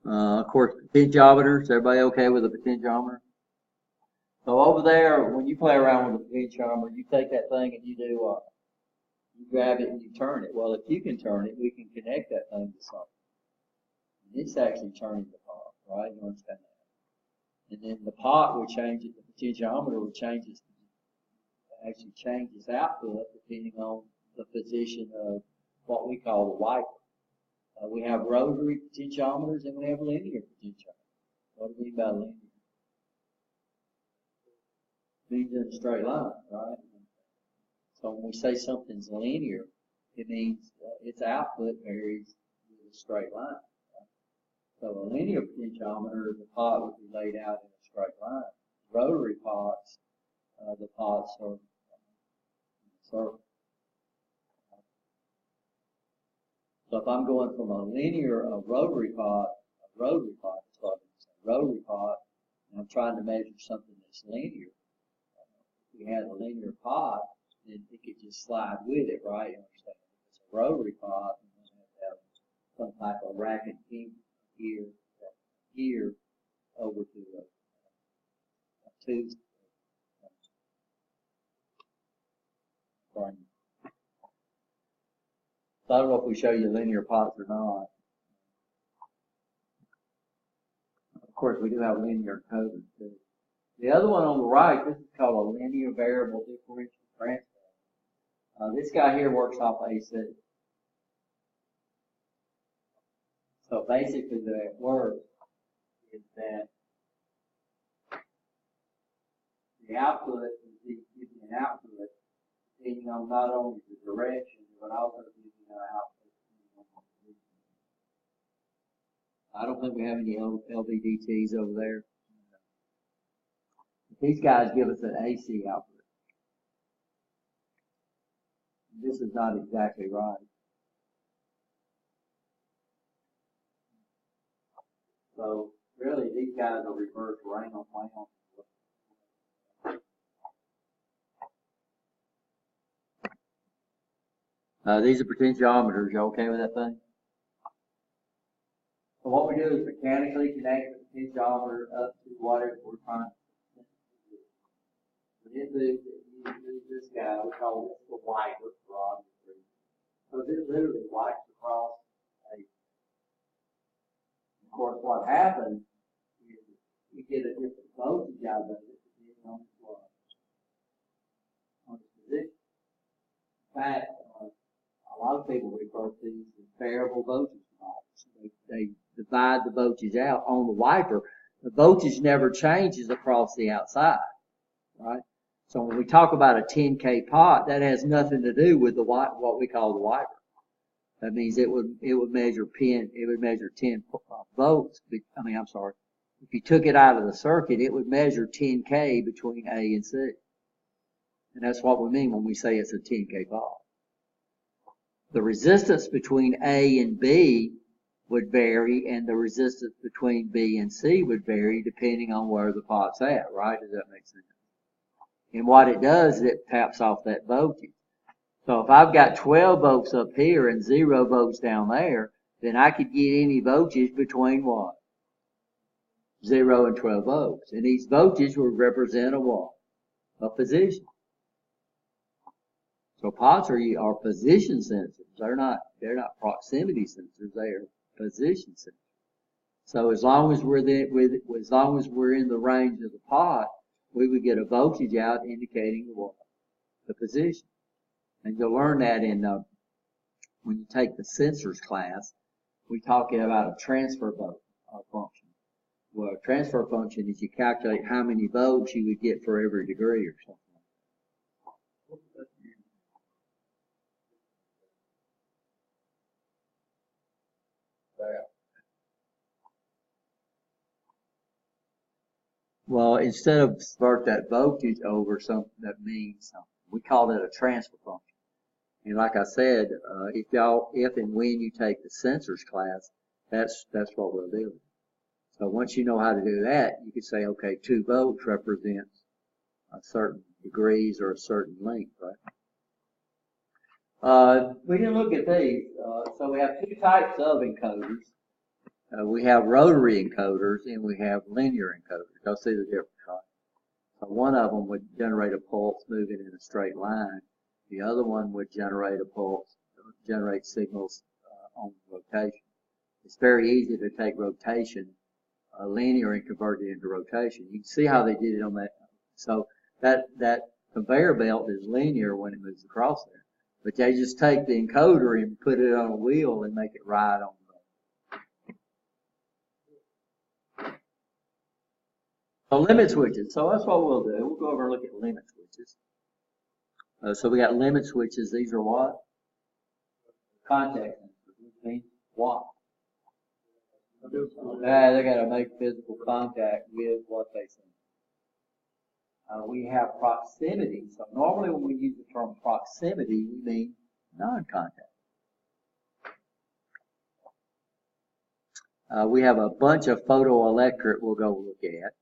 Of course, potentiometers. Everybody okay with a potentiometer? So over there, when you play around with a potentiometer, you take that thing and you do what? You grab it and you turn it. Well, if you can turn it, we can connect that thing to something. And it's actually turning the pot, right? You understand that? And then the pot will change it. The potentiometer will changes output depending on the position of what we call the wiper. We have rotary potentiometers and we have linear potentiometers. What do we mean by linear? It means in a straight line, right? So when we say something's linear, it means its output varies with a straight line. Right? So a linear potentiometer, the pot would be laid out in a straight line. Rotary pots, the pots are circle. So if I'm going from a rotary pot, and I'm trying to measure something that's linear, we had a linear pot, then it could just slide with it, right? You understand? If it's a rotary pot, you have to have some type of racking here over to a tube. Frame. So I don't know if we show you linear pots or not. Of course, we do have linear encoders too. The other one on the right, this is called a linear variable differential transform. This guy here works off AC. So basically the way it works is that the output is giving an output depending on not only the direction, but also giving an output depending on the position. I don't think we have any LVDTs over there. These guys give us an AC output. This is not exactly right. So really, these guys are reversed Reynolds. These are potentiometers. You okay with that thing? So what we do is mechanically connect the potentiometer up to whatever we're trying to do. We use this guy. We call this the wiper for obvious reasons. So this literally wipes across a. Of course, what happens is we get a different voltage out of it depending on its position. In fact, a lot of people refer to these as variable voltage dividers. They divide the voltage out on the wiper. The voltage never changes across the outside, right? So when we talk about a 10K pot, that has nothing to do with what we call the wiper. That means it would measure 10 volts. If you took it out of the circuit, it would measure 10K between A and C. And that's what we mean when we say it's a 10K pot. The resistance between A and B would vary, and the resistance between B and C would vary depending on where the pot's at, right? Does that make sense? And what it does is it taps off that voltage. So if I've got 12 volts up here and 0 volts down there, then I could get any voltage between what? 0 and 12 volts. And these voltages would represent a what? A position. So pots are position sensors. They're not proximity sensors. They are position sensors. So as long as we're in the range of the pot, we would get a voltage out indicating the what? The position. And you'll learn that when you take the sensors class. We talk about a transfer function. Well, a transfer function is you calculate how many volts you would get for every degree or something. Well, instead of convert that voltage over something that means something, we call it a transfer function. And like I said, if and when you take the sensors class, that's what we'll do. So once you know how to do that, you can say, okay, 2 volts represents a certain degrees or a certain length, right? We didn't look at these. So we have 2 types of encoders. We have rotary encoders and we have linear encoders. You'll see the difference, right? So one of them would generate a pulse moving in a straight line. The other one would generate signals on rotation. It's very easy to take rotation, linear, and convert it into rotation. You can see how they did it on that. So that conveyor belt is linear when it moves across there. But they just take the encoder and put it on a wheel and make it ride on So limit switches. So that's what we'll do. We'll go over and look at limit switches. So we got limit switches. These are what? Contact sensors, which means what? They got to make physical contact with what they sense. We have proximity. So normally when we use the term proximity, we mean non-contact. We have a bunch of photoelectric we'll go look at.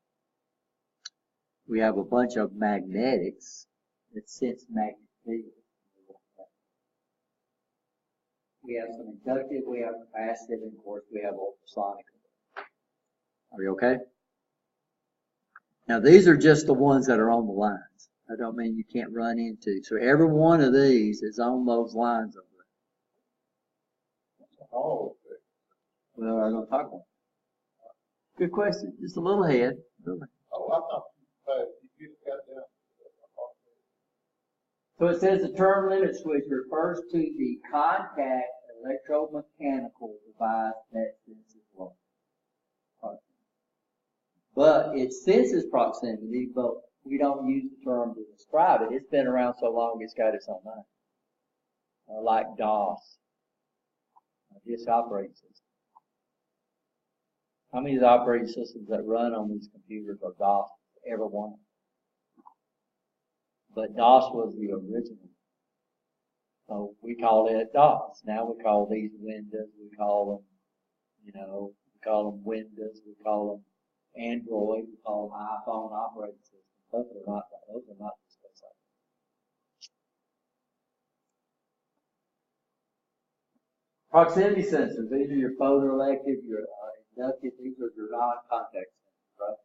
We have a bunch of magnetics that sense magnetic fields. We have some inductive, we have capacitive, and of course we have ultrasonic. Are you okay? Now these are just the ones that are on the lines. I don't mean you can't run into. So every one of these is on those lines over there. Oh, Well, I'm going to talk about it. Good question. Just a little ahead. oh, I thought you just got down. So it says the term limit switch refers to the contact electromechanical device that senses low. But it senses proximity, but we don't use the term to describe it. It's been around so long it's got its own name. Like DOS, disk operating system. How many of the operating systems that run on these computers are DOS? Every one. But DOS was the original. So we called it DOS. Now we call these Windows. We call them, we call them Windows. We call them Android. We call them iPhone operating systems. Those are not the space items. Proximity sensors. These are your photoelectric, your inductive. These are your non-contact sensors, right?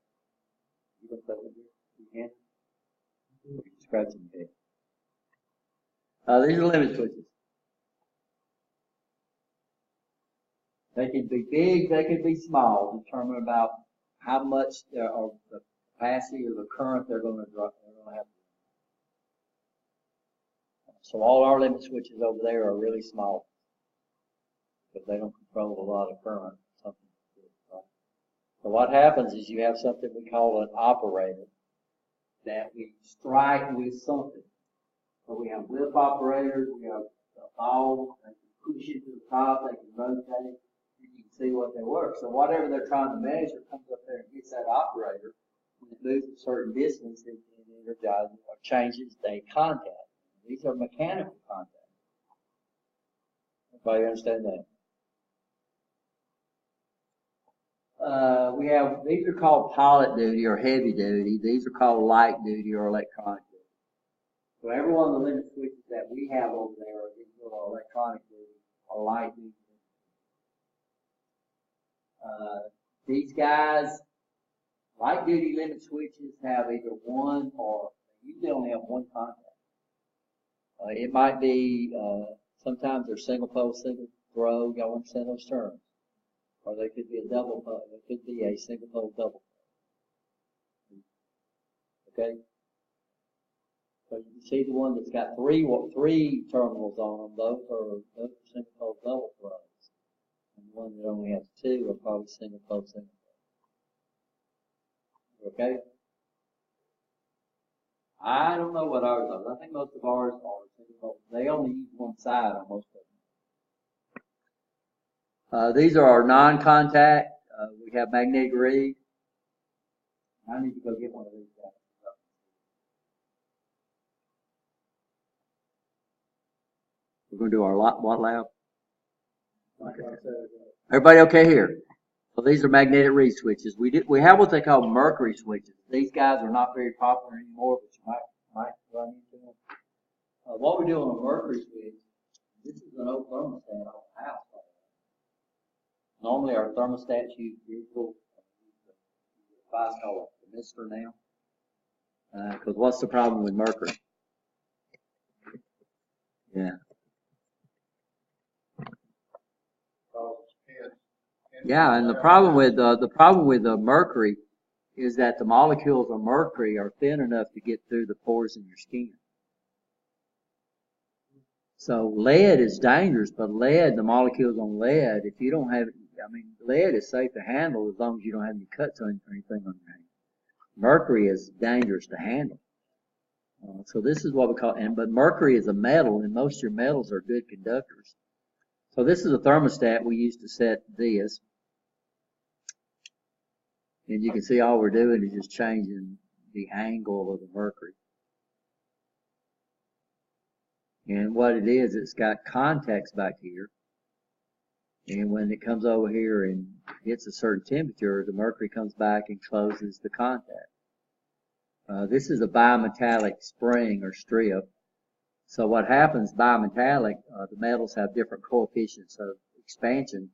You can play with it. You can. You can scratch them big. These are limit switches. They can be big, they can be small, determine about how much or the capacity or the current they're going to have. So all our limit switches over there are really small because they don't control a lot of current. So what happens is you have something we call an operator that we strike with something. So we have whip operators, we have a ball, they can push it to the top, they can rotate, you can see what they work. So whatever they're trying to measure comes up there and hits that operator. When it moves a certain distance, it energizes or changes the contact. These are mechanical contacts. Everybody understand that? These are called pilot duty or heavy duty. These are called light duty or electronic duty. So every one of the limit switches that we have over there are these little electronic duty or light duty. These guys, light duty limit switches have either one or they usually only have one contact. It might be, sometimes they're single pole, single throw. Y'all understand those terms? Or they could be a double pole. They could be a single pole double pole. Okay? So you can see the one that's got three terminals on them. Those are single pole double throws. And the one that only has two are probably single pole single pole. Okay? I don't know what ours are. I think most of ours are single pole. They only use one side on most of them. These are our non-contact. We have magnetic reed. I need to go get one of these guys. We're going to do our what lab? Okay. Everybody okay here? So these are magnetic reed switches. We have what they call mercury switches. These guys are not very popular anymore, but you might run into them. What we do on a mercury switch, this is an old thermostat on the house. Normally our thermostats use digital device called a thermistor now. Because what's the problem with mercury? Yeah. Yeah, and the problem with mercury is that the molecules of mercury are thin enough to get through the pores in your skin. So lead is dangerous, but the molecules on lead, if you don't have, lead is safe to handle as long as you don't have any cuts or anything on your hand. Mercury is dangerous to handle. So this is what we call, but mercury is a metal, and most of your metals are good conductors. So this is a thermostat we use to set this. And you can see all we're doing is just changing the angle of the mercury. And what it is, it's got contacts back here. And when it comes over here and hits a certain temperature, the mercury comes back and closes the contact. This is a bimetallic spring or strip. So what happens, bimetallic, the metals have different coefficients of expansion,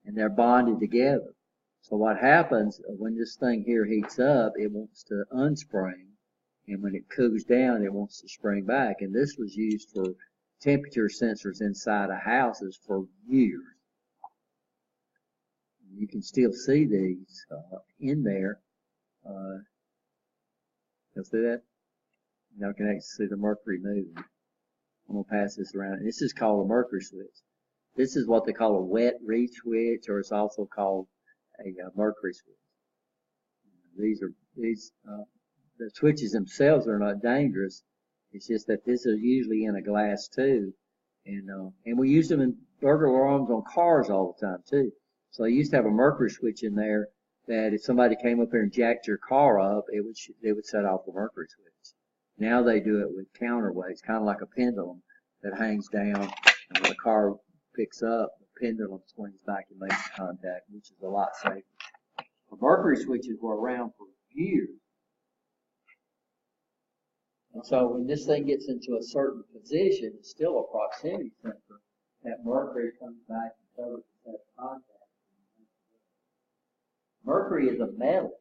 and they're bonded together. So what happens when this thing here heats up, it wants to unspring, and when it cools down, it wants to spring back. And this was used for temperature sensors inside of houses for years. You can still see these in there. You'll see that? Y'all can actually see the mercury moving. I'm going to pass this around. This is called a mercury switch. This is what they call a wet reed switch, or it's also called a mercury switch. The switches themselves are not dangerous. It's just that this is usually in a glass tube, and we use them in burglar alarms on cars all the time too. So they used to have a mercury switch in there that if somebody came up here and jacked your car up, it would set off the mercury switch. Now they do it with counterweights, kind of like a pendulum that hangs down, and when the car picks up, the pendulum swings back and makes contact, which is a lot safer. The mercury switches were around for years. And so when this thing gets into a certain position, it's still a proximity sensor. That mercury comes back and covers that contact. Mercury is a metal,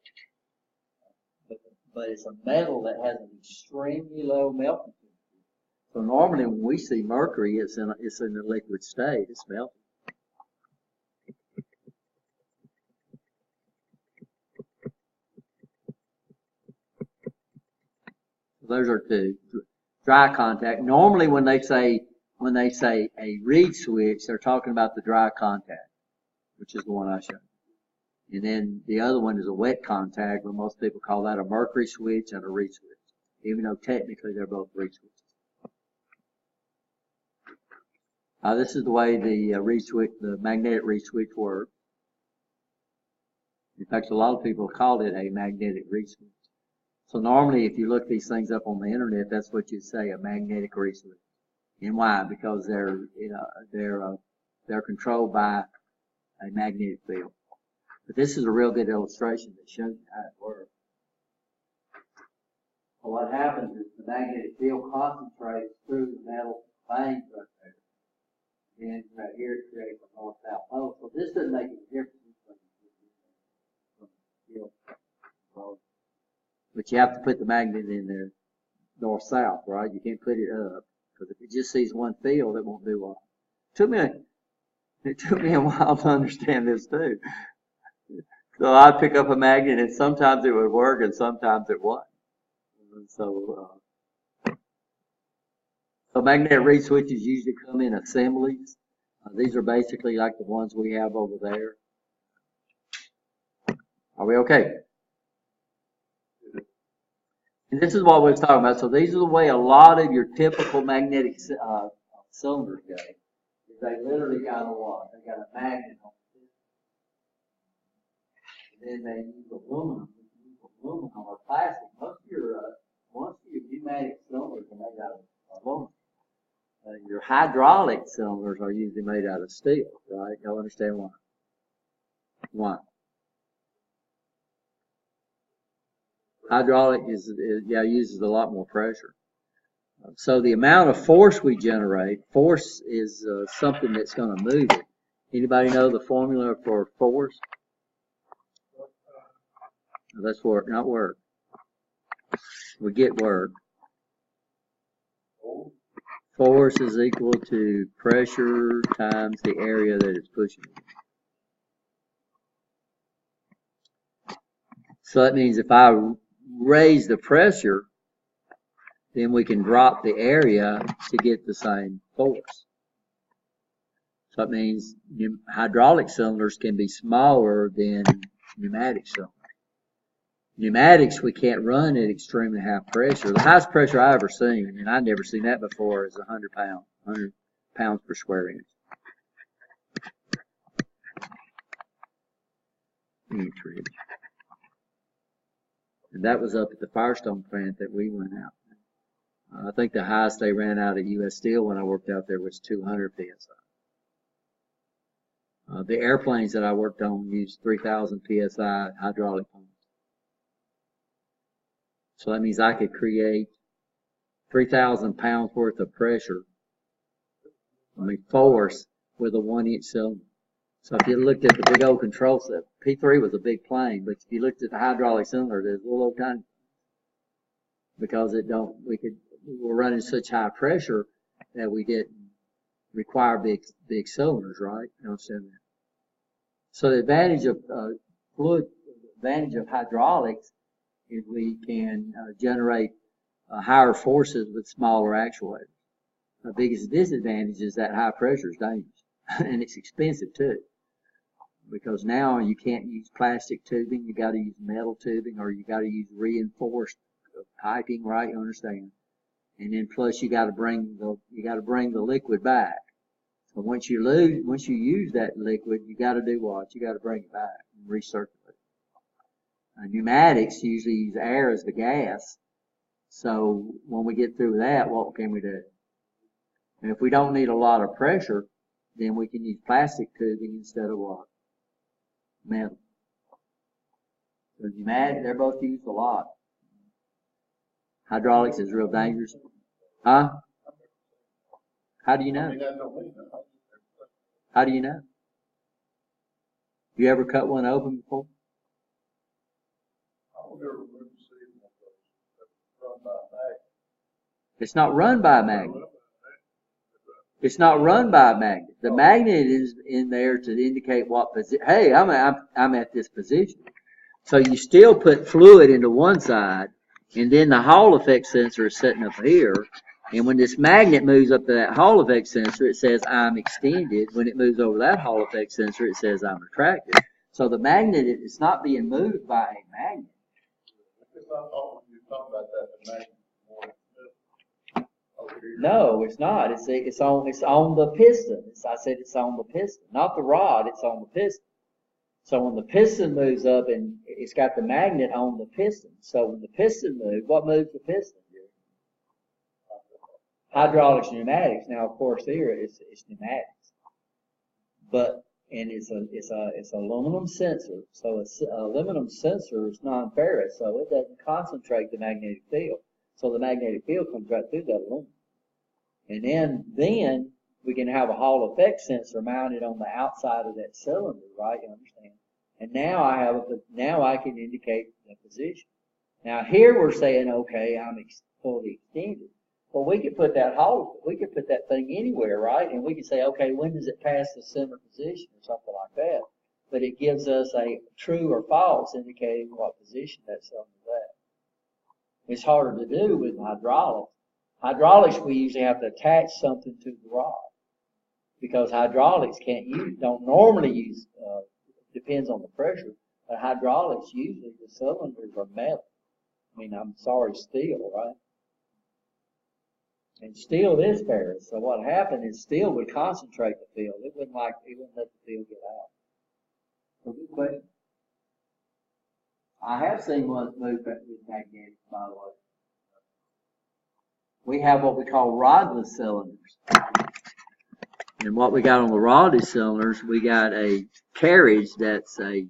but it's a metal that has an extremely low melting temperature. So normally when we see mercury, it's in a liquid state. It's melting. Those are two. Dry contact. Normally when they say a reed switch, they're talking about the dry contact, which is the one I showed. And then the other one is a wet contact, but most people call that a mercury switch and a reed switch, even though technically they're both reed switches. This is the way the magnetic reed switch works. In fact, a lot of people call it a magnetic reed switch. So normally, if you look these things up on the internet, that's what you'd say, a magnetic reed switch. And why? Because they're controlled by a magnetic field. But this is a real good illustration that shows you how it works. So what happens is the magnetic field concentrates through the metal veins right there. And right here it creates a north-south pole. So this doesn't make any difference. But you have to put the magnet in there north-south, right? You can't put it up. Because if it just sees one field, it won't do well. It took me a while to understand this too. So I'd pick up a magnet and sometimes it would work and sometimes it wouldn't. So magnetic reed switches usually come in assemblies. These are basically like the ones we have over there. Are we okay? And this is what we were talking about. So these are the way a lot of your typical magnetic cylinders go. They literally got a what? They got a magnet on it. And then they use aluminum. Or plastic. Most of your pneumatic cylinders are made out of aluminum. Your hydraulic cylinders are usually made out of steel, right? Y'all understand why? Why? Hydraulic uses a lot more pressure. So the amount of force we generate, force is something that's going to move it. Anybody know the formula for force? That's work, not work. We get work. Force is equal to pressure times the area that it's pushing. So that means if I raise the pressure, then we can drop the area to get the same force. So that means hydraulic cylinders can be smaller than pneumatic cylinders. Pneumatics, we can't run at extremely high pressure. The highest pressure I ever seen, and I've never seen that before, is 100 pounds per square inch. And that was up at the Firestone plant that we went out. I think the highest they ran out at U.S. Steel when I worked out there was 200 PSI. The airplanes that I worked on used 3,000 PSI hydraulic pumps. So that means I could create 3,000 pounds worth of pressure, force, with a 1-inch cylinder. So if you looked at the big old control set, P3 was a big plane, but if you looked at the hydraulic cylinder, there's a little old tiny, because we're running such high pressure that we didn't require big cylinders, right? You understand that? So the advantage of advantage of hydraulics is we can generate higher forces with smaller actuators. The biggest disadvantage is that high pressure is dangerous, and it's expensive too. Because now you can't use plastic tubing, you got to use metal tubing, or you got to use reinforced piping, right? You understand? And then plus you got to bring the liquid back. So once you use that liquid, you got to do what? You got to bring it back and recirculate. Pneumatics usually use air as the gas. So when we get through that, what can we do? And if we don't need a lot of pressure, then we can use plastic tubing instead of what? Metal. So pneumatic, they're both used a lot. Hydraulics is real dangerous. Huh? How do you know? How do you know? You ever cut one open before? It's not run by a magnet. It's not run by a magnet. The magnet is in there to indicate what position. Hey, I'm at this position. So you still put fluid into one side, and then the Hall effect sensor is sitting up here. And when this magnet moves up to that Hall effect sensor, it says I'm extended. When it moves over that Hall effect sensor, it says I'm retracted. So the magnet is not being moved by a magnet. No, it's not. It's on the piston. I said it's on the piston, not the rod. It's on the piston. So when the piston moves up, and it's got the magnet on the piston. So when the piston moves, what moves the piston? Hydraulics, pneumatics. Now, of course, here it's pneumatics, and it's aluminum sensor. So aluminum sensor is non-ferrous, so it doesn't concentrate the magnetic field. So the magnetic field comes right through that aluminum. And then we can have a Hall effect sensor mounted on the outside of that cylinder, right? You understand? And now I can indicate the position. Now here we're saying, okay, I'm fully extended. Well, we could put that thing anywhere, right? And we can say, okay, when does it pass the center position or something like that? But it gives us a true or false indicating what position that cylinder's at. It's harder to do with hydraulics. Hydraulics, we usually have to attach something to the rod, because hydraulics don't normally use, depends on the pressure, but hydraulics, usually the cylinders are metal. Steel, right? And steel is ferrous, so what happened is steel would concentrate the field. It wouldn't let the field get out. So good question. I have seen one move with magnetics, by the way. We have what we call rodless cylinders. And what we got on the rodless cylinders, we got a carriage that's a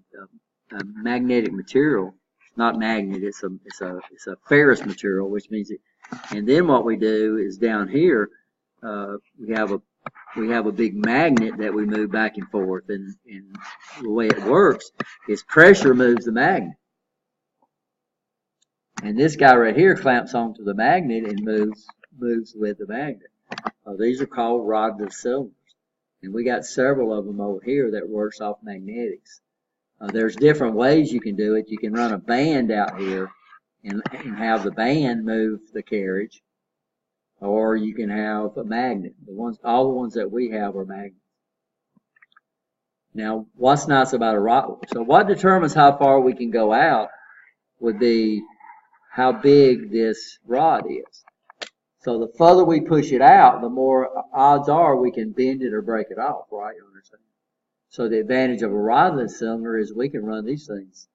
magnetic material. Not magnet, it's a ferrous material, which means it. And then what we do is down here, we have a big magnet that we move back and forth, and the way it works is pressure moves the magnet. And this guy right here clamps onto the magnet and moves with the magnet. These are called rodless cylinders. And we got several of them over here that works off magnetics. There's different ways you can do it. You can run a band out here and have the band move the carriage, or you can have a magnet. All the ones that we have are magnets. Now, what's nice about a rod? So what determines how far we can go out would be how big this rod is. So the further we push it out, the more odds are we can bend it or break it off, right? You understand? So the advantage of a rodless cylinder is we can run these things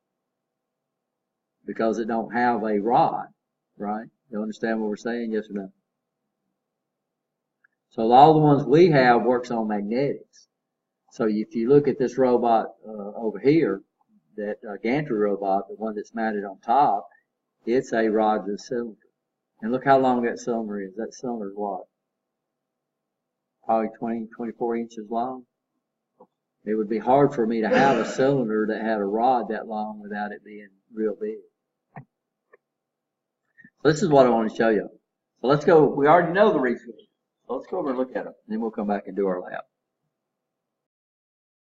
because it don't have a rod, right? You understand what we're saying? Yes or no? So all the ones we have works on magnetics. So if you look at this robot over here, that gantry robot, the one that's mounted on top, It's a Rogers cylinder. And look how long that cylinder is. That cylinder is what? Probably 20, 24 inches long. It would be hard for me to have a cylinder that had a rod that long without it being real big. So this is what I want to show you. So let's go. We already know the resources. So let's go over and look at them. And then we'll come back and do our lab.